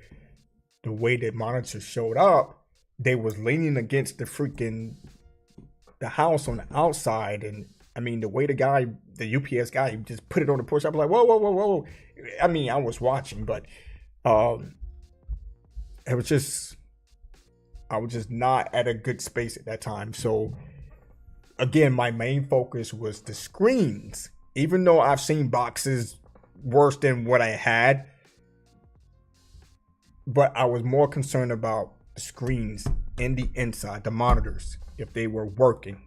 the way that monitors showed up, they was leaning against the house on the outside. And I mean, the way the UPS guy just put it on the porch, I was like, whoa. I mean, I was watching, but I was just not at a good space at that time. So again, my main focus was the screens. Even though I've seen boxes worse than what I had, but I was more concerned about the screens in the inside, the monitors, if they were working.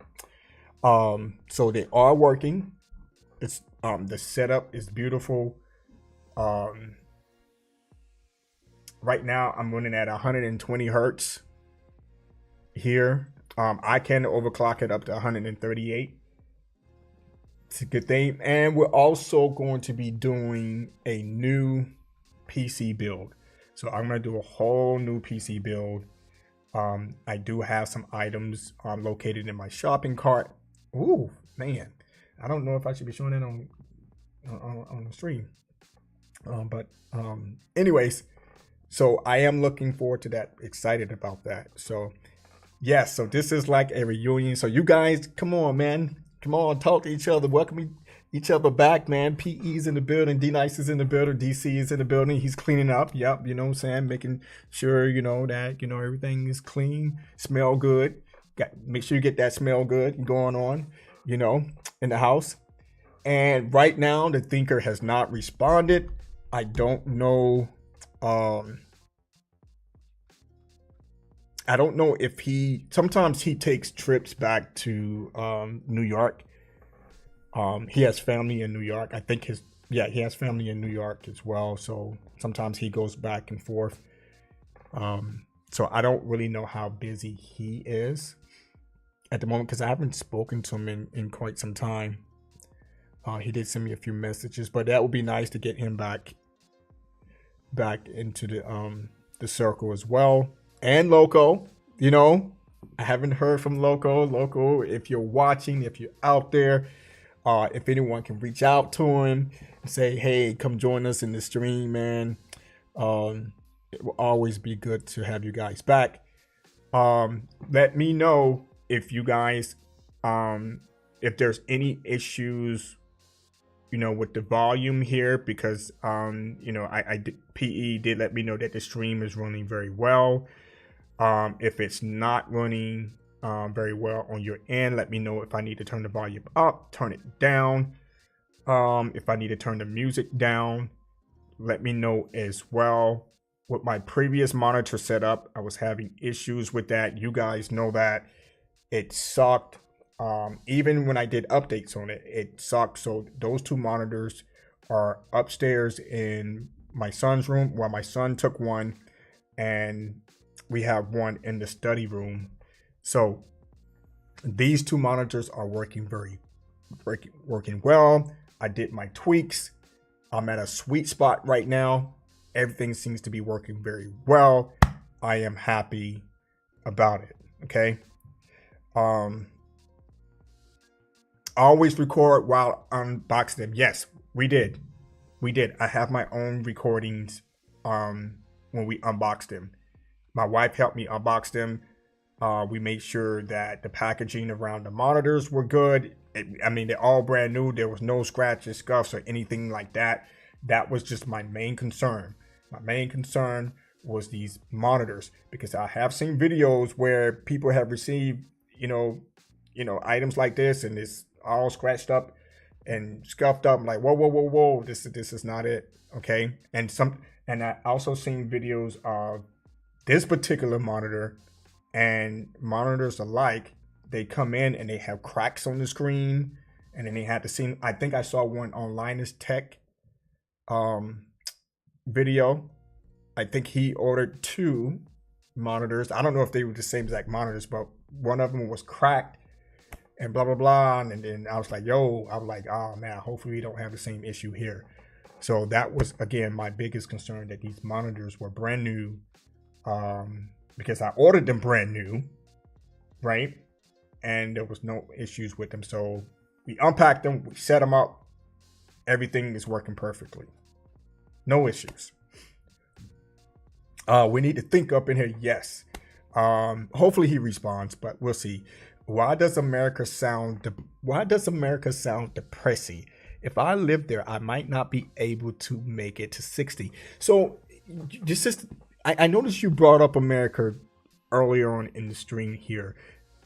So they are working. It's the setup is beautiful. Right now I'm running at 120 hertz here. I can overclock it up to 138. It's a good thing. And we're also going to be doing a new PC build. So I'm going to do a whole new PC build. I do have some items located in my shopping cart. Ooh, man. I don't know if I should be showing it on the stream. But anyways, so I am looking forward to that, excited about that. So yes, so this is like a reunion. So you guys, come on, man. Come on, talk to each other. Welcome each other back, man. PE's in the building. D-Nice is in the building. DC is in the building. He's cleaning up. Yep, you know what I'm saying? Making sure, that, everything is clean, smell good. Make sure you get that smell good going on, in the house. And right now, the thinker has not responded. I don't know. I don't know if sometimes he takes trips back to New York. He has family in New York. I think yeah, he has family in New York as well. So sometimes he goes back and forth. So I don't really know how busy he is at the moment because I haven't spoken to him in quite some time. He did send me a few messages, but that would be nice to get him back into the circle as well. And Loco, you know, I haven't heard from Loco. Loco, if you're watching, if you're out there, if anyone can reach out to him and say, hey, come join us in the stream, man. It will always be good to have you guys back. Let me know if you guys, if there's any issues, you know, with the volume here, because, you know, PE did let me know that the stream is running very well. If it's not running very well on your end, let me know if I need to turn the volume up, turn it down. If I need to turn the music down, let me know as well. With my previous monitor setup, I was having issues with that. You guys know that it sucked. Even when I did updates on it, it sucked. So those two monitors are upstairs in my son's room, while my son took one, and we have one in the study room. So these two monitors are working working well. I did my tweaks. I'm at a sweet spot right now. Everything seems to be working very well. I am happy about it. Okay. Always record while unboxing them. Yes, we did. I have my own recordings when we unboxed them. My wife helped me unbox them. We made sure that the packaging around the monitors were good. I mean, they're all brand new. There was no scratches, scuffs, or anything like that. That was just my main concern. My main concern was these monitors, because I have seen videos where people have received, you know, items like this, and it's all scratched up and scuffed up. I'm like, whoa, this is not it. Okay. And I also seen videos of this particular monitor and monitors alike. They come in and they have cracks on the screen, and then they had to see. I think I saw one on Linus Tech video. I think he ordered two monitors. I don't know if they were the same exact monitors, but one of them was cracked and blah blah blah. And then I was like, oh man, hopefully we don't have the same issue here. So that was, again, my biggest concern, that these monitors were brand new, because I ordered them brand new, right? And there was no issues with them. So we unpacked them, we set them up. Everything is working perfectly. No issues. We need to think up in here. Yes. Hopefully he responds, but we'll see. Why does America sound depressing? If I lived there, I might not be able to make it to 60. So I noticed you brought up America earlier on in the stream here.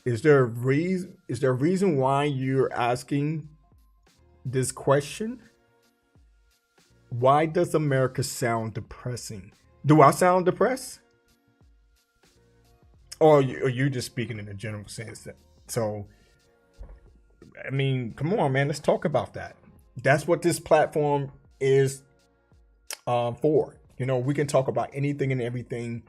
Is there a reason why you're asking this question? Why does America sound depressing? Do I sound depressed? Or are you just speaking in a general sense? So, I mean, come on, man. Let's talk about that. That's what this platform is for. You know, we can talk about anything and everything.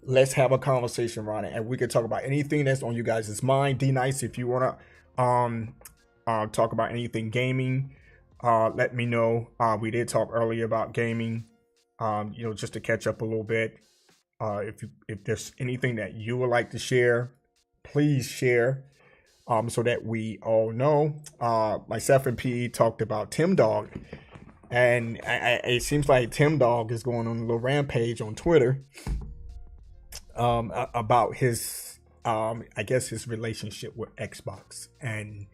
Let's have a conversation around it, and we can talk about anything that's on you guys' mind. D-Nice, if you want to talk about anything gaming, let me know. We did talk earlier about gaming, you know, just to catch up a little bit. If there's anything that you would like to share, please share, so that we all know. Myself and PE talked about Tim Dog, and it seems like Tim Dog is going on a little rampage on Twitter about his, I guess, his relationship with Xbox, and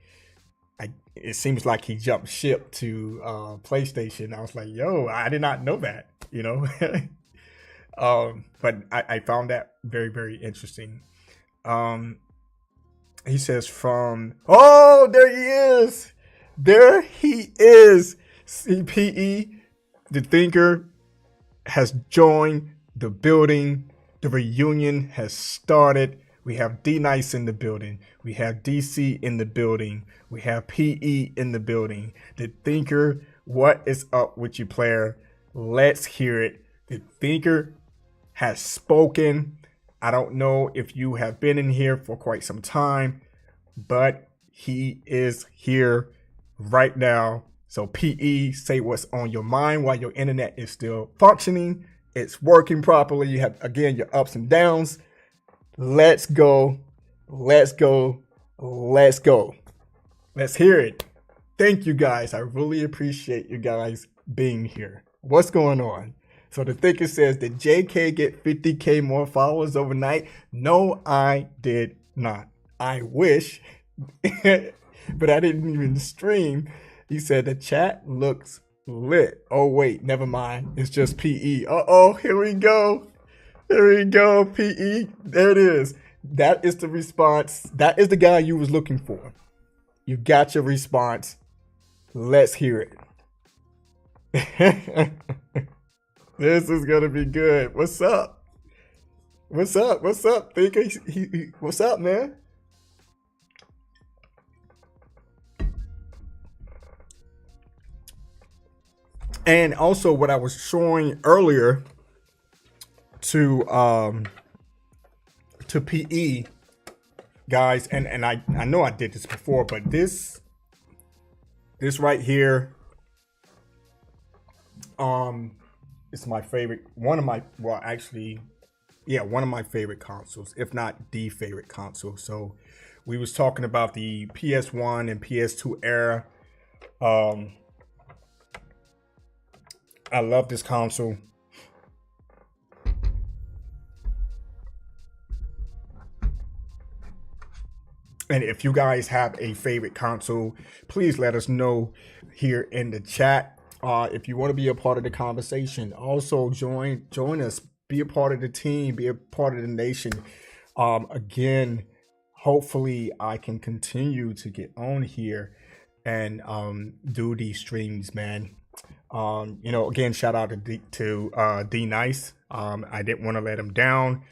it seems like he jumped ship to PlayStation. I was like, yo, I did not know that, you know. But I found that very, very interesting. He says oh, there he is. There he is. CPE, the thinker, has joined the building. The reunion has started. We have D-Nice in the building. We have DC in the building. We have PE in the building. The thinker What is up with you, player? Let's hear it. The Thinker has spoken. I don't know if you have been in here for quite some time, but he is here right now. So PE, say what's on your mind while your internet is still functioning. It's working properly. You have, again, your ups and downs. Let's go. Let's go. Let's go. Let's hear it. Thank you guys. I really appreciate you guys being here. What's going on? So the Thinker says, did JK get 50K more followers overnight? No, I did not. I wish, but I didn't even stream. He said the chat looks lit. Oh, wait, never mind. It's just PE. Uh-oh, here we go. Here we go, PE. There it is. That is the response. That is the guy you was looking for. You got your response. Let's hear it. This is going to be good. What's up? What's up? What's up, Thinker? What's up, man? And also what I was showing earlier to PE guys, and I know I did this before, but this right here it's my favorite, one of my favorite consoles, if not the favorite console. So we was talking about the PS1 and PS2 era. I love this console. And if you guys have a favorite console, please let us know here in the chat. If you want to be a part of the conversation, also join us, be a part of the team, be a part of the nation. Again, hopefully I can continue to get on here and do these streams, man. Again, shout out to D Nice. I didn't want to let him down.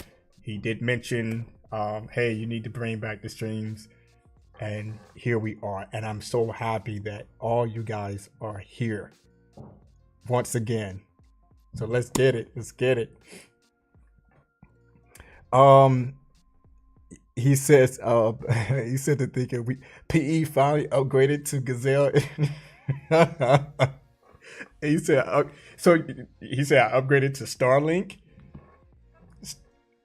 He did mention, hey, you need to bring back the streams, and here we are. And I'm so happy that all you guys are here once again. So let's get it. Let's get it. He says, he said the Thinker, PE finally upgraded to Gazelle. He said, I upgraded to Starlink.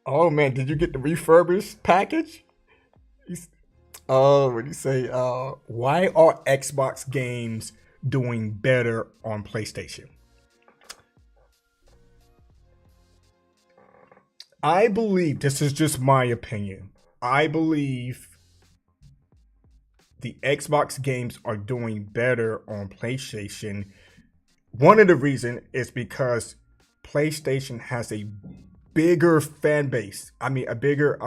Oh man, did you get the refurbished package? What do you say? Why are Xbox games doing better on PlayStation? I believe, this is just my opinion, I believe the Xbox games are doing better on PlayStation. One of the reasons is because PlayStation has a bigger fan base. I mean, a bigger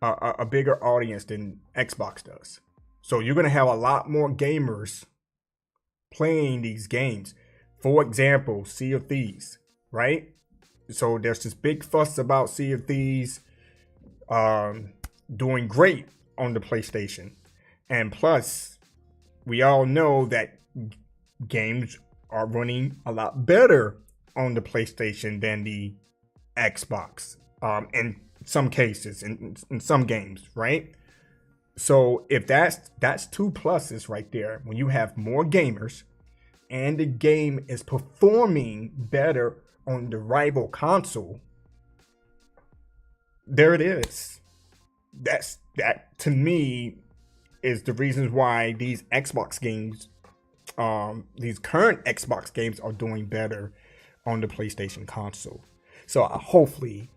audience than Xbox does. So you're gonna have a lot more gamers playing these games. For example, Sea of Thieves, right? So there's this big fuss about Sea of Thieves doing great on the PlayStation. And plus, we all know that games are running a lot better on the PlayStation than the Xbox in some cases, in some games, right? So if that's two pluses right there, when you have more gamers and the game is performing better on the rival console, there it is. That to me is the reasons why these Xbox games, these current Xbox games are doing better on the PlayStation console. So hopefully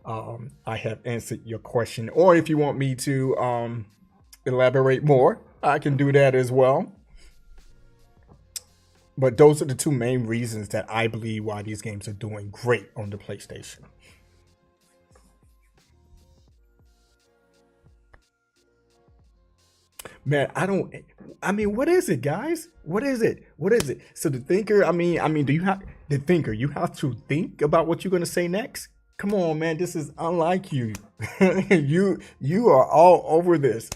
I have answered your question, or if you want me to elaborate more, I can do that as well. But those are the two main reasons that I believe why these games are doing great on the PlayStation. Man, what is it, guys? What is it? So the Thinker, do you have the Thinker? You have to think about what you're going to say next. Come on, man. This is unlike you. You are all over this.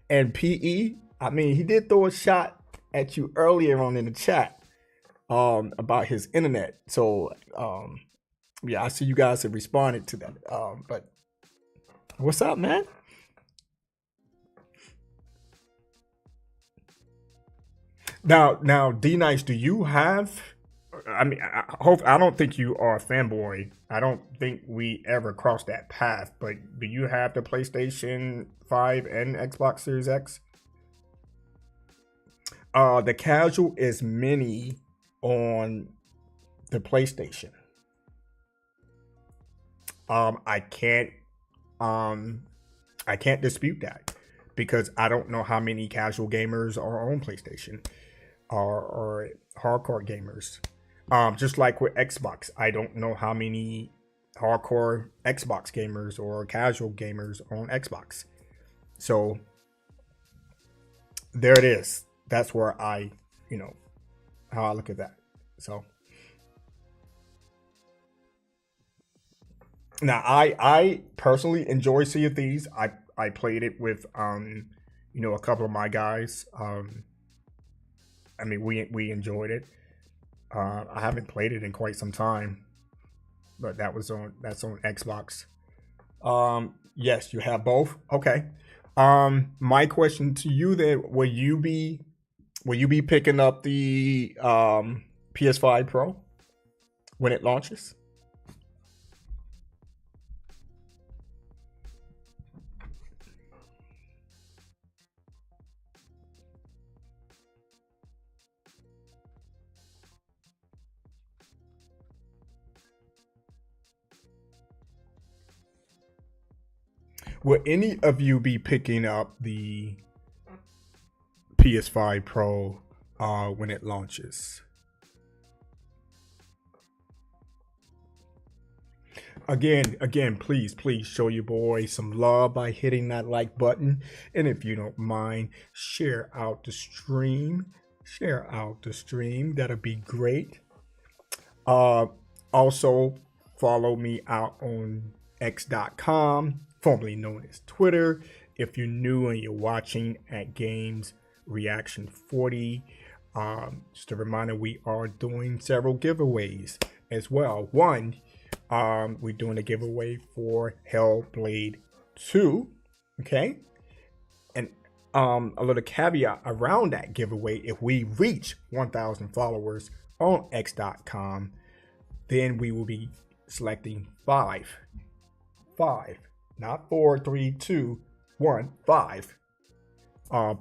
And PE, he did throw a shot at you earlier on in the chat about his internet. So yeah, I see you guys have responded to that. But what's up, man? Now, D Nice, do you have? I mean, I don't think you are a fanboy. I don't think we ever crossed that path. But do you have the PlayStation 5 and Xbox Series X? The casual is mini on the PlayStation. I can't dispute that because I don't know how many casual gamers are on PlayStation or hardcore gamers. Just like with Xbox, I don't know how many hardcore Xbox gamers or casual gamers are on Xbox. So there it is. That's where how I look at that. So now I personally enjoy Sea of Thieves. I played it with a couple of my guys. I mean we enjoyed it. I haven't played it in quite some time, but that's on Xbox. Yes, you have both. Okay. My question to you then: will you be picking up the PS5 Pro when it launches? Will any of you be picking up the PS5 Pro when it launches? Again, please show your boy some love by hitting that like button. And if you don't mind, share out the stream. That'll be great. Also, follow me out on x.com, formerly known as Twitter. If you're new and you're watching at Games Reaction 40, just a reminder, we are doing several giveaways as well. One, we're doing a giveaway for Hellblade 2, okay? And a little caveat around that giveaway: if we reach 1,000 followers on x.com, then we will be selecting five, not 4, 3, 2, 1, 5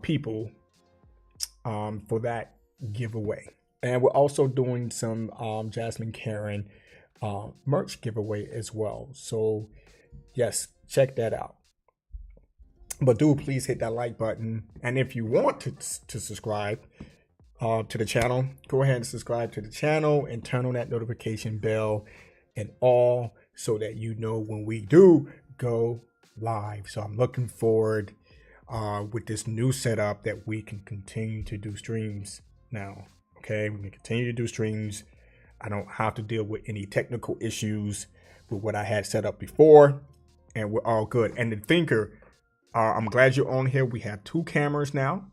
people for that giveaway. And we're also doing some Jasmine Karen merch giveaway as well. So yes, check that out. But do please hit that like button. And if you want to subscribe to the channel, go ahead and subscribe to the channel and turn on that notification bell and all, so that you know when we do go live. So I'm looking forward with this new setup that we can continue to do streams now. Okay, we can continue to do streams. I don't have to deal with any technical issues with what I had set up before, and we're all good. And the Thinker, I'm glad you're on here. We have 2 cameras now,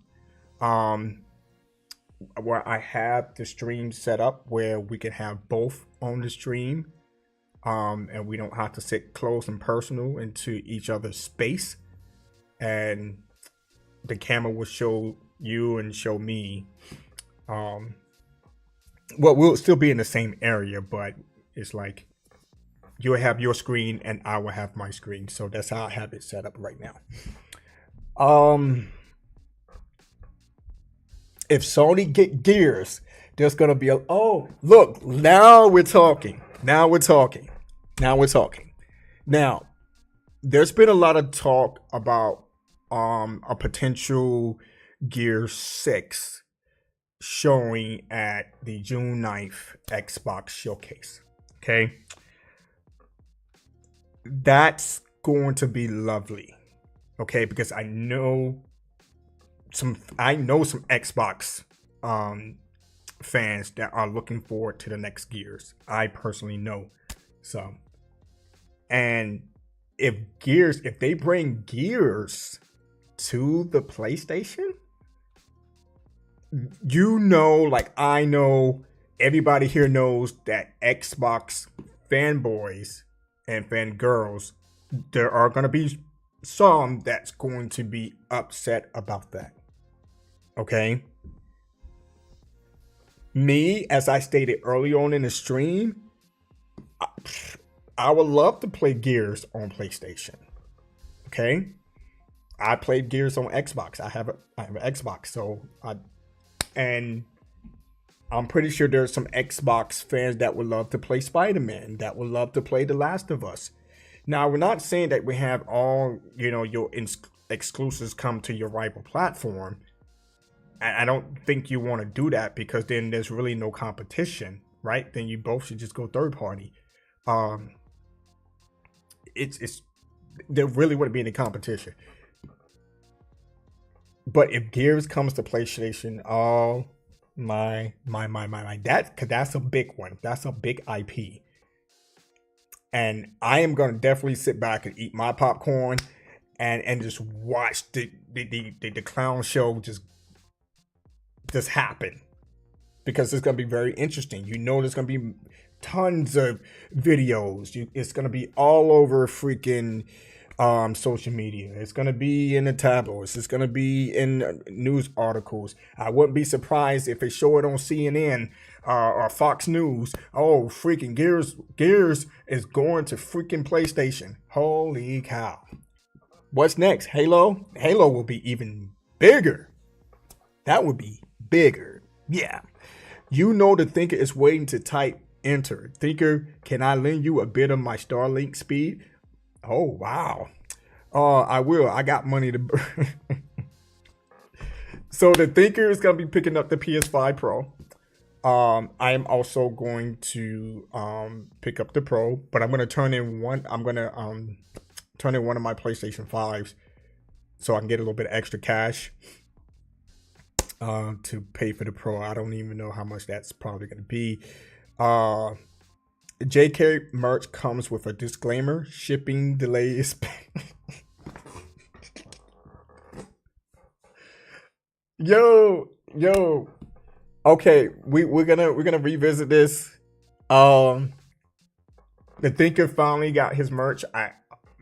where I have the stream set up where we can have both on the stream, and we don't have to sit close and personal into each other's space, and the camera will show you and show me. Well, we'll still be in the same area, but it's like you'll have your screen and I will have my screen. So that's how I have it set up right now. If Sony get Gears, there's gonna be look, now we're talking. Now, there's been a lot of talk about a potential Gears 6 showing at the June 9th Xbox showcase. Okay, that's going to be lovely. Okay, because I know some Xbox fans that are looking forward to the next Gears. I personally know some. And if they bring Gears to the PlayStation, you know, like I know, everybody here knows that Xbox fanboys and fangirls, there are going to be some that's going to be upset about that. Okay? Me, as I stated early on in the stream, I would love to play Gears on PlayStation. Okay? I played Gears on Xbox. I have an Xbox, and I'm pretty sure there's some Xbox fans that would love to play Spider-Man, that would love to play The Last of Us. Now, we're not saying that we have all, your exclusives come to your rival platform. I don't think you want to do that, because then there's really no competition, right? Then you both should just go third party. There really wouldn't be any competition. But if Gears comes to PlayStation, oh my, that's a big one. That's a big IP. And I am going to definitely sit back and eat my popcorn and just watch the clown show just happen. Because it's going to be very interesting. There's going to be tons of videos. It's going to be all over freaking social media. It's going to be in the tabloids. It's going to be in news articles. I wouldn't be surprised if they show it on CNN or Fox News. Oh, freaking Gears is going to freaking PlayStation. Holy cow. What's next? Halo? Halo will be even bigger. That would be bigger. Yeah. The Thinker is waiting to type enter. Thinker, can I lend you a bit of my Starlink speed? Oh, wow. I will. I got money to burn. So the Thinker is going to be picking up the PS5 Pro. I am also going to pick up the Pro, but I'm going to turn in one. I'm going to turn in one of my PlayStation 5s so I can get a little bit of extra cash to pay for the Pro. I don't even know how much that's probably going to be. JK merch comes with a disclaimer: shipping delays. Yo. Okay, we're gonna revisit this. The Thinker finally got his merch.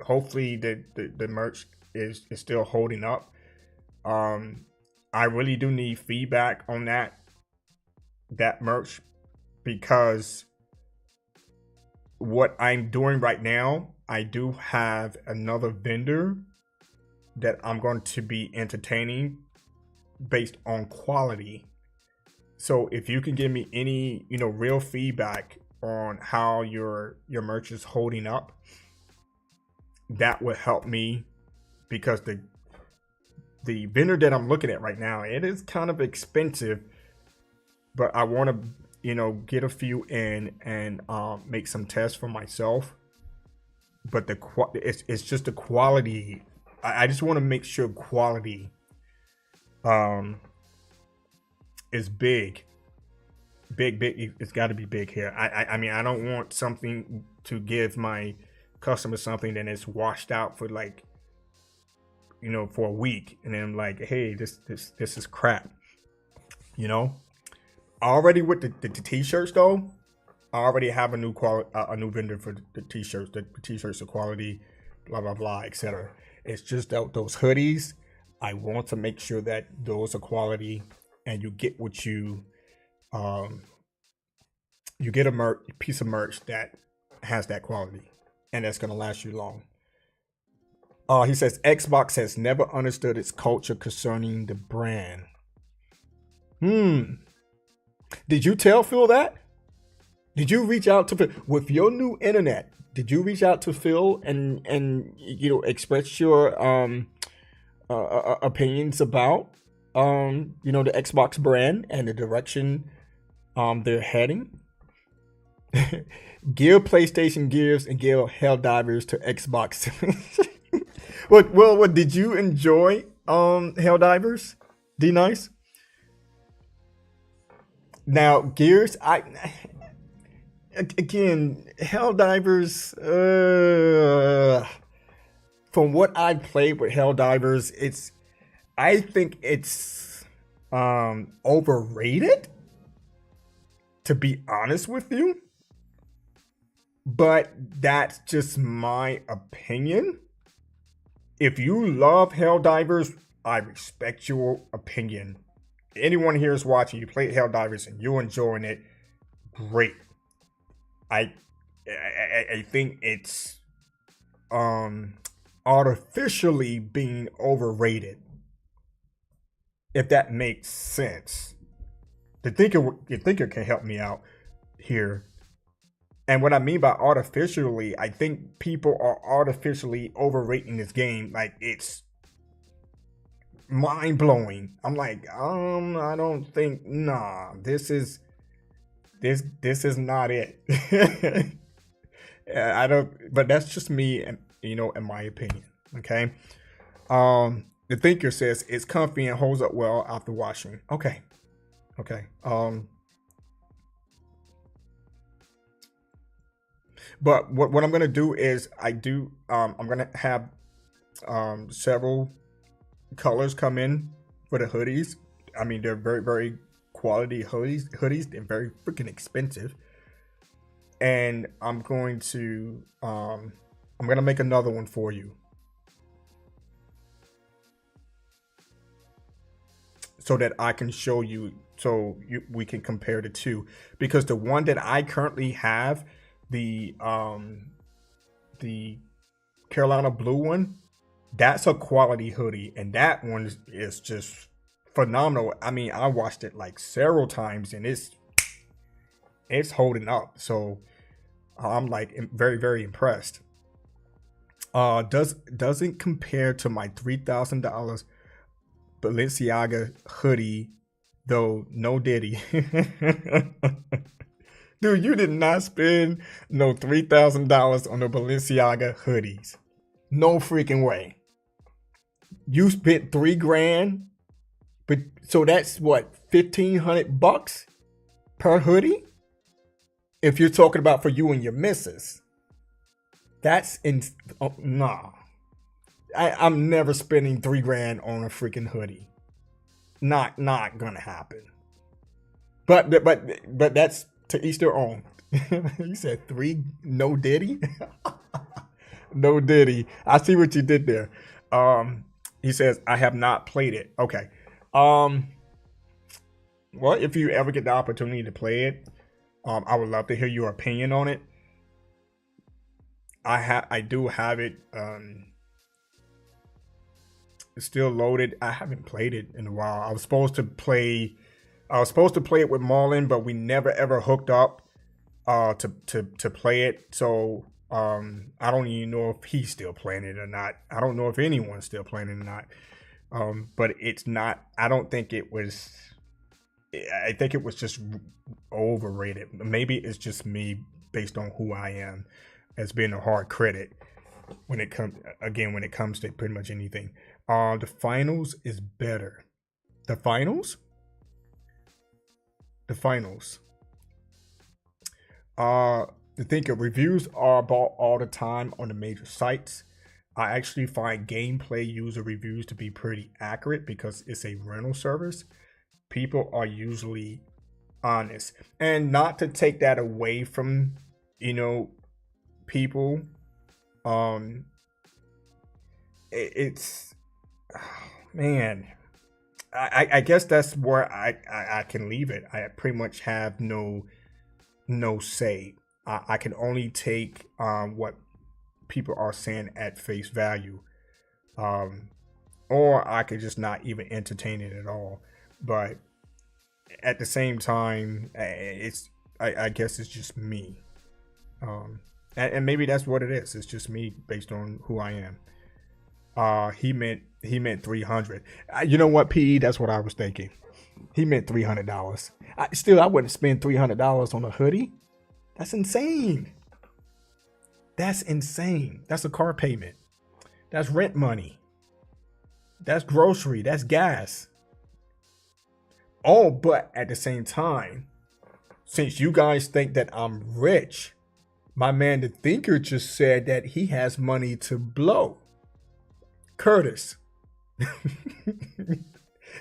Hopefully the merch is still holding up. I really do need feedback on that merch, because what I'm doing right now, I do have another vendor that I'm going to be entertaining based on quality. So if you can give me any, real feedback on how your merch is holding up, that would help me, because the vendor that I'm looking at right now, it is kind of expensive, but I want to, get a few in and make some tests for myself. But it's just the quality. I just want to make sure quality is big. It's got to be big here. I mean, I don't want something to give my customer something then it's washed out for for a week, and then I'm like, hey, this is crap. Already with the t-shirts though, I already have a new vendor for the t-shirts. The t-shirts are quality, blah blah blah, etc. It's just those hoodies. I want to make sure that those are quality, and you get what you get a piece of merch that has that quality, and that's gonna last you long. He says Xbox has never understood its culture concerning the brand. Did you tell Phil that? Did you reach out to Phil with your new internet? Did you reach out to Phil and express your opinions about the Xbox brand and the direction they're heading? Give PlayStation Gears and give Helldivers to Xbox. What did you enjoy Helldivers? D-Nice? Now Gears, again, Helldivers, from what I played with Helldivers, I think it's overrated, to be honest with you. But that's just my opinion. If you love Helldivers, I respect your opinion. Anyone here is watching, you played Helldivers and you're enjoying it, great. I think it's artificially being overrated, if that makes sense. The thinker can help me out here. And what I mean by artificially, I think people are artificially overrating this game. Like, it's mind blowing. I'm like, I don't think, this is not it. I don't, but that's just me, and in my opinion. Okay. The thinker says it's comfy and holds up well after washing. Okay. But what I'm gonna do is I'm gonna have several colors come in for the hoodies. I mean, they're very, very quality hoodies. They're very freaking expensive. And I'm going to make another one for you, so that I can show you, we can compare the two, because the one that I currently have, the Carolina blue one, that's a quality hoodie, and that one is just phenomenal. I mean, I watched it like several times, and it's holding up. So I'm like very, very impressed. Doesn't compare to my $3,000 Balenciaga hoodie, though. No diddy. Dude, you did not spend no $3,000 on the Balenciaga hoodies. No freaking way. You spent $3,000, but so that's what, $1,500 per hoodie? If you're talking about for you and your missus. That's nah. I'm never spending $3,000 on a freaking hoodie. Not gonna happen. But that's to each their own. You said no diddy? No diddy. I see what you did there. He says, I have not played it. Okay. Well, if you ever get the opportunity to play it, I would love to hear your opinion on it. I do have it still loaded. I haven't played it in a while. I was supposed to play it with Marlon, but we never ever hooked up to play it. So I don't even know if he's still playing it or not. I don't know if anyone's still playing it or not. But it's not, I don't think it was, I think it was just overrated. Maybe it's just me based on who I am as being a hard critic when it comes to pretty much anything. The finals is better. The finals. The thing of reviews are about all the time on the major sites. I actually find gameplay user reviews to be pretty accurate because it's a rental service. People are usually honest, and not to take that away from people. It's man, I guess that's where I can leave it. I pretty much have no say. I can only take what people are saying at face value, or I could just not even entertain it at all. But at the same time, I guess it's just me, and maybe that's what it is. It's just me based on who I am. He meant 300. You know what, PE? That's what I was thinking. He meant $300. I wouldn't spend $300 on a hoodie. That's insane. That's a car payment. That's rent money. That's grocery. That's gas. Oh, but at the same time, since you guys think that I'm rich, my man the thinker just said that he has money to blow. Curtis.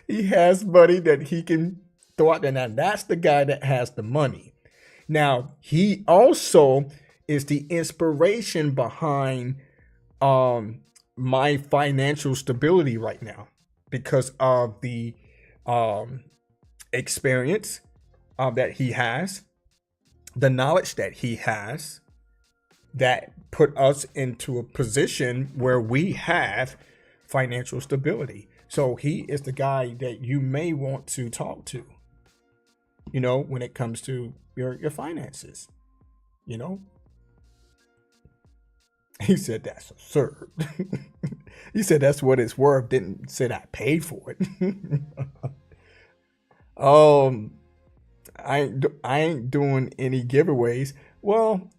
He has money that he can throw out there. Now that's the guy that has the money. Now he also is the inspiration behind my financial stability right now because of the experience that he has, the knowledge that he has, that put us into a position where we have financial stability. So he is the guy that you may want to talk to, you know, when it comes to your finances, you know. He said that's absurd. He said that's what it's worth. Didn't say I paid for it. I ain't doing any giveaways. Well,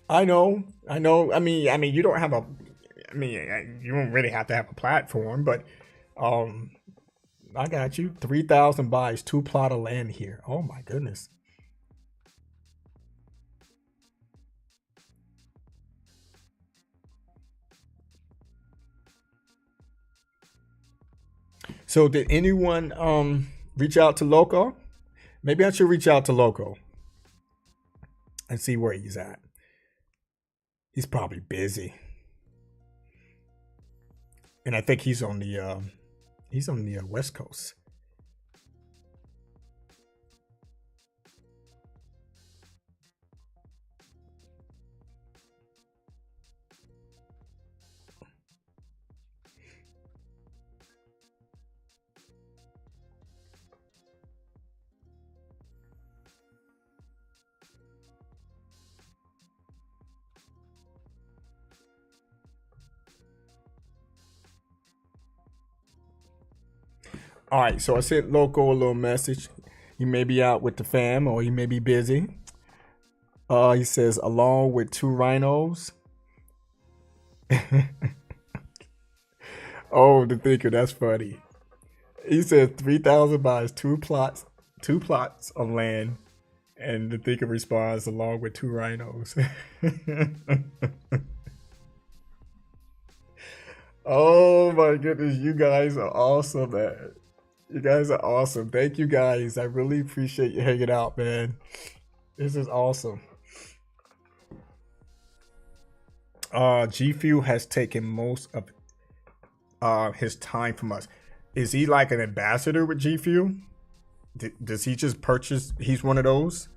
I know. I mean, you don't have a. I mean, you don't really have to have a platform, but I got you. 3,000 buys, 2 plot of land here. Oh my goodness. So did anyone reach out to Loco? Maybe I should reach out to Loco and see where he's at. He's probably busy. And I think he's on the West Coast. All right, so I sent Loco a little message. He may be out with the fam or he may be busy. He says, along with 2 rhinos. Oh, the thinker, that's funny. He says 3,000 buys, 2 plots of land. And the thinker responds, along with 2 rhinos. Oh my goodness, you guys are awesome, man. You guys are awesome. Thank you guys. I really appreciate you hanging out, man. This is awesome. G Fuel has taken most of his time from us. Is he like an ambassador with G Fuel? Does he just purchase? He's one of those.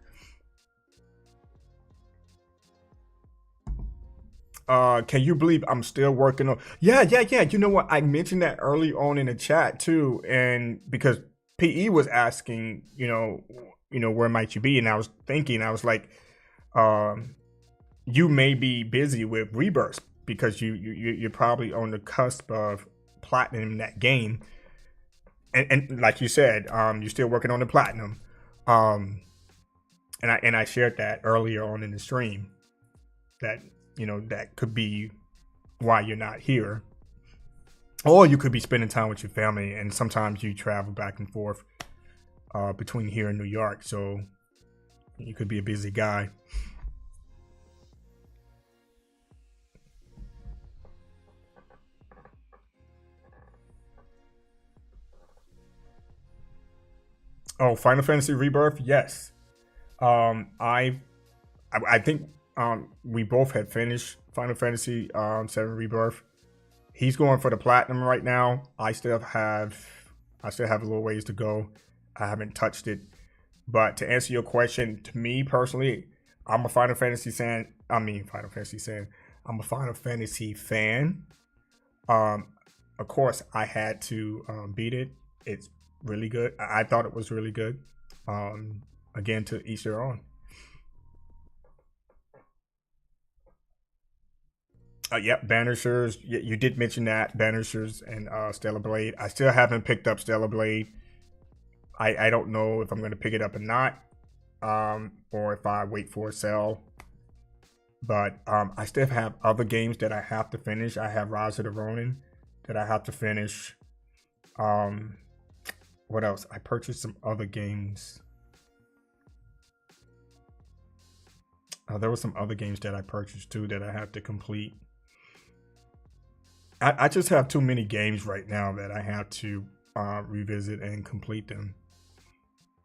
Can you believe I'm still working on? Yeah. You know what? I mentioned that early on in the chat too, and because PE was asking, where might you be, and I was thinking, I was like, you may be busy with Rebirth because you're probably on the cusp of platinum that game, and like you said, you're still working on the platinum, and I shared that earlier on in the stream that. That could be why you're not here. Or you could be spending time with your family, and sometimes you travel back and forth between here and New York. So you could be a busy guy. Oh, Final Fantasy Rebirth? Yes. I think we both had finished Final Fantasy 7 Rebirth. He's going for the platinum right now. I still have a little ways to go. I haven't touched it. But to answer your question, to me personally, I'm a Final Fantasy fan. I'm a Final Fantasy fan. Of course, I had to beat it. It's really good. I thought it was really good. Again, to each their own. Yep, Banishers. You did mention that. Banishers and Stellar Blade. I still haven't picked up Stellar Blade. I don't know if I'm going to pick it up or not. Or if I wait for a sale. But I still have other games that I have to finish. I have Rise of the Ronin that I have to finish. What else? I purchased some other games. There were some other games that I purchased too that I have to complete. I just have too many games right now that I have to revisit and complete them.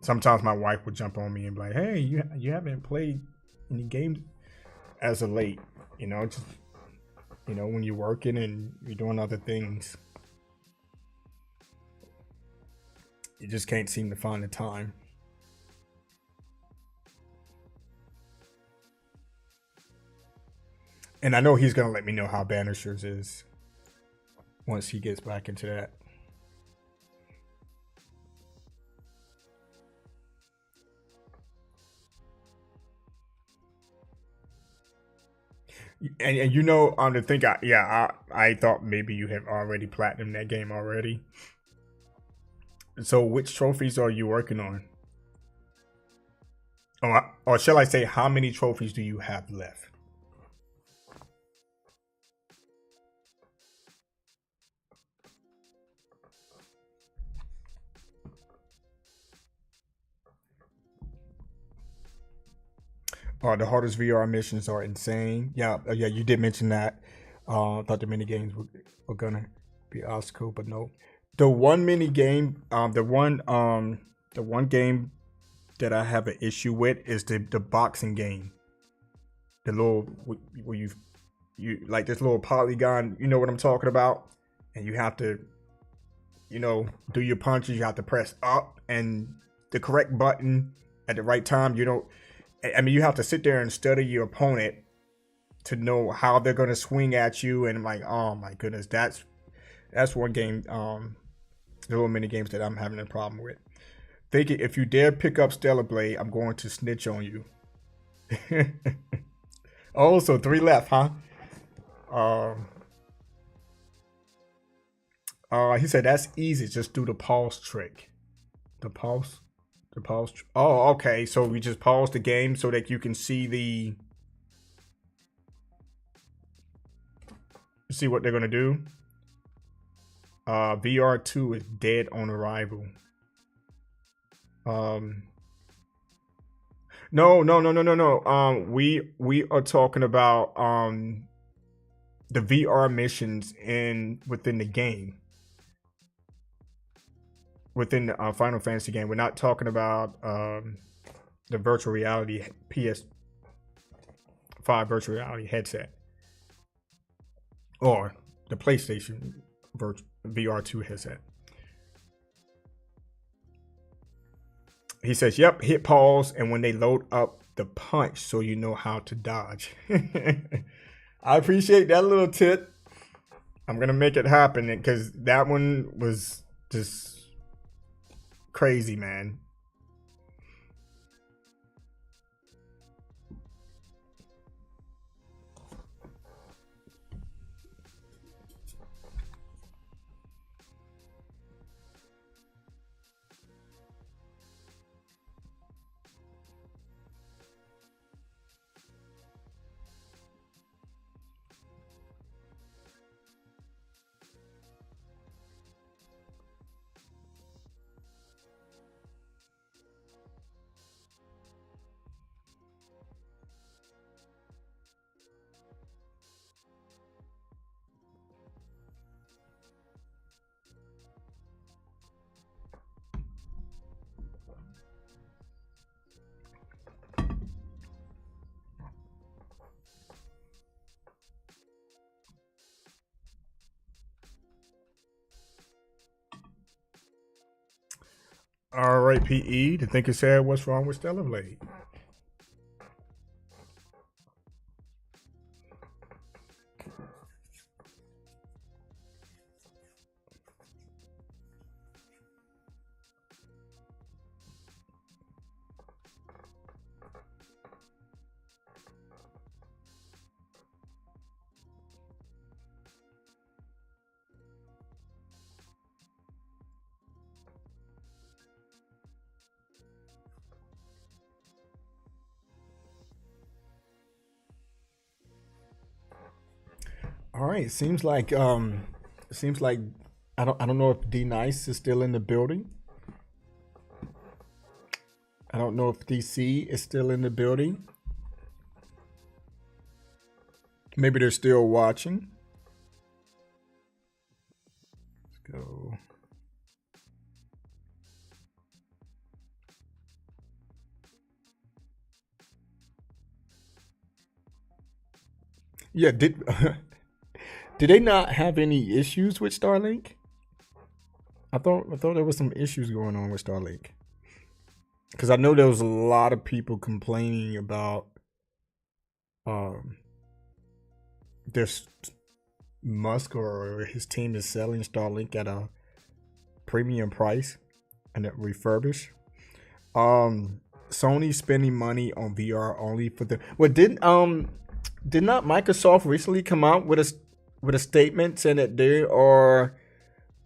Sometimes my wife would jump on me and be like, "Hey, you haven't played any games as of late." Just when you're working and you're doing other things, you just can't seem to find the time. And I know he's gonna let me know how Banishers is once he gets back into that. And to think, I thought maybe you have already platinum that game already. So which trophies are you working on? Or shall I say, how many trophies do you have left? The hardest VR missions are insane. Yeah, you did mention that. Thought the mini games were gonna be obstacle, but no. The one mini game, the one game that I have an issue with is the boxing game. The little where you like this little polygon. You know what I'm talking about? And you have to, do your punches. You have to press up and the correct button at the right time. You have to sit there and study your opponent to know how they're gonna swing at you. And I'm like, oh my goodness, that's one game. The little mini games that I'm having a problem with. Thinking if you dare pick up Stellar Blade, I'm going to snitch on you. Oh, so 3 left, huh? He said that's easy. Just do the pause trick. The pause. Oh, okay. So we just pause the game so that you can see what they're gonna do. VR2 is dead on arrival. No. We are talking about the VR missions within the game. Within the Final Fantasy game. We're not talking about the virtual reality PS5 virtual reality headset. Or the PlayStation VR2 headset. He says, yep, hit pause, and when they load up the punch so you know how to dodge. I appreciate that little tip. I'm going to make it happen because that one was just crazy, man. All right, PE. The Thinker said, what's wrong with Stellar Blade? All right, it seems like I don't know if D Nice is still in the building. I don't know if DC is still in the building. Maybe they're still watching. go. Yeah, did did they not have any issues with Starlink? I thought there was some issues going on with Starlink. Because I know there was a lot of people complaining about um this Musk or his team is selling Starlink at a premium price and it refurbished. Sony spending money on VR only for the did not Microsoft recently come out with a statement saying that they are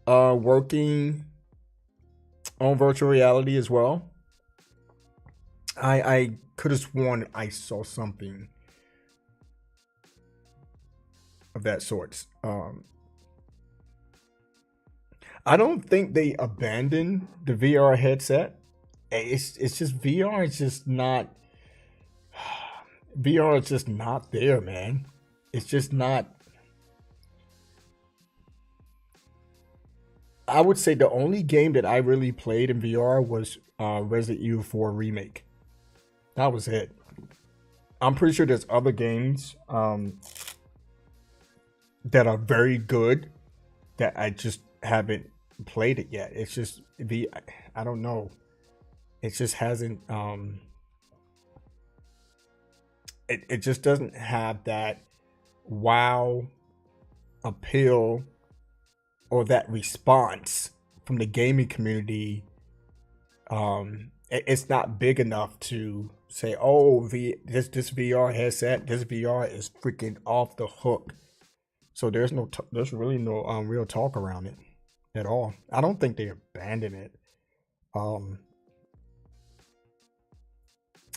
working on virtual reality as well? I could have sworn I saw something of that sort. I don't think they abandoned the VR headset. It's just VR is just not VR is just not there, man. It's just not. I would say the only game that I really played in VR was Resident Evil 4 Remake. That was it. I'm pretty sure there's other games that are very good that I just haven't played it yet. It's just I don't know. It just hasn't it just doesn't have that wow appeal or that response from the gaming community. It's not big enough to say, oh, this VR headset, this VR is freaking off the hook. So there's really no real talk around it at all. I don't think they abandoned it.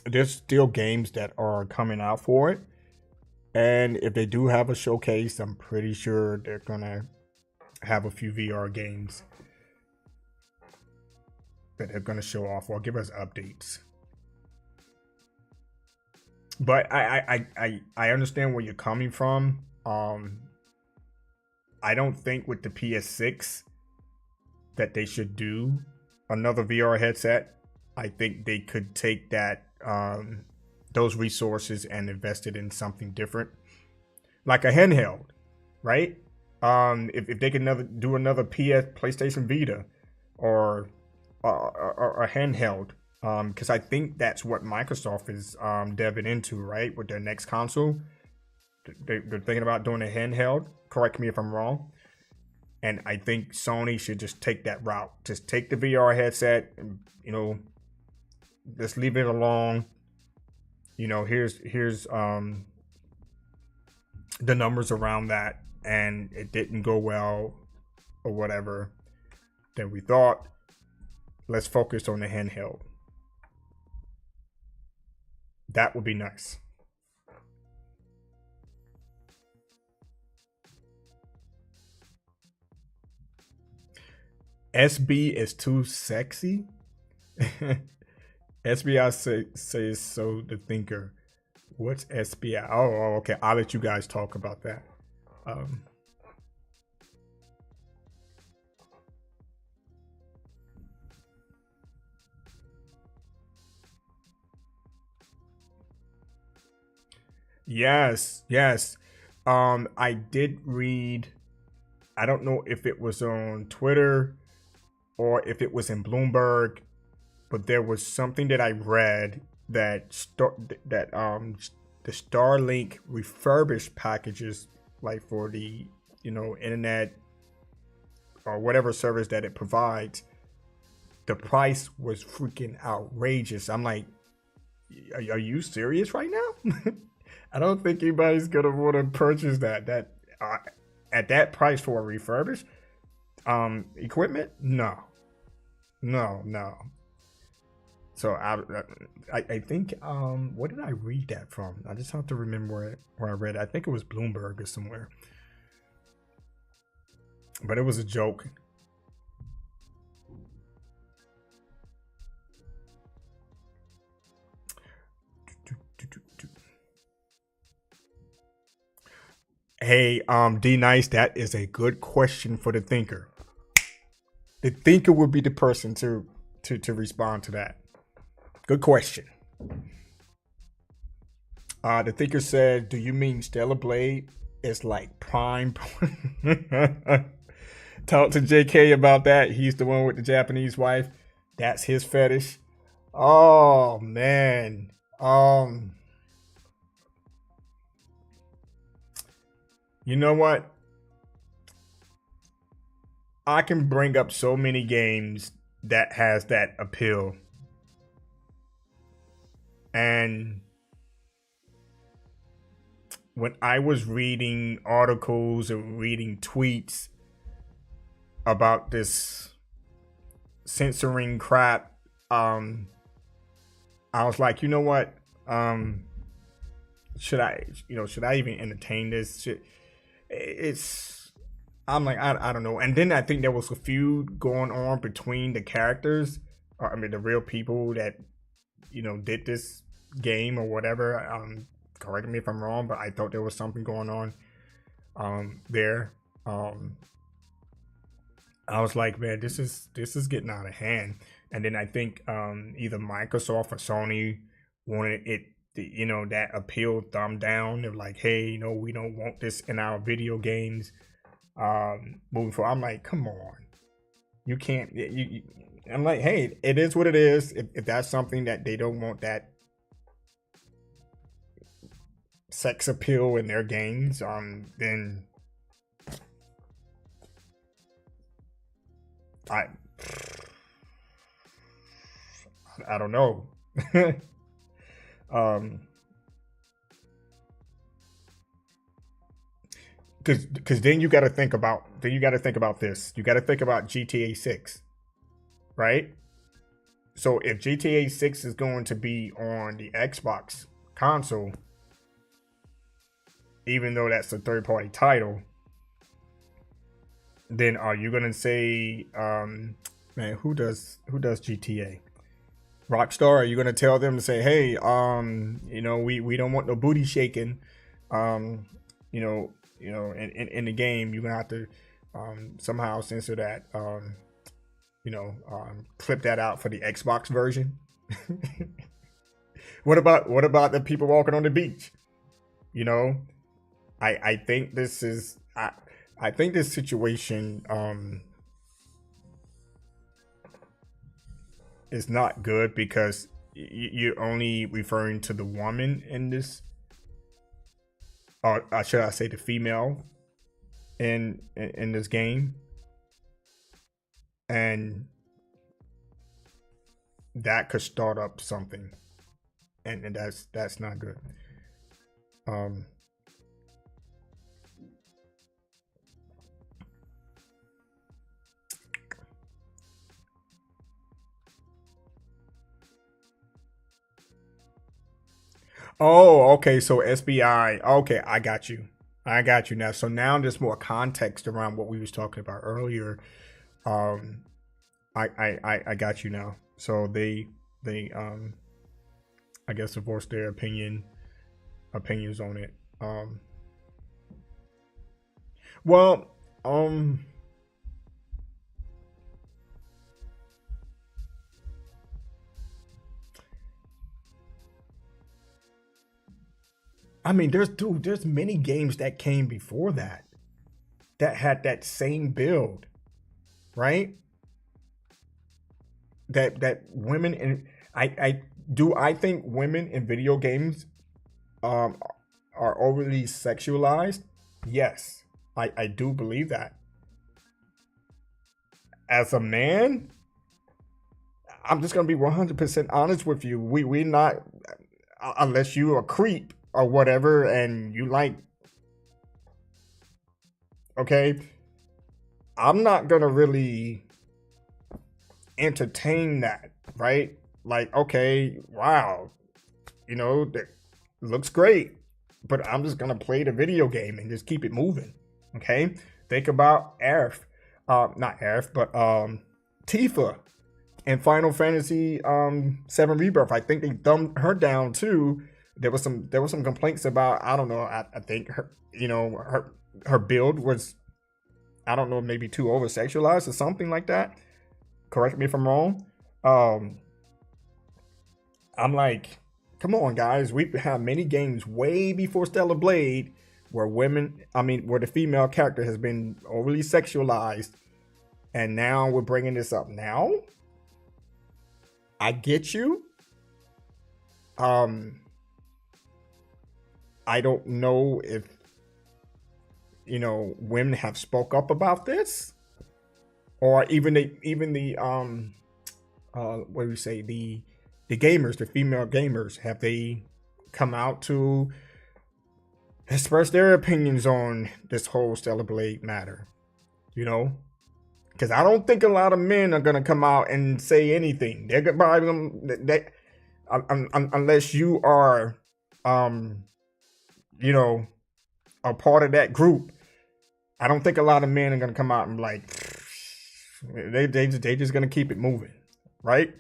There's still games that are coming out for it, and if they do have a showcase, I'm pretty sure they're gonna have a few VR games that they're gonna show off or give us updates. But I understand where you're coming from. I don't think with the PS6 that they should do another VR headset. I think they could take that those resources and invest it in something different, like a handheld, right? If they can do another PlayStation Vita or a handheld, because I think that's what Microsoft is delving into, right? With their next console, they're thinking about doing a handheld. Correct me if I'm wrong. And I think Sony should just take that route. Just take the VR headset and, just leave it alone. Here's the numbers around that, and it didn't go well or whatever than we thought. Let's focus on the handheld. That would be nice. SB is too sexy. SBI says so. The thinker. What's SBI? Oh, okay. I'll let you guys talk about that. Yes. I did read. I don't know if it was on Twitter or if it was in Bloomberg, but there was something that I read that the Starlink refurbished packages, like for the internet or whatever service that it provides, the price was freaking outrageous. I'm like, are you serious right now? I don't think anybody's gonna want to purchase that at that price for a refurbished equipment. No. So I think what did I read that from? I just have to remember where I read it. I think it was Bloomberg or somewhere, but it was a joke. Hey, D Nice, that is a good question for the thinker. The thinker would be the person to respond to that. Good question. The thinker said, "Do you mean Stellar Blade is like prime?" Talk to JK about that. He's the one with the Japanese wife. That's his fetish. Oh man. You know what? I can bring up so many games that has that appeal. And when I was reading articles and reading tweets about this censoring crap, I was like, you know what? Should I even entertain this? I'm like, I don't know. And then I think there was a feud going on between the characters. The real people that, did this game or whatever. Correct me if I'm wrong, but I thought there was something going on there. I was like, man, this is getting out of hand. And then I think either Microsoft or Sony wanted it, that appeal thumbed down. They're like, hey, we don't want this in our video games moving forward. I'm like, come on, you can't. I'm like, hey, it is what it is. If that's something that they don't want that sex appeal in their games, then I don't know. Because then you got to think about this. You got to think about GTA 6, right? So if GTA 6 is going to be on the Xbox console, even though that's a third-party title, then are you gonna say, man, who does GTA? Rockstar? Are you gonna tell them to say, hey, we don't want no booty shaking, in the game. You're gonna have to somehow censor that, clip that out for the Xbox version. What about the people walking on the beach? I think this is I think this situation is not good because you're only referring to the woman in this, or should I say the female in this game, and that could start up something, and that's not good. Oh, okay. So SBI. Okay, I got you. Now. So now there's more context around what we was talking about earlier. I got you now. So they I guess voiced their opinions on it. Well, there's many games that came before that had that same build, right? That women in I think women in video games are overly sexualized. Yes, I do believe that. As a man, I'm just gonna be 100% honest with you. We're not, unless you a creep or whatever, and you like, okay, I'm not gonna really entertain that, right? Like, okay, wow, that looks great, but I'm just gonna play the video game and just keep it moving. Okay, think about not Aerith, but Tifa in Final Fantasy 7 Rebirth. I think they dumbed her down too. There was some complaints about, I don't know, I think her her build was, I don't know, maybe too over sexualized or something like that. Correct me if I'm wrong. Um, I'm like, come on, guys. We have many games way before Stellar Blade where where the female character has been overly sexualized, and now we're bringing this up now. I get you. I don't know if women have spoke up about this, or even the what do we say, the gamers, the female gamers, have they come out to express their opinions on this whole Stellar Blade matter? Because I don't think a lot of men are gonna come out and say anything. They're gonna unless you are a part of that group. I don't think a lot of men are gonna come out and like they just gonna keep it moving, right?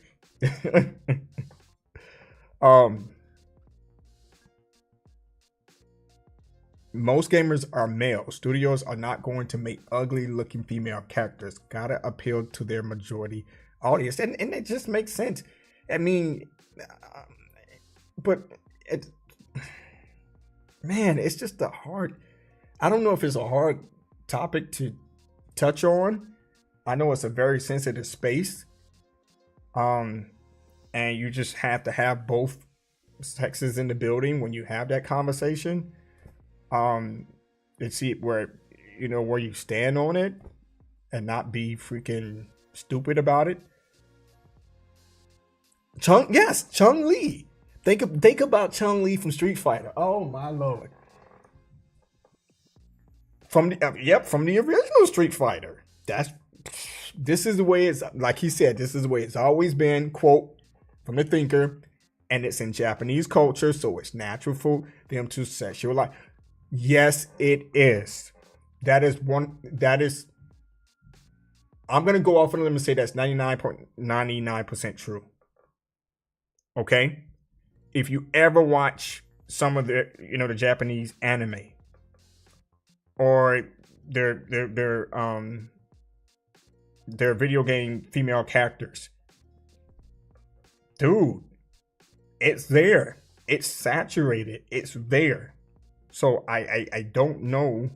Most gamers are male. Studios are not going to make ugly looking female characters. Gotta appeal to their majority audience, and it just makes sense. I mean, but it's just a hard. I don't know if it's a hard topic to touch on. I know it's a very sensitive space. And you just have to have both sexes in the building when you have that conversation. And see where you stand on it, and not be freaking stupid about it. Chun-Li. Think about Chun-Li from Street Fighter. Oh my lord. From the original Street Fighter. This is the way it's, like he said, this is the way it's always been, quote from the thinker, and it's in Japanese culture, so it's natural for them to sexualize. Yes, it is. I'm going to go off on a limb and say that's 99.99% true. Okay? If you ever watch some of the Japanese anime, or their video game female characters, dude, it's there. It's saturated. It's there. So I don't know.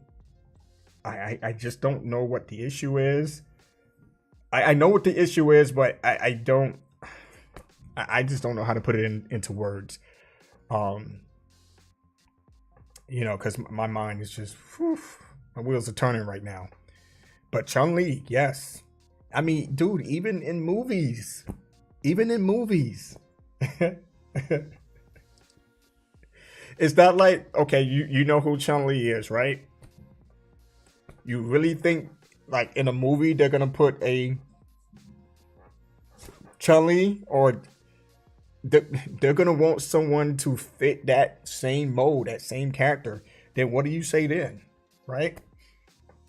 I just don't know what the issue is. I know what the issue is, but I just don't know how to put it into words. Because my mind is just, my wheels are turning right now. But Chun-Li, yes. I mean, dude, even in movies. It's not like, okay, you know who Chun-Li is, right? You really think, like, in a movie, they're going to put a Chun-Li, or they're going to want someone to fit that same mold, that same character? Then what do you say then, right?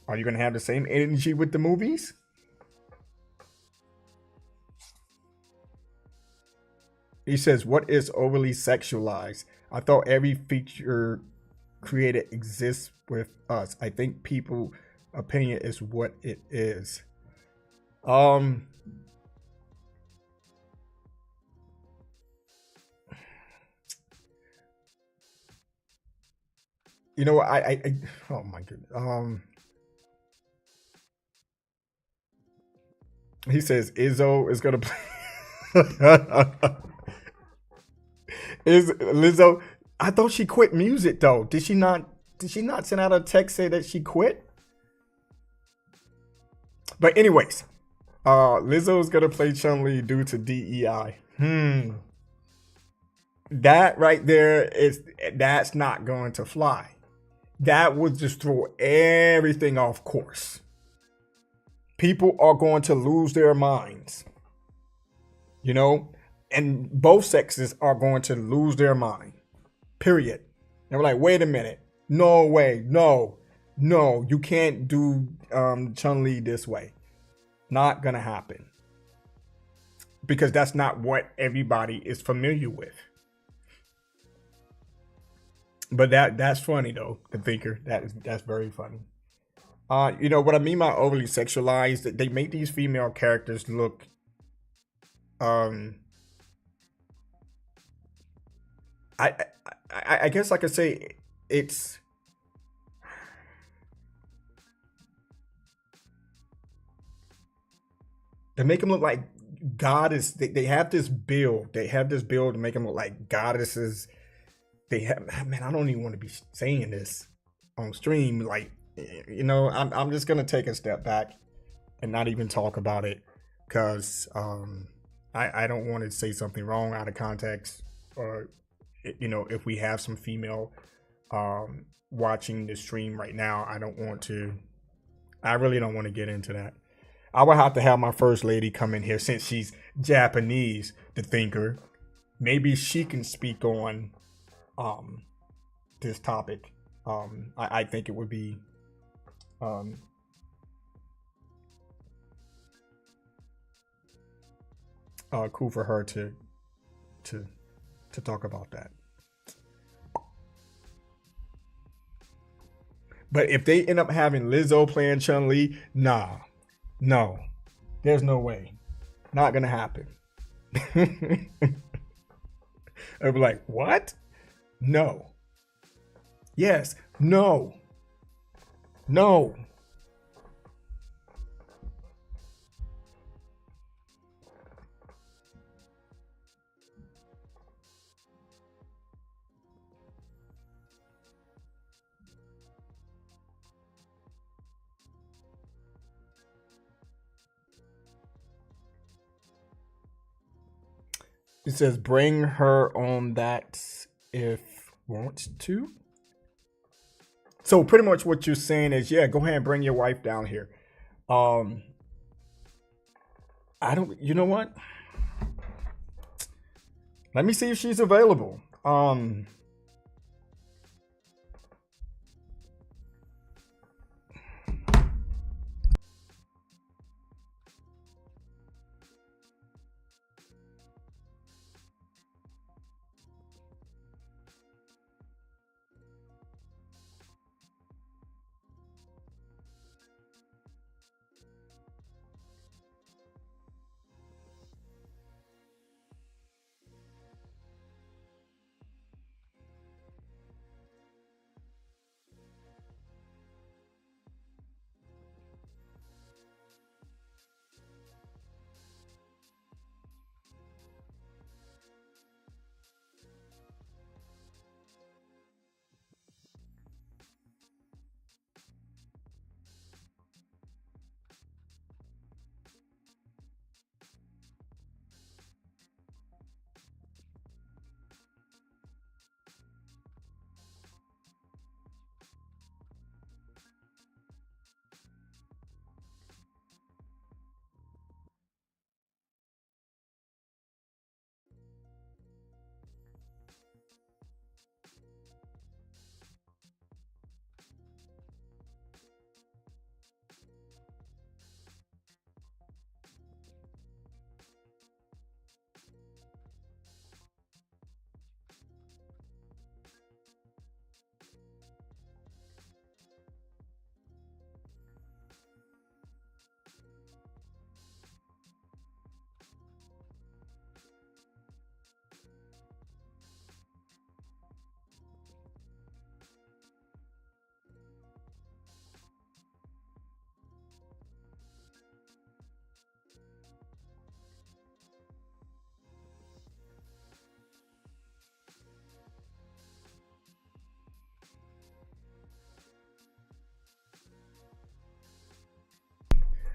Are you going to have the same energy with the movies? He says, what is overly sexualized? I thought every feature created exists with us. I think people opinion is what it is. I oh my goodness. He says Izzo is gonna play. Is Lizzo? I thought she quit music though. Did she not send out a text say that she quit? But anyways, Lizzo's gonna play Chun-Li due to DEI. That right there that's not going to fly. That would just throw everything off course. People are going to lose their minds. And both sexes are going to lose their mind. Period. And we're like, wait a minute. No way. No, you can't do Chun-Li this way. Not gonna happen. Because that's not what everybody is familiar with. But that's funny though, the thinker. That's very funny. You know what I mean by overly sexualized? That they make these female characters look, um, I, I guess I could say it's they make them look like goddess. They have this build. They have this build to make them look like goddesses. They have, man. I don't even want to be saying this on stream. Like, you know, I'm just gonna take a step back and not even talk about it because I don't want to say something wrong out of context, or you know, if we have some female watching the stream right now, I don't want to. I really don't want to get into that. I would have to have my first lady come in here since she's Japanese, the thinker. Maybe she can speak on this topic. I think it would be cool for her to talk about that. But if they end up having Lizzo playing Chun-Li, nah, no, there's no way. Not gonna happen. I'd be like, what? No. Yes. No. No. It says bring her on that if wants to. So pretty much what you're saying is, yeah, go ahead and bring your wife down here. I don't, you know what? Let me see if she's available.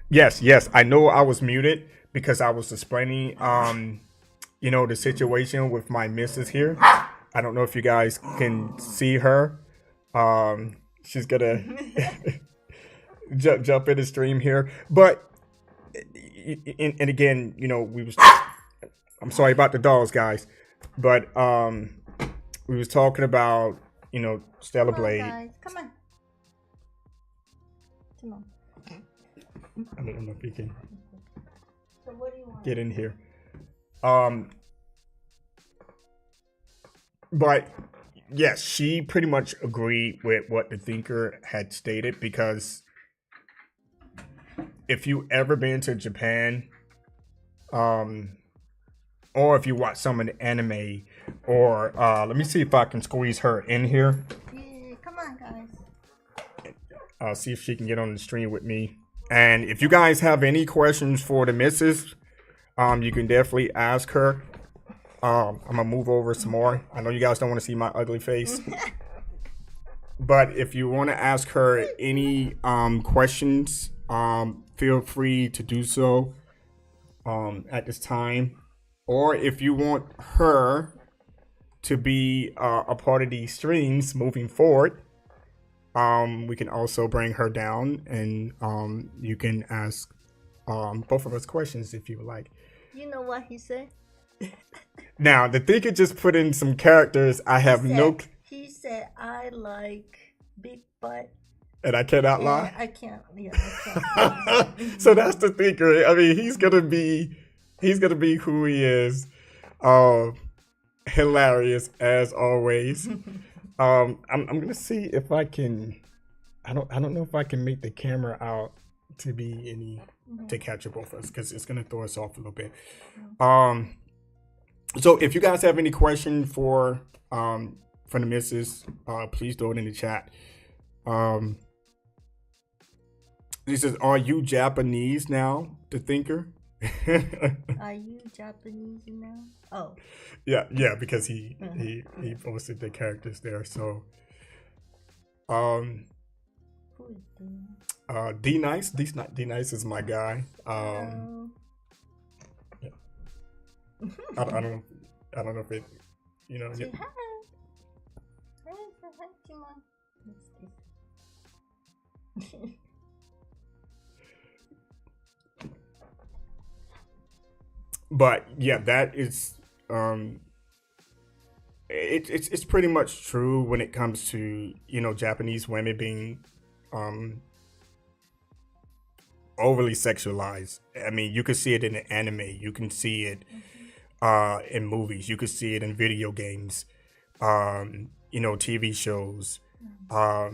Yes, yes. I know I was muted because I was explaining, you know, the situation with my missus here. I don't know if you guys can see her. She's gonna jump in the stream here, but and again, you know, I'm sorry about the dolls, guys, but we was talking about, you know, Stellar Blade. Guys. Come on. Come on. I don't know if you can So what do you want? get in here. But yes, she pretty much agreed with what the thinker had stated because if you ever been to Japan, or if you watch some of the anime, or let me see if I can squeeze her in here. Yeah, come on, guys. I'll see if she can get on the stream with me. And if you guys have any questions for the missus, you can definitely ask her. I'm gonna move over some more. I know you guys don't want to see my ugly face, but if you want to ask her any questions, feel free to do so at this time. Or if you want her to be a part of these streams moving forward, we can also bring her down, and you can ask both of us questions if you would like. You know what he said? Now, the Thinker just put in some characters. I have He said, I like big butt. And I cannot lie? I can't. Yeah, I can't. So that's the Thinker. I mean, he's gonna be who he is. Hilarious as always. I'm gonna see if I can. I don't know if I can make the camera out to be any to capture both of us, because it's gonna throw us off a little bit. So if you guys have any question for the missus, please throw it in the chat. He says, "Are you Japanese now, the Thinker?" Are you Japanese now? Oh. Yeah, because he posted the characters there. So, Who is D Nice is my guy. Yeah. I don't know if it, you know. Say hi. But yeah, that is it's pretty much true when it comes to, you know, Japanese women being overly sexualized. I mean, you can see it in the anime, you can see it in movies, you can see it in video games, you know, TV shows. I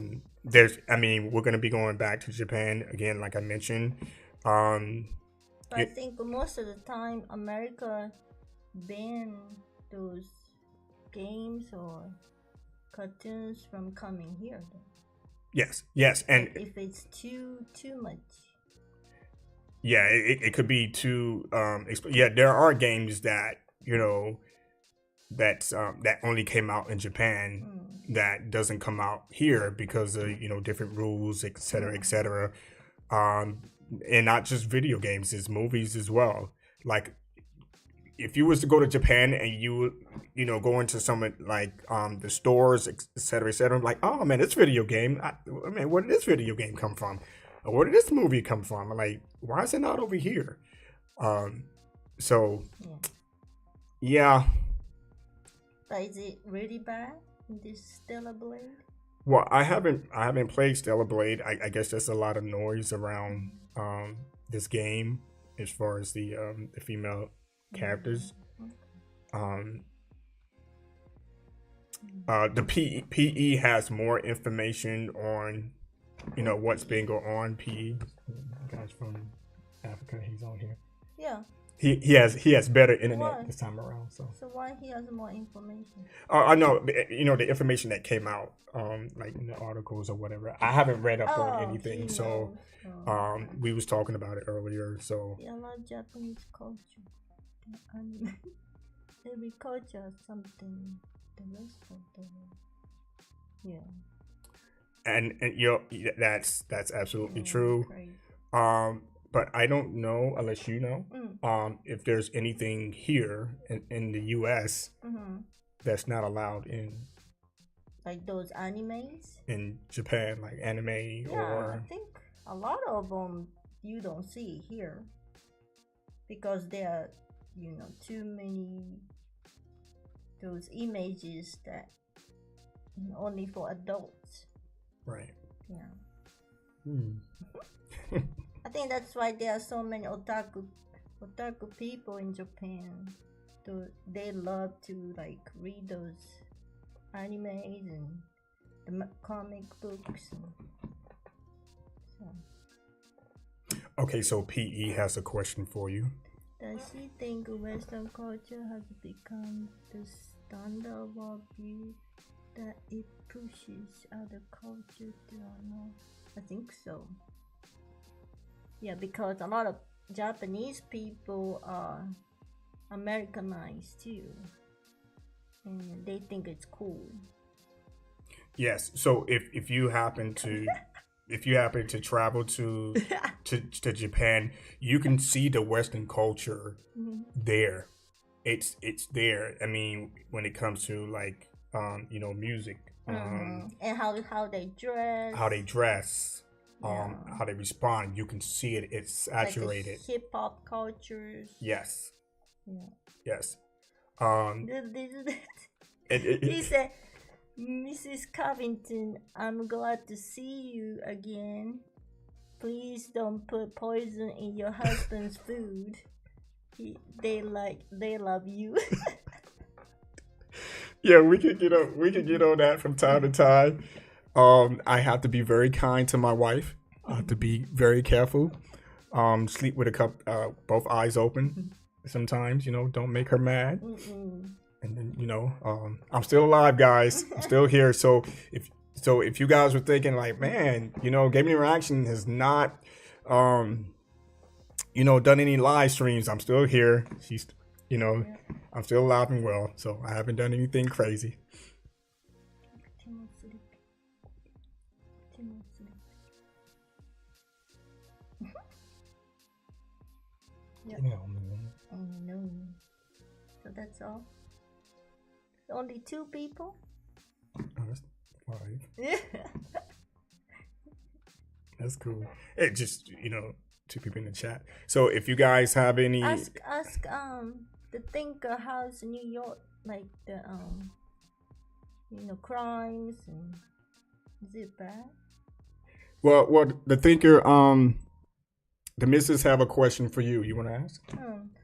mean, we're gonna be going back to Japan again, like I mentioned. I think most of the time America ban those games or cartoons from coming here. Yes, and if it's too much. Yeah, it could be too. Yeah, there are games that, you know, that only came out in Japan that doesn't come out here because of, you know, different rules, et cetera. And not just video games, it's movies as well. Like, if you was to go to Japan and you know, go into some like the stores, et cetera, like, oh man, this video game. I mean, where did this video game come from? Or where did this movie come from? I'm like, why is it not over here? So, yeah. But is it really bad in this Stellar Blade? Well, I haven't played Stellar Blade. I guess there's a lot of noise around this game as far as the female characters. The PE has more information on, you know, what's been going on. PE, guys from Africa, he's on here. Yeah. He has better internet this time around. So why he has more information? I know, you know, the information that came out, like in the articles or whatever. I haven't read up on anything, so we was talking about it earlier. So I love Japanese culture. Every culture has something the rest of the world. Yeah. And you know, that's absolutely true. Crazy. But I don't know, unless you know, if there's anything here in the U.S. That's not allowed in, like those animes in Japan, like anime. Or I think a lot of them you don't see here because there are, you know, too many those images that only for adults. Right. Yeah. I think that's why there are so many otaku people in Japan. They love to like read those animes and the comic books. Okay, so PE has a question for you. Does she think Western culture has become the standard of view that it pushes other cultures to honor? I think so. Yeah, because a lot of Japanese people are Americanized too, and they think it's cool. Yes. So if you happen to travel to Japan, you can see the Western culture there. It's there. I mean, when it comes to like music, And how they dress, how they dress, yeah, how they respond, you can see it. It's saturated. like hip hop cultures. Yes. Yeah. Yes. He said, Mrs. Covington, I'm glad to see you again. Please don't put poison in your husband's food. They love you. Yeah, we could get on that from time to time. I have to be very kind to my wife. I have to be very careful. Sleep with both eyes open. Sometimes, don't make her mad. And then, I'm still alive, guys. I'm still here. So if you guys were thinking like, man, Gaming Interaction has not, done any live streams, I'm still here. I'm still alive and well. So I haven't done anything crazy. Yeah. Oh no. So that's all. Only 2 people? Oh, that's 5. Yeah. That's cool. It just 2 people in the chat. So if you guys have any, ask the thinker how's New York, like the crimes, and is it bad? Well, the thinker, the missus have a question for you. You want to ask?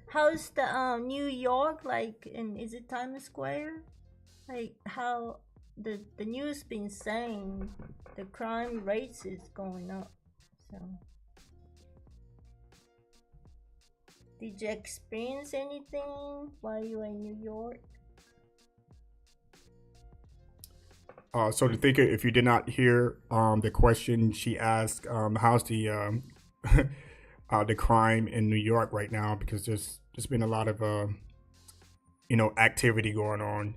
How's the New York, like, is it Times Square? Like, how the news been saying the crime rates is going up. So did you experience anything while you were in New York? So the thinker, if you did not hear the question she asked, how's the the crime in New York right now? Because there's been a lot of activity going on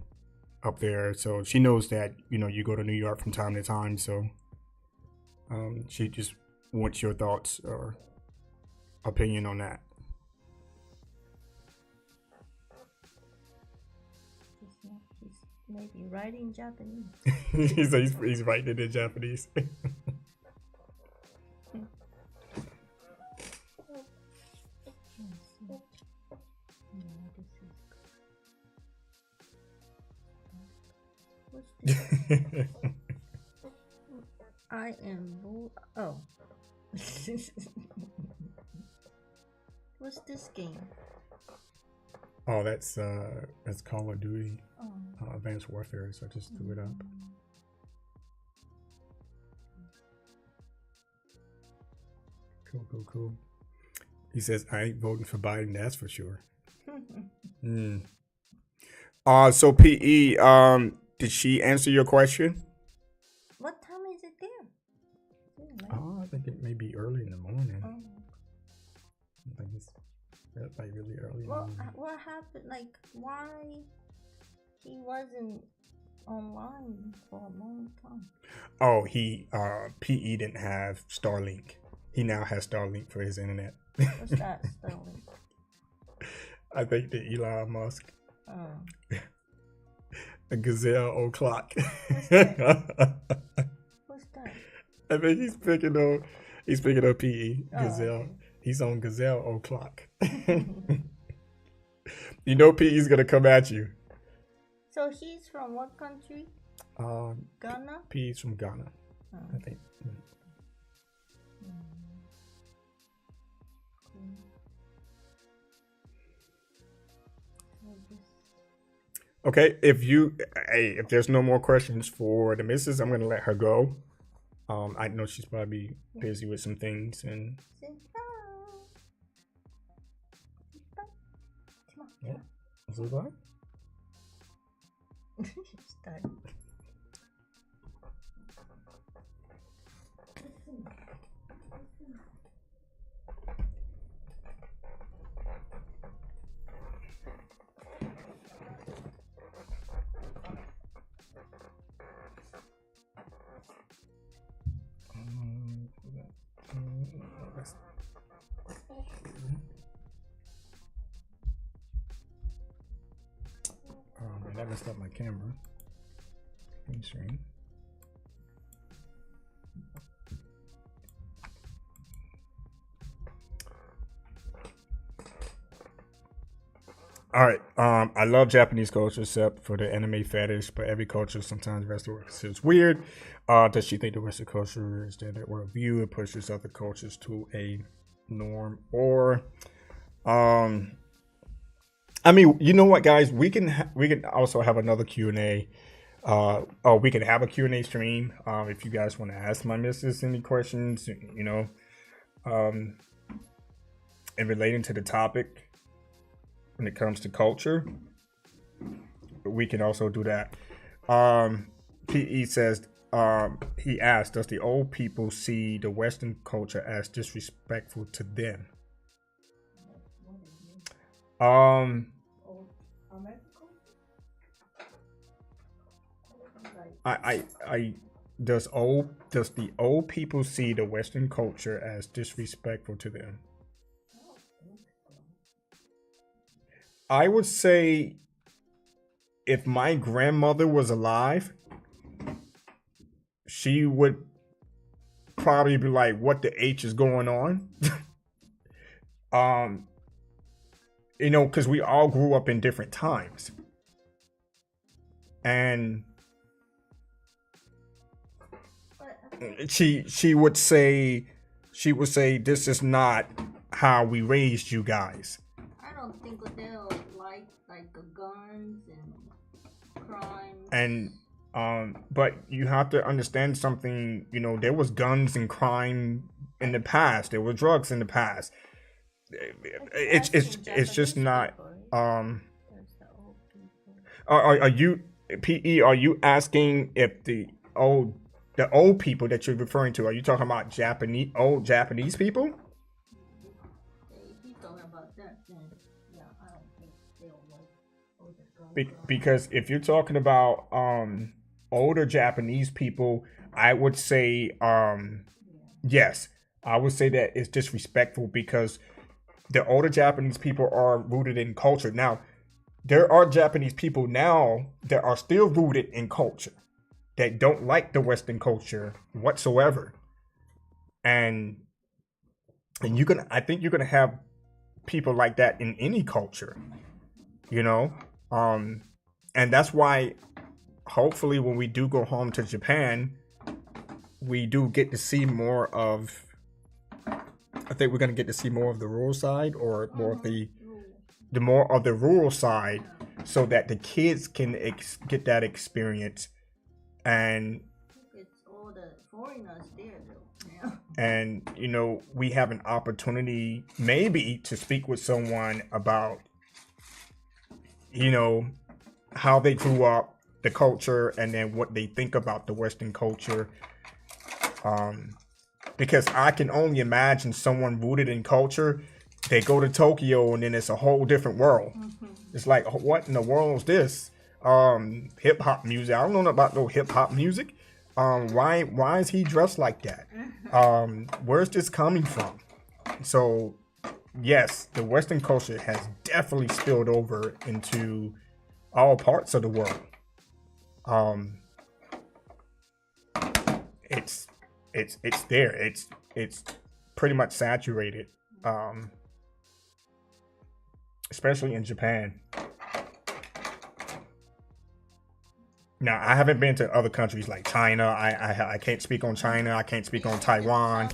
up there. So she knows that you go to New York from time to time. So she just wants your thoughts or opinion on that. He's maybe writing Japanese. he's writing it in Japanese. I am oh. What's this game? Oh, that's Call of Duty, Oh. Advanced Warfare. So I just threw it up. Cool. He says, I ain't voting for Biden, that's for sure. So PE, did she answer your question? What time is it there? Oh, I think it may be early in the morning. Oh. Like it's like really early. What happened? Like, why he wasn't online for a long time? Oh, he PE didn't have Starlink. He now has Starlink for his internet. What's that, Starlink? I think the Elon Musk. Oh. A Gazelle o'clock. What's that? I think he's picking up PE Gazelle. Okay. He's on Gazelle o'clock. You know PE's gonna come at you. So he's from what country? Ghana? PE's from Ghana, Oh. I think. Okay, if there's no more questions for the missus, I'm gonna let her go. I know she's probably busy with some things, and Say hi. Yeah. Is it right? Start. That's- man, that messed up my camera. Green screen. All right. I love Japanese culture except for the anime fetish, but every culture sometimes Western is weird. Does she think the Western culture is standard worldview and pushes other cultures to a norm? Or, I mean, you know what, guys? We can also have another Q&A. We can have a Q&A stream. If you guys want to ask my missus any questions, you know, and relating to the topic. When it comes to culture, we can also do that. PE says, he asked, does the old people see the Western culture as disrespectful to them? Does the old people see the Western culture as disrespectful to them? I would say if my grandmother was alive, she would probably be like, what the H is going on? You know, because we all grew up in different times. And she would say this is not how we raised you guys. I don't think they'll like guns and crime. And but you have to understand something, you know, there was guns and crime in the past. There were drugs in the past. It's just not are you PE, are you asking if the old people that you're referring to, are you talking about old Japanese people? Because if you're talking about older Japanese people, I would say yes, I would say that it's disrespectful because the older Japanese people are rooted in culture. Now, there are Japanese people now that are still rooted in culture, that don't like the Western culture whatsoever. And I think you're gonna have people like that in any culture, you know? And that's why hopefully when we do go home to Japan, we do get to see more of, I think we're going to get to see more of the rural side, or more of the rural side, so that the kids can get that experience. And it's all the foreigners there though. Yeah. And, you know, we have an opportunity maybe to speak with someone about, you know, how they grew up, the culture, and then what they think about the Western culture. Because I can only imagine someone rooted in culture, they go to Tokyo and then it's a whole different world. Mm-hmm. It's like, what in the world is this? Hip hop music. I don't know about no hip hop music. Why is he dressed like that? Where's this coming from? So yes, the Western culture has definitely spilled over into all parts of the world. It's there. It's pretty much saturated. Especially in Japan. Now, I haven't been to other countries like China. I can't speak on China. I can't speak on Taiwan.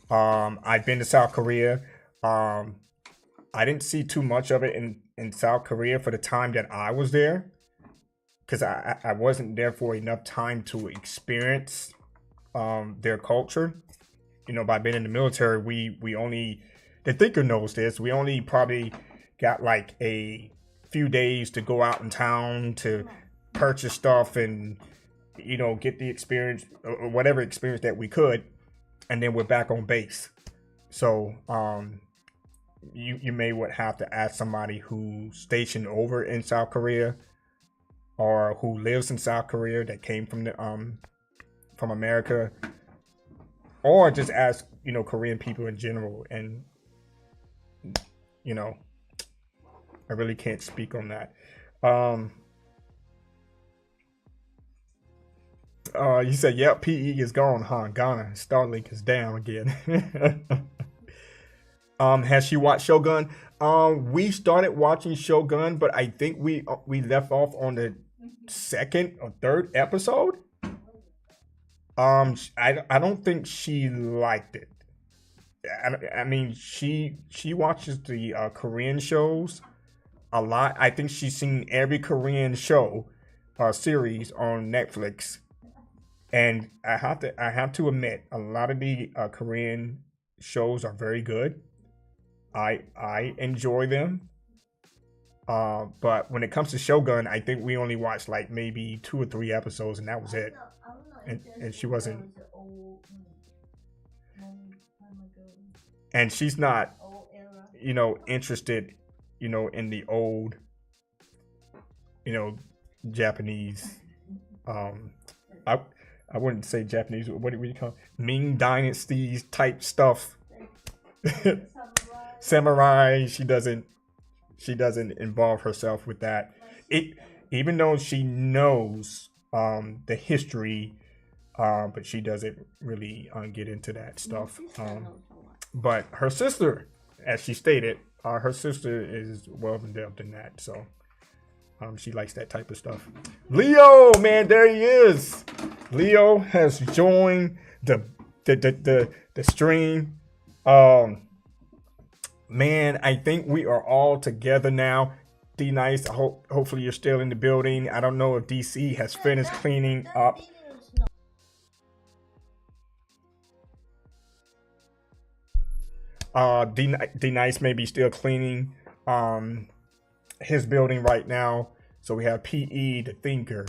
I've been to South Korea. I didn't see too much of it in South Korea for the time that I was there, because I wasn't there for enough time to experience their culture. You know, by being in the military, we only, the thinker knows this, we only probably got like a few days to go out in town to purchase stuff and, you know, get the experience or whatever experience that we could, and then we're back on base. So you may would have to ask somebody who's stationed over in South Korea or who lives in South Korea that came from the from America, or just ask, you know, Korean people in general. And, you know, I really can't speak on that. You said, yep, PE is gone, huh? Ghana, Starlink is down again. Has she watched Shogun? We started watching Shogun, but I think we left off on the second or third episode. I don't think she liked it. I mean, she watches the Korean shows a lot. I think she's seen every Korean show series on Netflix, and I have to admit, a lot of the Korean shows are very good. I enjoy them. But when it comes to Shogun, I think we only watched like maybe 2 or 3 episodes, and that was it. And she wasn't. And she's not, you know, interested, you know, in the old, you know, Japanese. I wouldn't say Japanese. What do we call Ming Dynasties type stuff? Samurai. She doesn't involve herself with that. Even though she knows the history, but she doesn't really get into that stuff. But her sister, as she stated, her sister is well adept in that, so she likes that type of stuff. Leo, man, there he is. Leo has joined the stream. Man, I think we are all together now. D Nice, hopefully you're still in the building. I don't know if DC has finished cleaning up. D Nice may be still cleaning his building right now. So we have PE, the Thinker,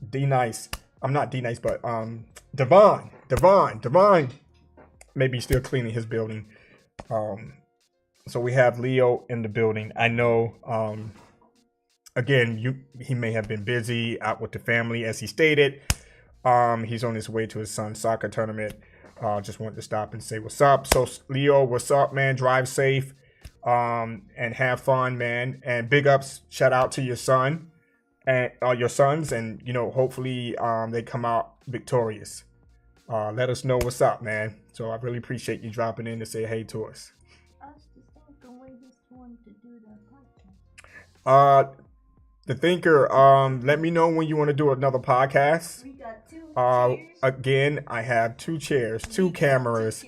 D Nice. I'm not D Nice, but Devon may be still cleaning his building. So we have Leo in the building. I know, again, he may have been busy out with the family, as he stated. He's on his way to his son's soccer tournament. Just wanted to stop and say what's up. So Leo, what's up, man? Drive safe, and have fun, man. And big ups, shout out to your son and your sons, and you know, hopefully they come out victorious. Let us know what's up, man. So I really appreciate you dropping in to say hey to us. The Thinker, let me know when you want to do another podcast. We got 2 chairs. Again, I have 2 chairs, 2 cameras.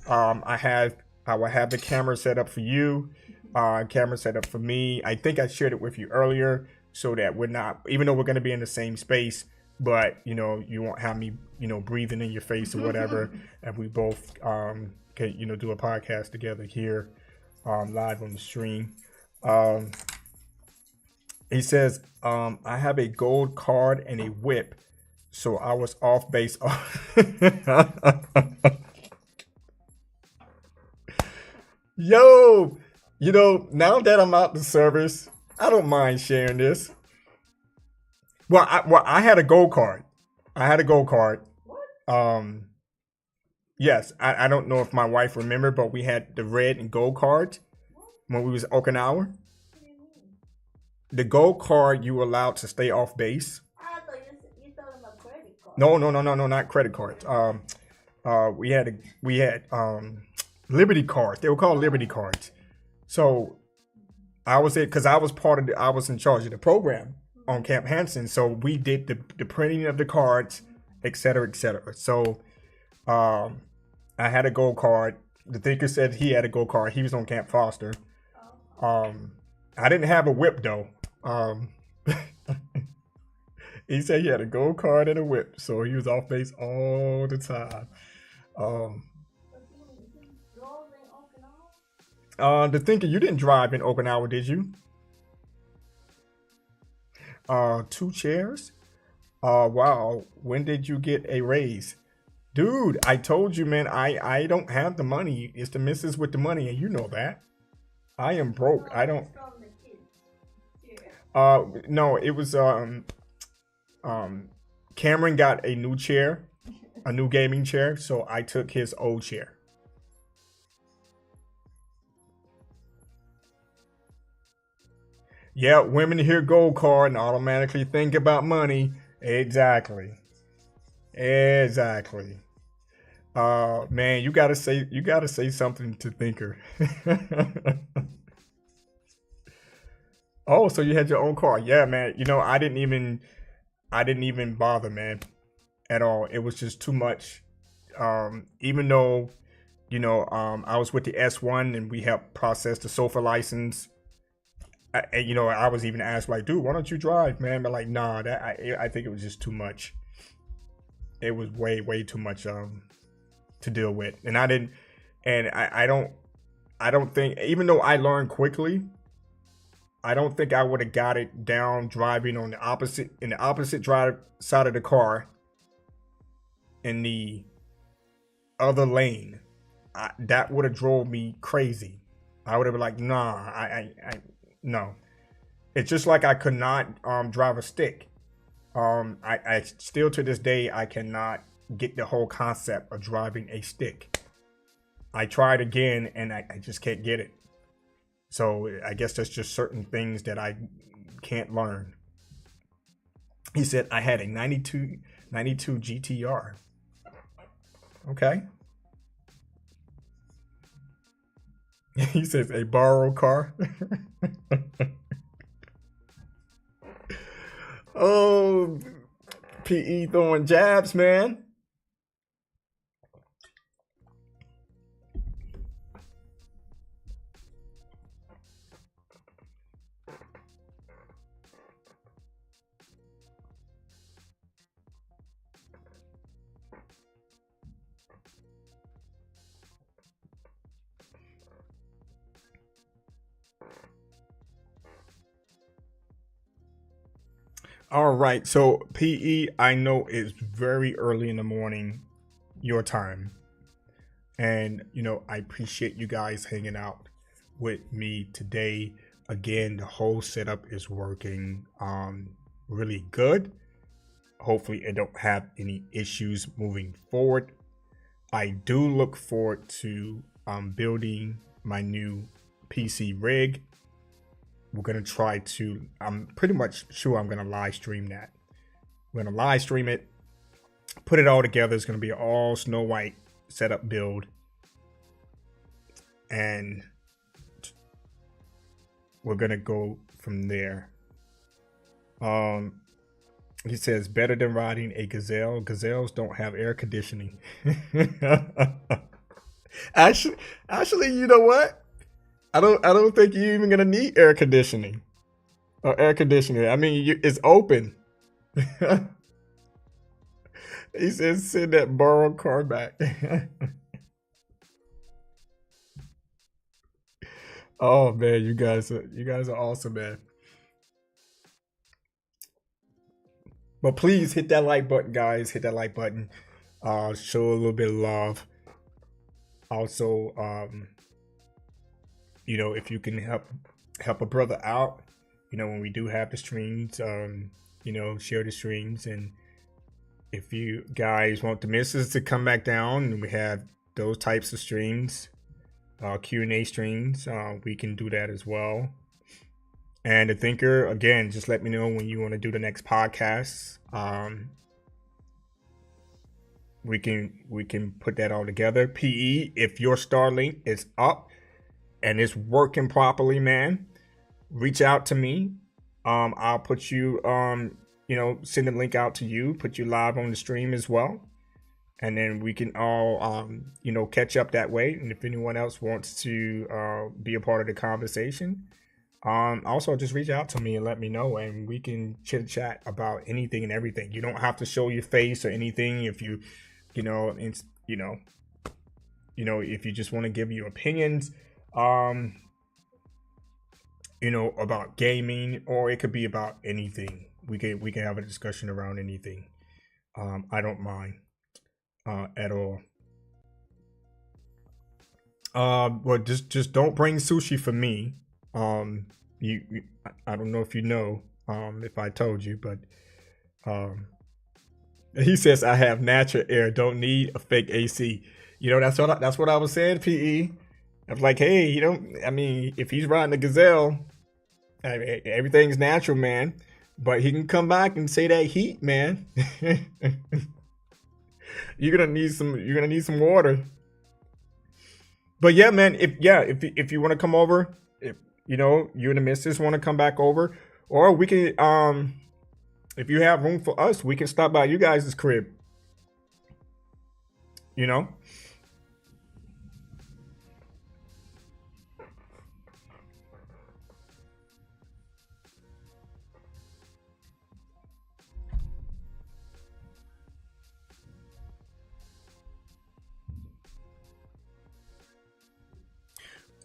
I will have the camera set up for you, camera set up for me. I think I shared it with you earlier, so that we're not, even though we're going to be in the same space, but you know, you won't have me, you know, breathing in your face or whatever, and we both can, you know, do a podcast together here, live on the stream. He says, I have a gold card and a whip, so I was off base. Yo, you know, now that I'm out the service, I don't mind sharing this. Well, I had a gold card. Yes, I don't know if my wife remembered, but we had the red and gold cards when we was Okinawa. The gold card, you were allowed to stay off base. I thought you talking about credit card. No, not credit cards. We had Liberty cards. They were called Liberty cards. So I was because I was I was in charge of the program on Camp Hansen. So we did the printing of the cards, etc., etc. So I had a gold card. The Thinker said he had a gold card. He was on Camp Foster. I didn't have a whip though. He said he had a gold card and a whip, so he was off base all the time. The thinker, you didn't drive in Okinawa, did you? 2 chairs. Wow. When did you get a raise? Dude, I told you, man, I don't have the money. It's the missus with the money, and you know that. I am broke. I don't. No, it was Cameron got a new chair, a new gaming chair, so I took his old chair. Yeah, women hear gold card and automatically think about money. Exactly. Exactly. Man, you gotta say something to Thinker. Oh, so you had your own car. Yeah, man. You know, I didn't even bother, man, at all. It was just too much. Even though, I was with the S1 and we helped process the SOFA license. I was even asked, like, dude, why don't you drive, man? But like, nah, I think it was just too much. It was way too much to deal with, and I don't think, even though I learned quickly, I don't think I would have got it down driving in the opposite drive side of the car in the other lane. That would have drove me crazy. I would have been like, nah, I no. It's just like I could not drive a stick. I still to this day I cannot get the whole concept of driving a stick. I tried again and I just can't get it. So I guess there's just certain things that I can't learn. He said I had a 92 GTR. Okay. He says a borrowed car. Oh, PE throwing jabs, man. All right, so PE, I know it's very early in the morning, your time. And, I appreciate you guys hanging out with me today. Again, the whole setup is working really good. Hopefully, I don't have any issues moving forward. I do look forward to building my new PC rig. We're going to try to, I'm pretty much sure I'm going to live stream that. We're going to live stream it, put it all together. It's going to be an all Snow White setup build. And we're going to go from there. He says, better than riding a Gazelle. Gazelles don't have air conditioning. Actually, you know what? I don't think you're even gonna need air conditioning or air conditioner. I mean, it's open. He says, send that borrowed car back. Oh man, you guys are awesome, man. But please hit that like button, guys. Hit that like button. Show a little bit of love. Also, if you can help a brother out, when we do have the streams, share the streams. And if you guys want the missus to come back down and we have those types of streams, Q&A streams, we can do that as well. And the thinker, again, just let me know when you want to do the next podcast. We can put that all together. PE, if your Starlink is up and it's working properly, man, reach out to me. I'll put you, send a link out to you, put you live on the stream as well. And then we can all, catch up that way. And if anyone else wants to be a part of the conversation, also just reach out to me and let me know, and we can chit chat about anything and everything. You don't have to show your face or anything. If you, if you just want to give your opinions, Um, about gaming, or it could be about anything. We can have a discussion around anything. I don't mind at all. Well, just don't bring sushi for me. I don't know if you know, if I told you, but he says I have natural air, don't need a fake AC. That's what I was saying. PE. I was like, hey, I mean, if he's riding the Gazelle, everything's natural, man. But he can come back and say that heat, man. You're gonna need some water. But yeah, man, if you want to come over, if you and the missus want to come back over, or we can if you have room for us, we can stop by you guys' crib. You know?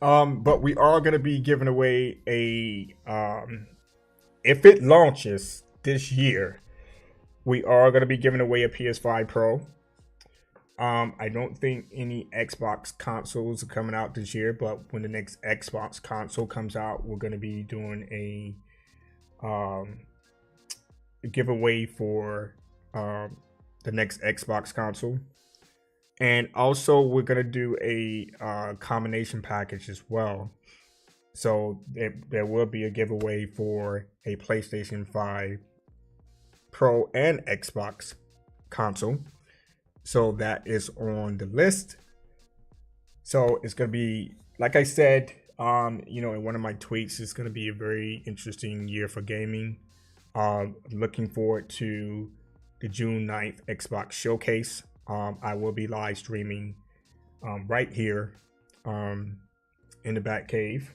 But we are gonna be giving away a if it launches this year, we are gonna be giving away a PS5 Pro. I don't think any Xbox consoles are coming out this year, but when the next Xbox console comes out, we're gonna be doing a giveaway for the next Xbox console. And also, we're gonna do a combination package as well. So there will be a giveaway for a PlayStation 5 Pro and Xbox console. So that is on the list. So it's gonna be, like I said, in one of my tweets, it's gonna be a very interesting year for gaming. Looking forward to the June 9th Xbox showcase. I will be live streaming right here in the Batcave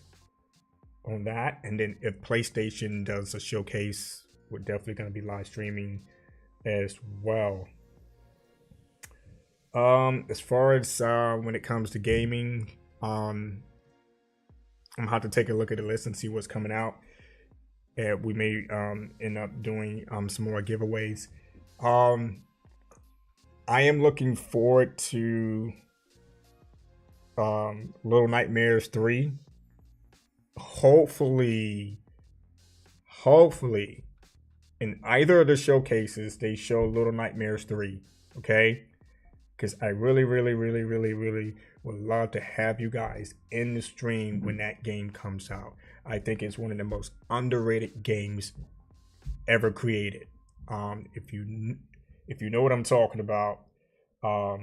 on that. And then if PlayStation does a showcase, we're definitely going to be live streaming as well. As far as when it comes to gaming, I'm gonna have to take a look at the list and see what's coming out. We may end up doing some more giveaways. I am looking forward to Little Nightmares 3. Hopefully in either of the showcases they show Little Nightmares 3, okay? Because I really would love to have you guys in the stream when that game comes out. I think it's one of the most underrated games ever created. If you know what I'm talking about, I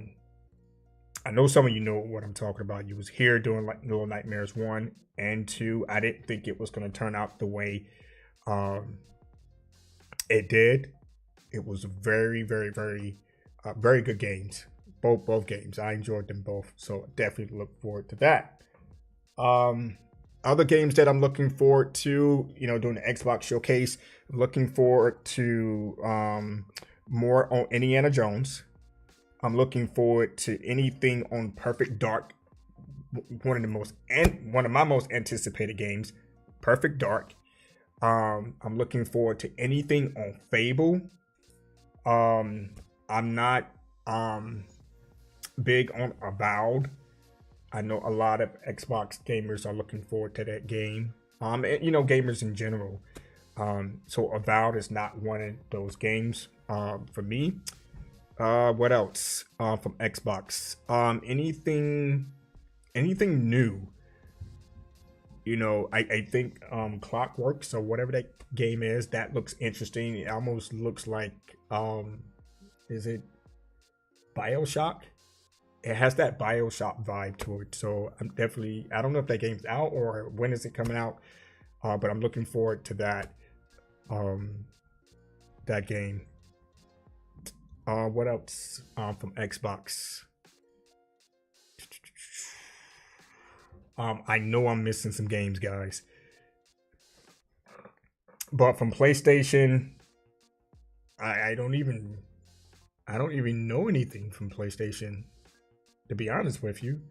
know some of you know what I'm talking about. You was here doing like Little Nightmares 1 and 2. I didn't think it was going to turn out the way it did. It was very good games. Both games. I enjoyed them both. So definitely look forward to that. Other games that I'm looking forward to, during the Xbox showcase, looking forward to more on Indiana Jones. I'm looking forward to anything on Perfect Dark, one of my most anticipated games, Perfect Dark. I'm looking forward to anything on Fable. I'm not big on Avowed. I know a lot of Xbox gamers are looking forward to that game. And, gamers in general. So Avowed is not one of those games for me. What else from Xbox? Anything new? I think Clockworks or whatever that game is, that looks interesting. It almost looks like is it BioShock? It has that BioShock vibe to it. So I don't know if that game's out or when is it coming out, but I'm looking forward to that game. What else from Xbox? I know I'm missing some games, guys. But from PlayStation, I don't even know anything from PlayStation, to be honest with you.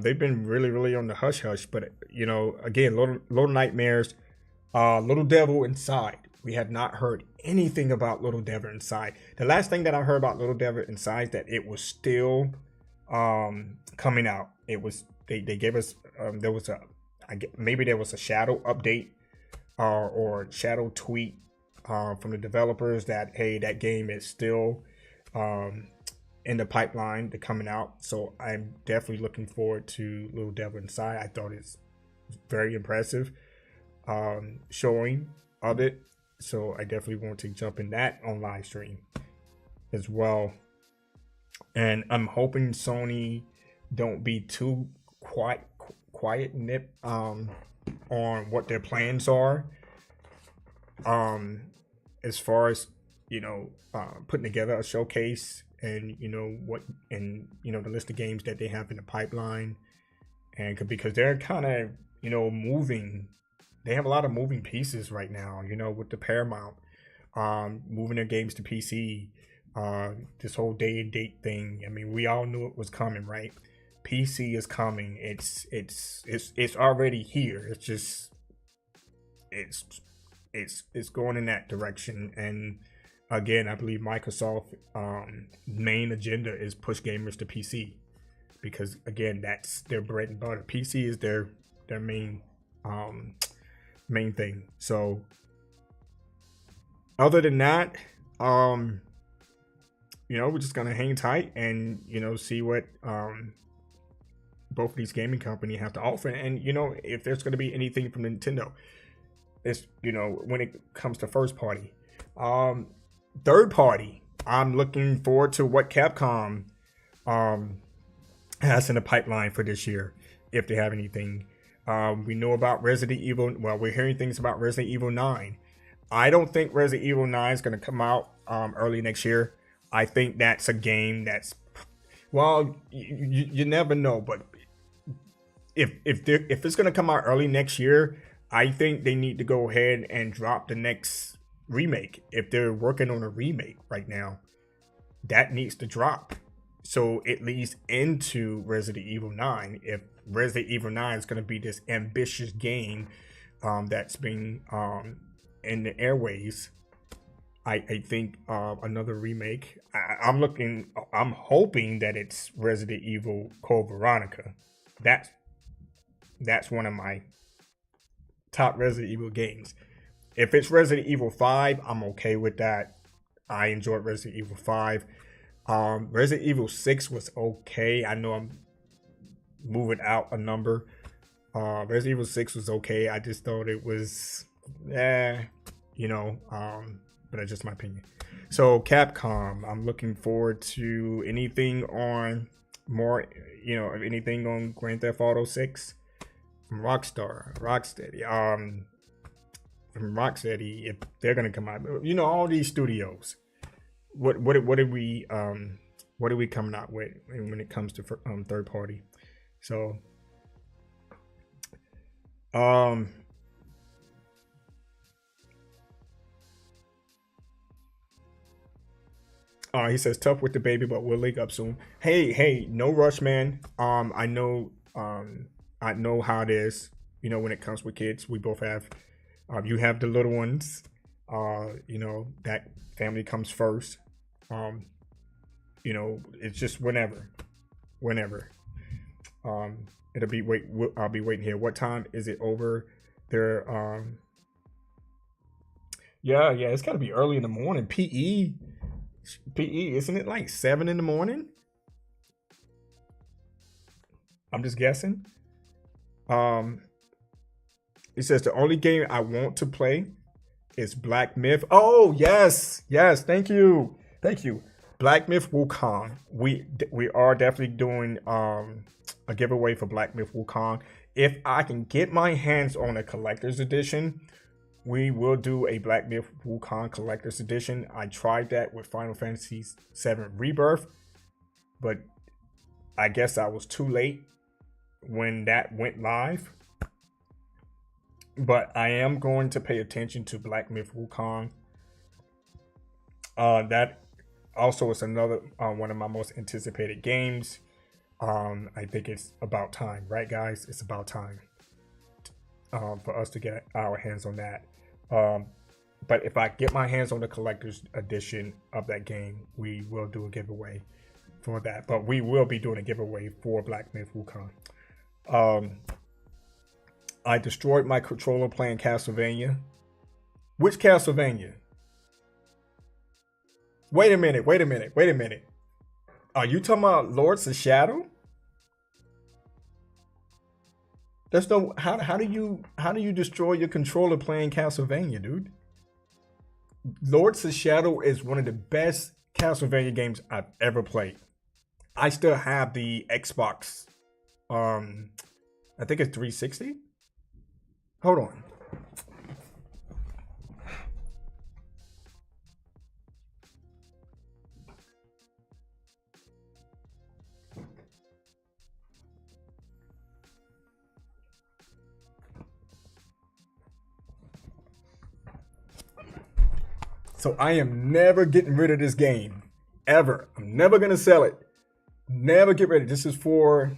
they've been really on the hush hush. But you know, again, Little Nightmares, Little Devil Inside. We have not heard anything about Little Devil Inside. The last thing that I heard about Little Devil Inside is that it was still coming out. It was they gave us there was maybe there was a shadow update or shadow tweet from the developers that, hey, that game is still in the pipeline to coming out. So I'm definitely looking forward to Little Devil Inside. I thought it's very impressive showing of it. So I definitely want to jump in that on live stream as well. And I'm hoping Sony don't be too quiet nip on what their plans are. As far as, you know, putting together a showcase and, you know, the list of games that they have in the pipeline. And because they're kind of, you know, they have a lot of moving pieces right now, you know, with the Paramount, moving their games to PC, this whole day and date thing. I mean, we all knew it was coming, right? PC is coming. It's already here. It's just, it's going in that direction. And again, I believe Microsoft main agenda is push gamers to PC, because again, that's their bread and butter. PC is their main thing. So other than that, you know, we're just gonna hang tight and, you know, see what both of these gaming companies have to offer. And, you know, if there's going to be anything from Nintendo, it's, you know, when it comes to first party. Third party, I'm looking forward to what Capcom has in the pipeline for this year, if they have anything. We know about Resident Evil. Well, we're hearing things about Resident Evil 9. I don't think Resident Evil 9 is going to come out early next year. I think that's a game that's, well, you never know, but if it's going to come out early next year, I think they need to go ahead and drop the next remake. If they're working on a remake right now, that needs to drop, so it leads into Resident Evil 9. If Resident Evil 9 is going to be this ambitious game that's being in the airways, I think another remake. I'm hoping that it's Resident Evil Code Veronica. That's one of my top Resident Evil games. If it's Resident Evil 5, I'm okay with that. I enjoyed Resident Evil 5. Resident Evil 6 was okay. I know I'm moving out a number. Resident Evil 6 was okay. I just thought it was, you know, but that's just my opinion. So Capcom, I'm looking forward to anything on more, you know, anything on Grand Theft Auto 6 from Rocksteady. From Rocksteady, if they're gonna come out, you know, all these studios. What are we coming out with when it comes to third party? So he says tough with the baby, but we'll link up soon. Hey, no rush, man. I know how it is. You know, when it comes with kids, we both have. You have the little ones. You know, that family comes first. You know, it's just whenever. It'll be I'll be waiting here. What time is it over there? Yeah, it's gotta be early in the morning. PE, isn't it like 7 in the morning? I'm just guessing. It says the only game I want to play is Black Myth. Oh, yes. Thank you. Black Myth Wukong. We are definitely doing a giveaway for Black Myth Wukong. If I can get my hands on a collector's edition, we will do a Black Myth Wukong collector's edition. I tried that with Final Fantasy VII Rebirth, but I guess I was too late when that went live. But I am going to pay attention to Black Myth Wukong. That also is another one of my most anticipated games. I think it's about time, right, guys? It's about time for us to get our hands on that. But if I get my hands on the collector's edition of that game, we will do a giveaway for that. But we will be doing a giveaway for Black Myth Wukong. I destroyed my controller playing Castlevania. Which Castlevania? Wait a minute. Are you talking about Lords of Shadow? There's no how do you destroy your controller playing Castlevania, dude? Lords of Shadow is one of the best Castlevania games I've ever played. I still have the Xbox. I think it's 360. Hold on. So I am never getting rid of this game. Ever. I'm never going to sell it. Never get rid of it. This is for,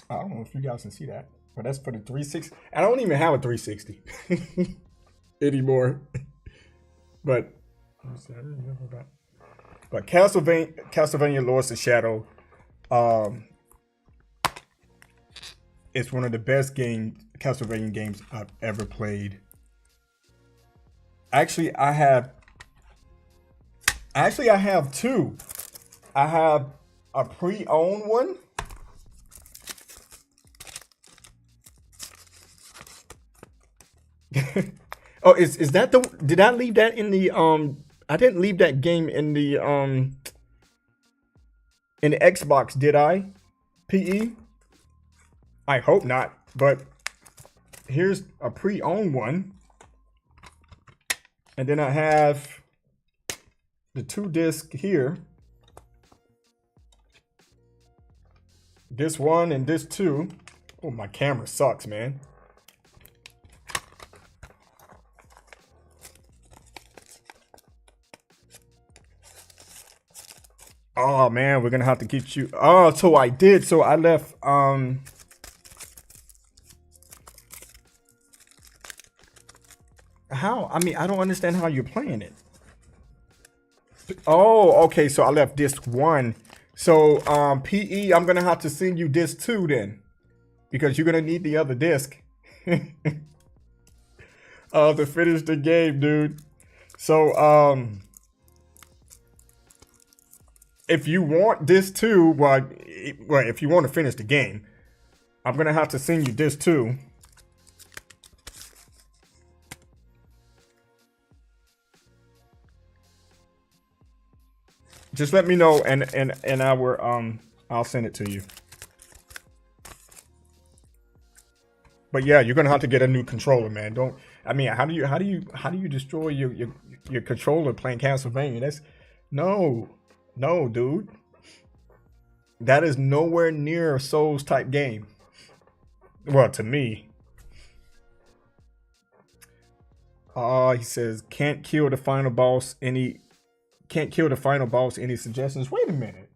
I don't know if you guys can see that, but that's for the 360. I don't even have a 360 anymore. But Castlevania Lords of Shadow is one of the best Castlevania games I've ever played. Actually, I have two. I have a pre-owned one. Oh, is that the? Did I leave that in the I didn't leave that game in the Xbox, did I? PE? I hope not. But here's a pre-owned one, and then I have the 2-disc here. This one and this two. Oh, my camera sucks, man. Oh man, we're gonna have to get you. Oh, so I did. So I left. How? I mean, I don't understand how you're playing it. Oh, okay. So I left disc 1. So PE, I'm gonna have to send you disc 2 then, because you're gonna need the other disc to finish the game, dude. So if you want disc 2, well, if you want to finish the game, I'm gonna have to send you disc 2. Just let me know, and I'll send it to you. But yeah, you're gonna have to get a new controller, man. Don't. I mean, how do you destroy your controller playing Castlevania? That's no, dude. That is nowhere near a Souls type game. Well, to me. He says can't kill the final boss. Can't kill the final boss. Any suggestions? Wait a minute.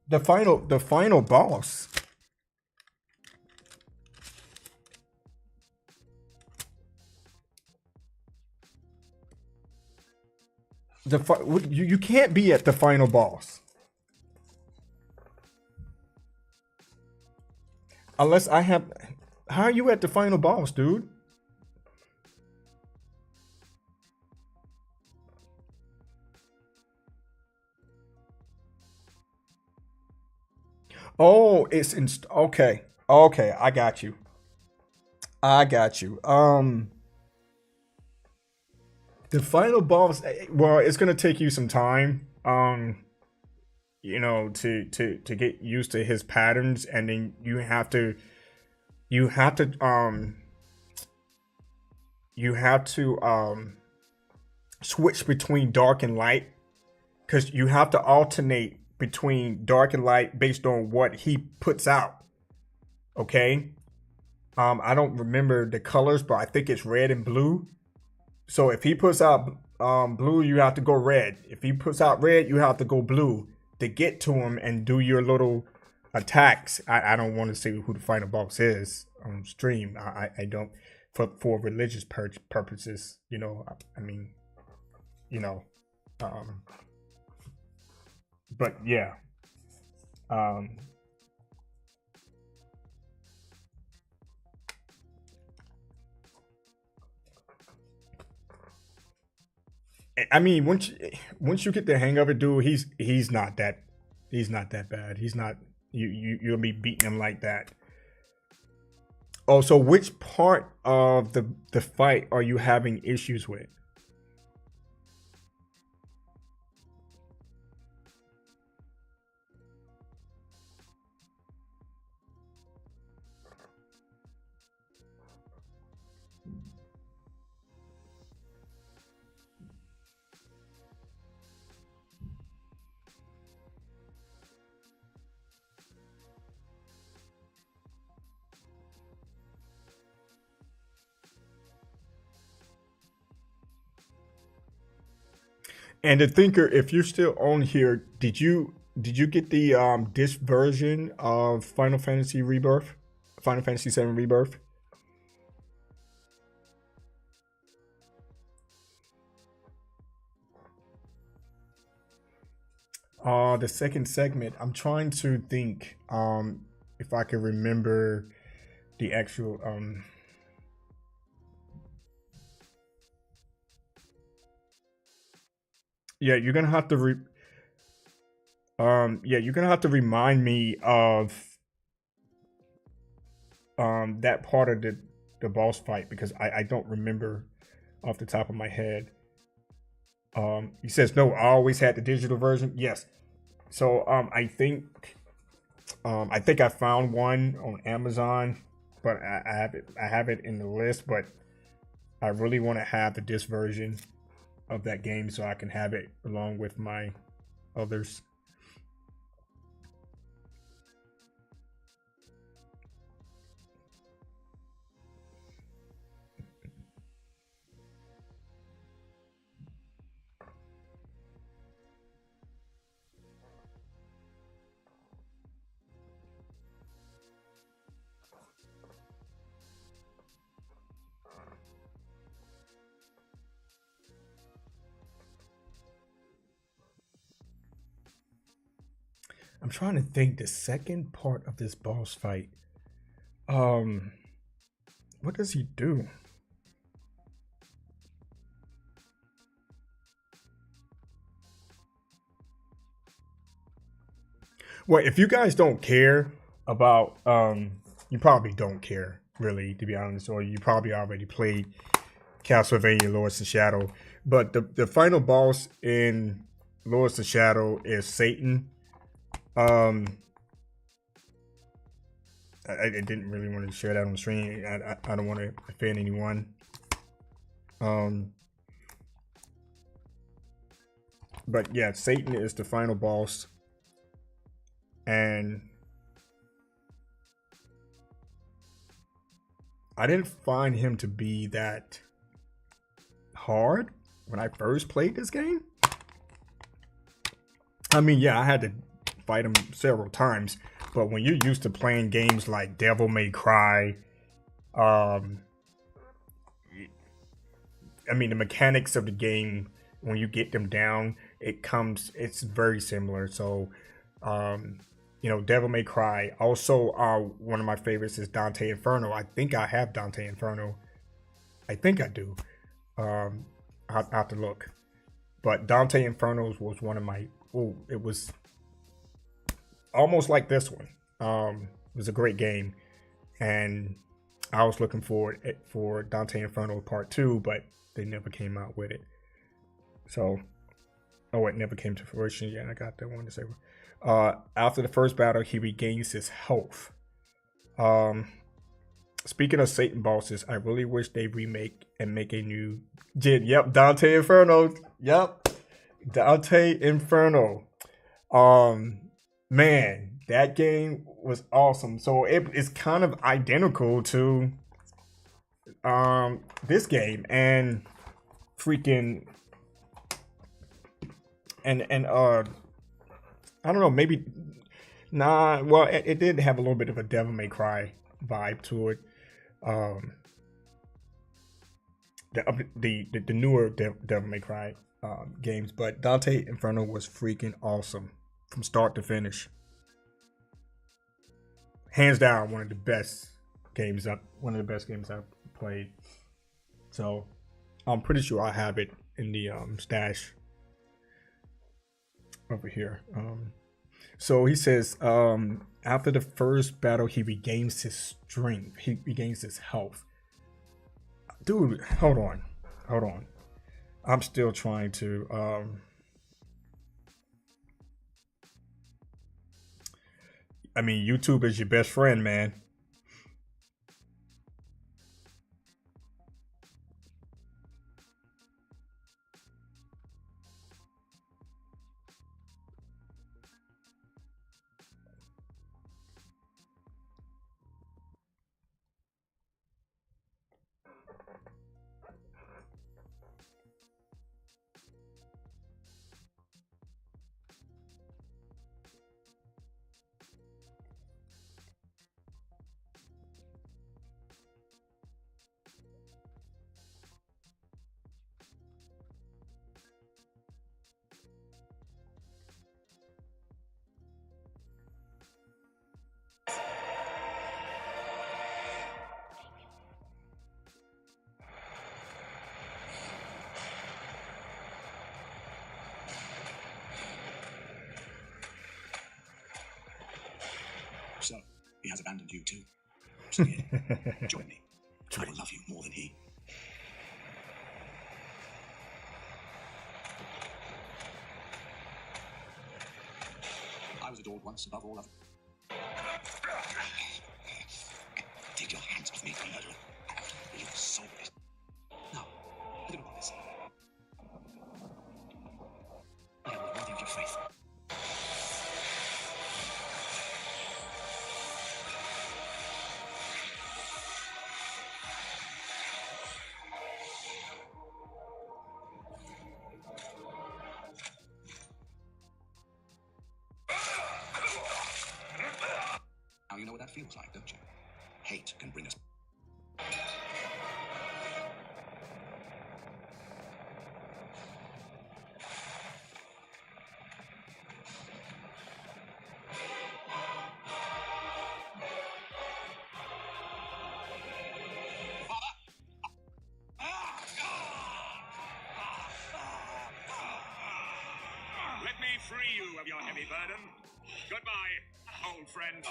The final boss. You can't be at the final boss unless I have. How are you at the final boss, dude? Oh, it's in. Okay, I got you. The final boss, well, it's gonna take you some time, you know, to get used to his patterns, and then you have to switch between dark and light, because you have to alternate between dark and light based on what he puts out. Okay, I don't remember the colors, but I think it's red and blue. So if he puts out blue, you have to go red. If he puts out red, you have to go blue. to get to him and do your little attacks. I don't want to say who the final boss is on stream. I don't for religious purposes. You know, I mean, you know, but yeah. I mean, once you get the hang of it, dude, he's not that bad. He's not you'll be beating him like that. Oh, so which part of the fight are you having issues with? And the thinker, if you're still on here, did you get the disc version of Final Fantasy Rebirth? Final Fantasy 7 Rebirth? The second segment, I'm trying to think if I can remember the actual yeah, you're gonna have to you're gonna have to remind me of that part of the boss fight, because I don't remember off the top of my head. He says no, I always had the digital version. Yes. So I think I found one on Amazon, but I have it in the list, but I really want to have the disc version of that game so I can have it along with my others. I'm trying to think the second part of this boss fight. What does he do? Well, if you guys don't care about, you probably don't care, really, to be honest, or you probably already played Castlevania Lords of Shadow. But the final boss in Lords of Shadow is Satan. I didn't really want to share that on the stream. I don't want to offend anyone. But yeah, Satan is the final boss, and I didn't find him to be that hard when I first played this game. I mean, yeah, I had to fight him several times, but when you're used to playing games like Devil May Cry, I mean, the mechanics of the game, when you get them down, it's very similar. So, you know, Devil May Cry. Also, one of my favorites is Dante Inferno. I think I have Dante Inferno. I think I do. I'll have to look. But Dante Inferno was one of my, it was almost like this one. It was a great game, and I was looking forward for Dante Inferno Part 2, but they never came out with it. So, it never came to fruition. Yeah, I got that one to say. After the first battle, he regains his health. Speaking of Satan bosses, I really wish they remake and make a new Jin. Yep, Dante Inferno. Yep, Dante Inferno. Man, that game was awesome. So it's kind of identical to this game, and freaking and I don't know, maybe nah. Well, it did have a little bit of a Devil May Cry vibe to it. Um, the newer Devil May Cry games, but Dante Inferno was freaking awesome from start to finish. Hands down, one of the best games I've played. So I'm pretty sure I have it in the stash over here. So he says after the first battle, he regains his strength. He regains his health. Dude, hold on. I'm still trying to I mean, YouTube is your best friend, man. So, he has abandoned you too. So, yeah, join me. I will love you more than he. I was adored once above all others. Take your hands off me, murderer. You are soulless. Now, look upon this. I am worthy of your faith. Now you know what that feels like, don't you? Hate can bring us. Let me free you of your heavy burden. Goodbye, old friend.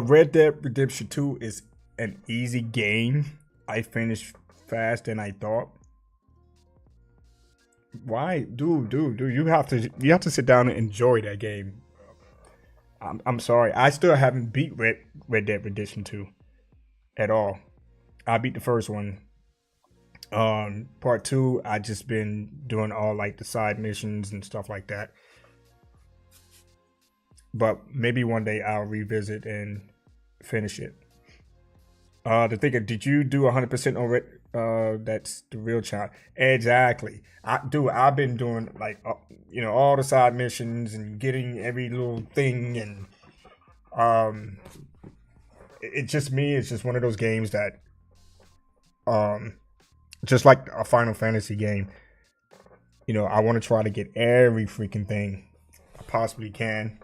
Red Dead Redemption 2 is an easy game. I finished fast than I thought. Why, dude, you have to sit down and enjoy that game. I'm sorry, I still haven't beat Red Dead Redemption 2 at all. I beat the first one. Part 2, I just been doing all like the side missions and stuff like that. But maybe one day I'll revisit and finish it. The thing, did you do 100% on it? That's the real challenge. Exactly. I've been doing like all the side missions and getting every little thing, and it's just me. It's just one of those games that just like a Final Fantasy game. I want to try to get every freaking thing I possibly can.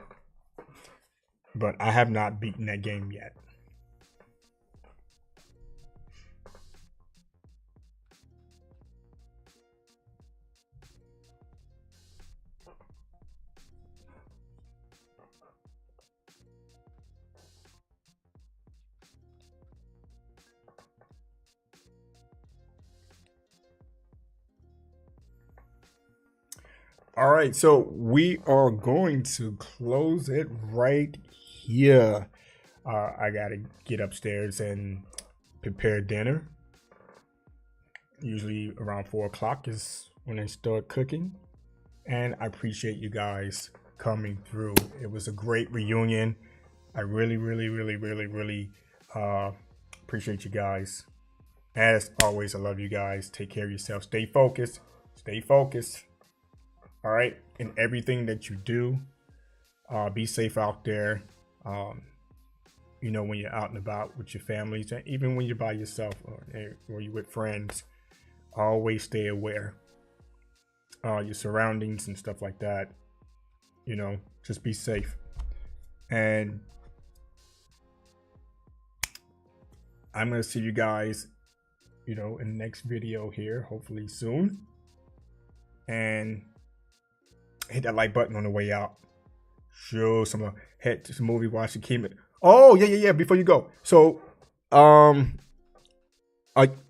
But I have not beaten that game yet. All right, so we are going to close it right here. I gotta get upstairs and prepare dinner. Usually around 4 o'clock is when I start cooking. And I appreciate you guys coming through. It was a great reunion. I really appreciate you guys. As always, I love you guys. Take care of yourself. Stay focused. Stay focused. All right, in everything that you do, be safe out there. You know, when you're out and about with your families, and even when you're by yourself or you're with friends, always stay aware. Your surroundings and stuff like that. You know, just be safe. And I'm gonna see you guys, you know, in the next video here, hopefully soon. And hit that like button on the way out. Show some head to some movie watching. Keep it. Oh yeah. Before you go, so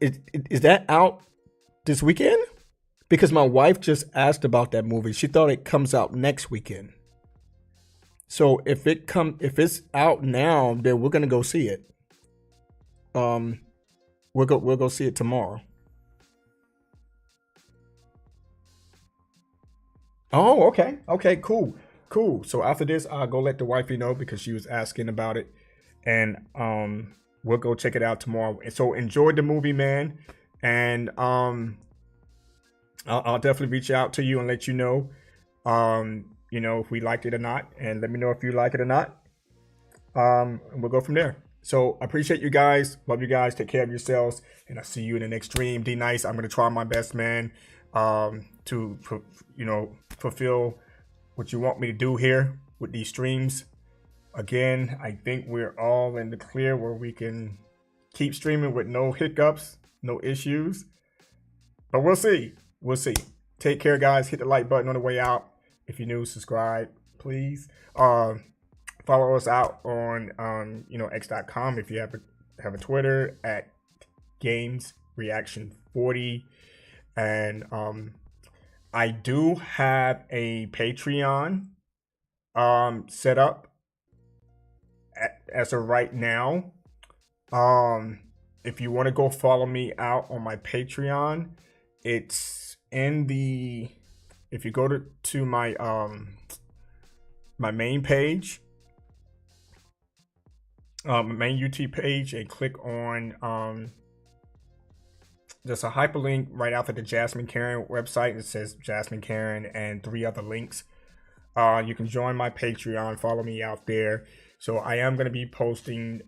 is that out this weekend? Because my wife just asked about that movie. She thought it comes out next weekend. So if it's out now, then we're gonna go see it. We'll go see it tomorrow. Oh, okay. Okay, cool. So after this, I'll go let the wifey know because she was asking about it. And we'll go check it out tomorrow. And so enjoy the movie, man. And I'll definitely reach out to you and let you know, you know, if we liked it or not. And let me know if you like it or not. And we'll go from there. So I appreciate you guys. Love you guys. Take care of yourselves. And I'll see you in the next stream. D Nice. I'm going to try my best, man, to, you know, fulfill what you want me to do here with these streams. Again, I think we're all in the clear where we can keep streaming with no hiccups, no issues. But we'll see. We'll see. Take care, guys. Hit the like button on the way out. If you're new, subscribe, please. Follow us out on you know, x.com if you have a Twitter at GamesReaction40. And I do have a Patreon set up as of right now. If you want to go follow me out on my Patreon, it's in the, if you go to my my main page, main YouTube page, and click on there's a hyperlink right after the Jasmine Karen website. It says Jasmine Karen and 3 other links. You can join my Patreon, follow me out there. So I am going to be posting,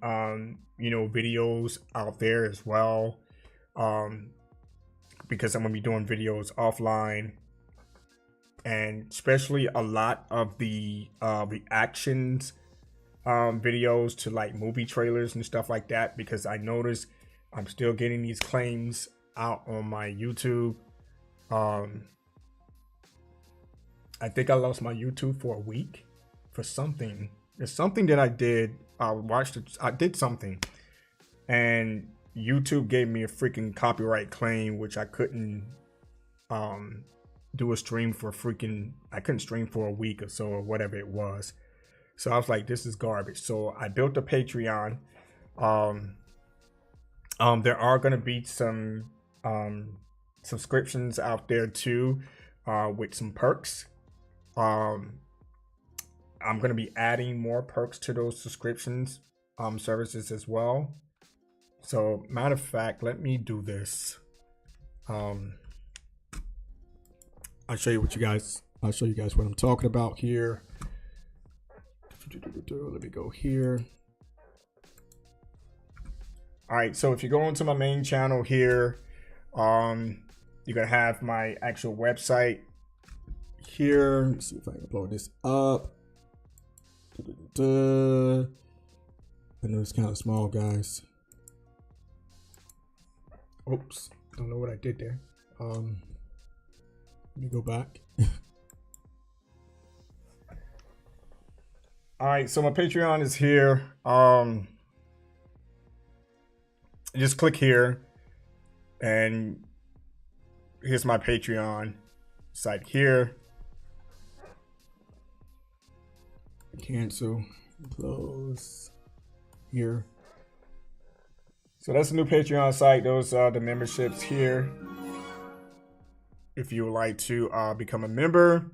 you know, videos out there as well. Because I'm going to be doing videos offline. And especially a lot of the reactions videos to like movie trailers and stuff like that. Because I noticed I'm still getting these claims out on my YouTube. I think I lost my YouTube for a week for something. There's something that I did. I did something, and YouTube gave me a freaking copyright claim, which I couldn't do a stream for I couldn't stream for a week or so, or whatever it was. So I was like, this is garbage. So I built a Patreon. There are going to be some subscriptions out there too, with some perks. I'm going to be adding more perks to those subscriptions services as well. So matter of fact, let me do this. I'll show you what I'll show you guys what I'm talking about here. Let me go here. All right, so if you go into my main channel here, you're gonna have my actual website here. Let me see if I can blow this up. I know it's kind of small, guys. Oops, don't know what I did there. Let me go back. All right, so my Patreon is here. Just click here, and here's my Patreon site here. Cancel, close here. So that's the new Patreon site. Those are the memberships here. If you would like to become a member,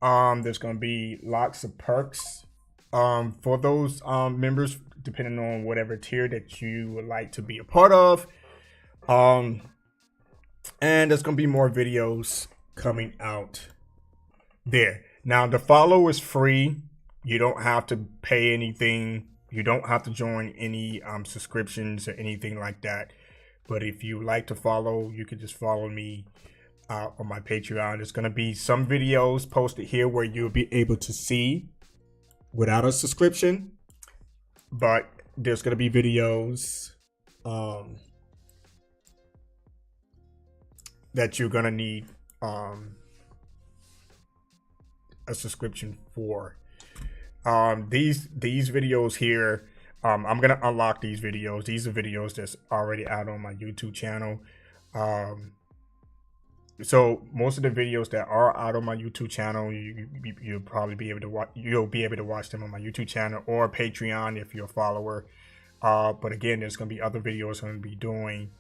there's going to be lots of perks for those members, depending on whatever tier that you would like to be a part of. And there's going to be more videos coming out there. Now the follow is free. You don't have to pay anything. You don't have to join any subscriptions or anything like that. But if you like to follow, you can just follow me on my Patreon. There's going to be some videos posted here where you'll be able to see without a subscription. But there's going to be videos that you're going to need a subscription for. These videos here, I'm gonna unlock these videos. These are videos that's already out on my YouTube channel. So most of the videos that are out on my YouTube channel, you'll probably be able to watch. You'll be able to watch them on my YouTube channel or Patreon if you're a follower. But again, there's gonna be other videos I'm gonna be doing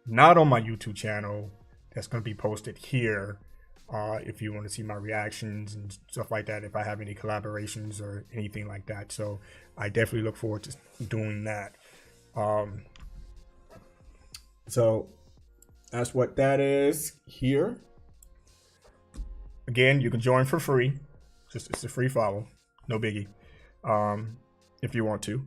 not on my YouTube channel that's gonna be posted here. If you want to see my reactions and stuff like that, if I have any collaborations or anything like that. So I definitely look forward to doing that. So that's what that is here. Again, you can join for free. It's a free follow, no biggie, if you want to.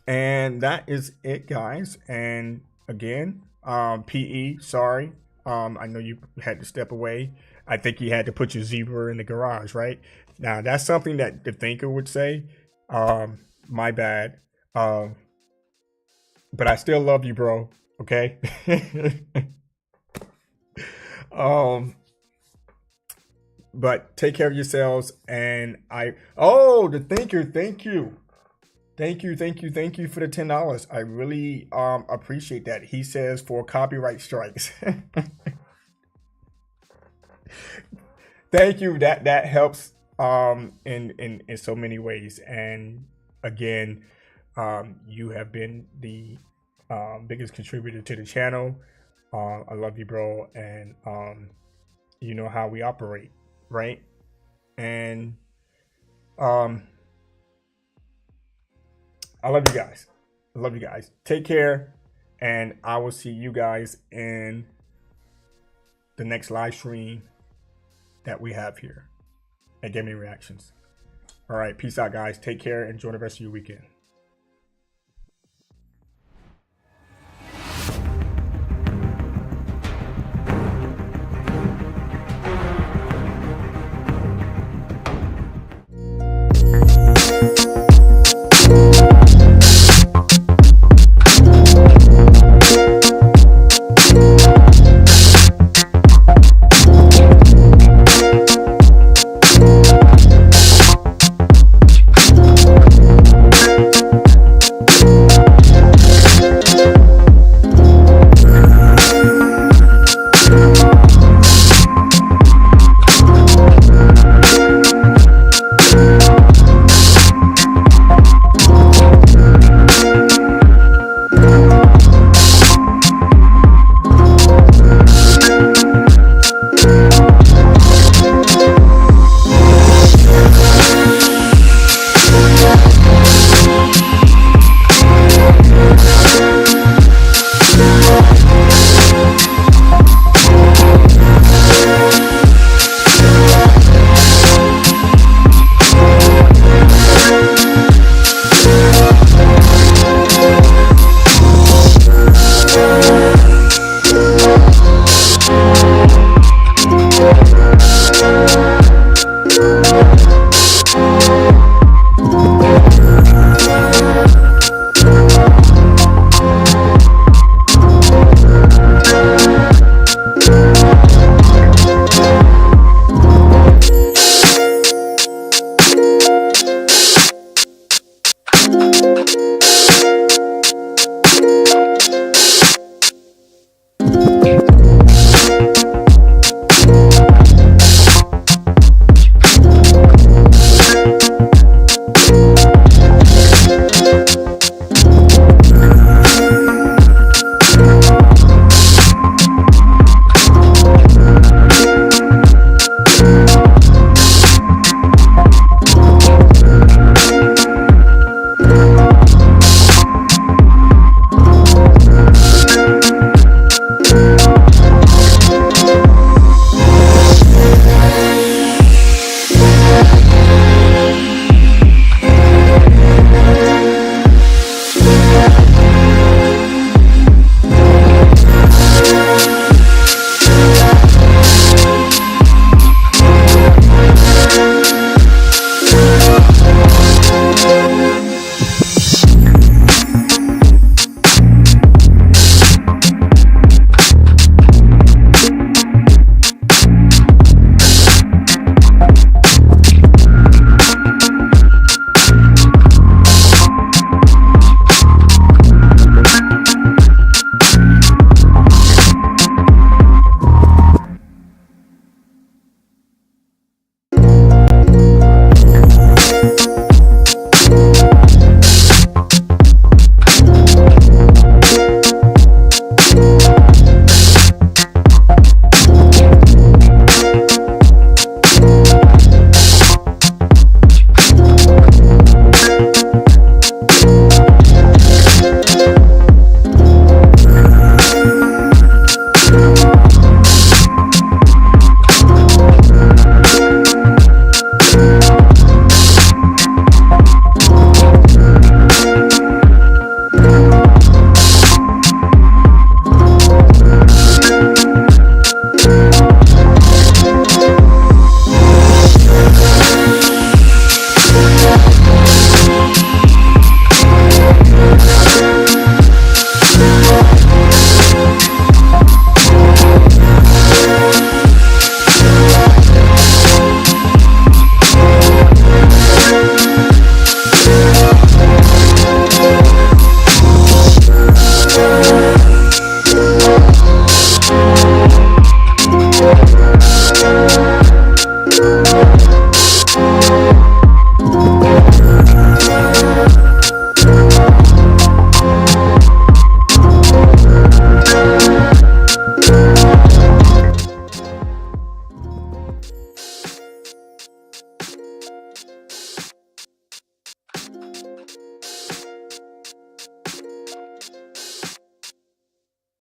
And that is it, guys. And again, PE, sorry. I know you had to step away. I think you had to put your zebra in the garage, right? Now, that's something that the thinker would say. My bad. But I still love you, bro. Okay? But take care of yourselves. And the thinker, thank you. Thank you for the $10. I really appreciate that. He says for copyright strikes. Thank you. That helps in so many ways. And again, you have been the biggest contributor to the channel. I love you, bro. And you know how we operate, right? And I love you guys. I love you guys. Take care. And I will see you guys in the next live stream that we have here at Gaming Reactions. All right. Peace out, guys. Take care. Enjoy the rest of your weekend.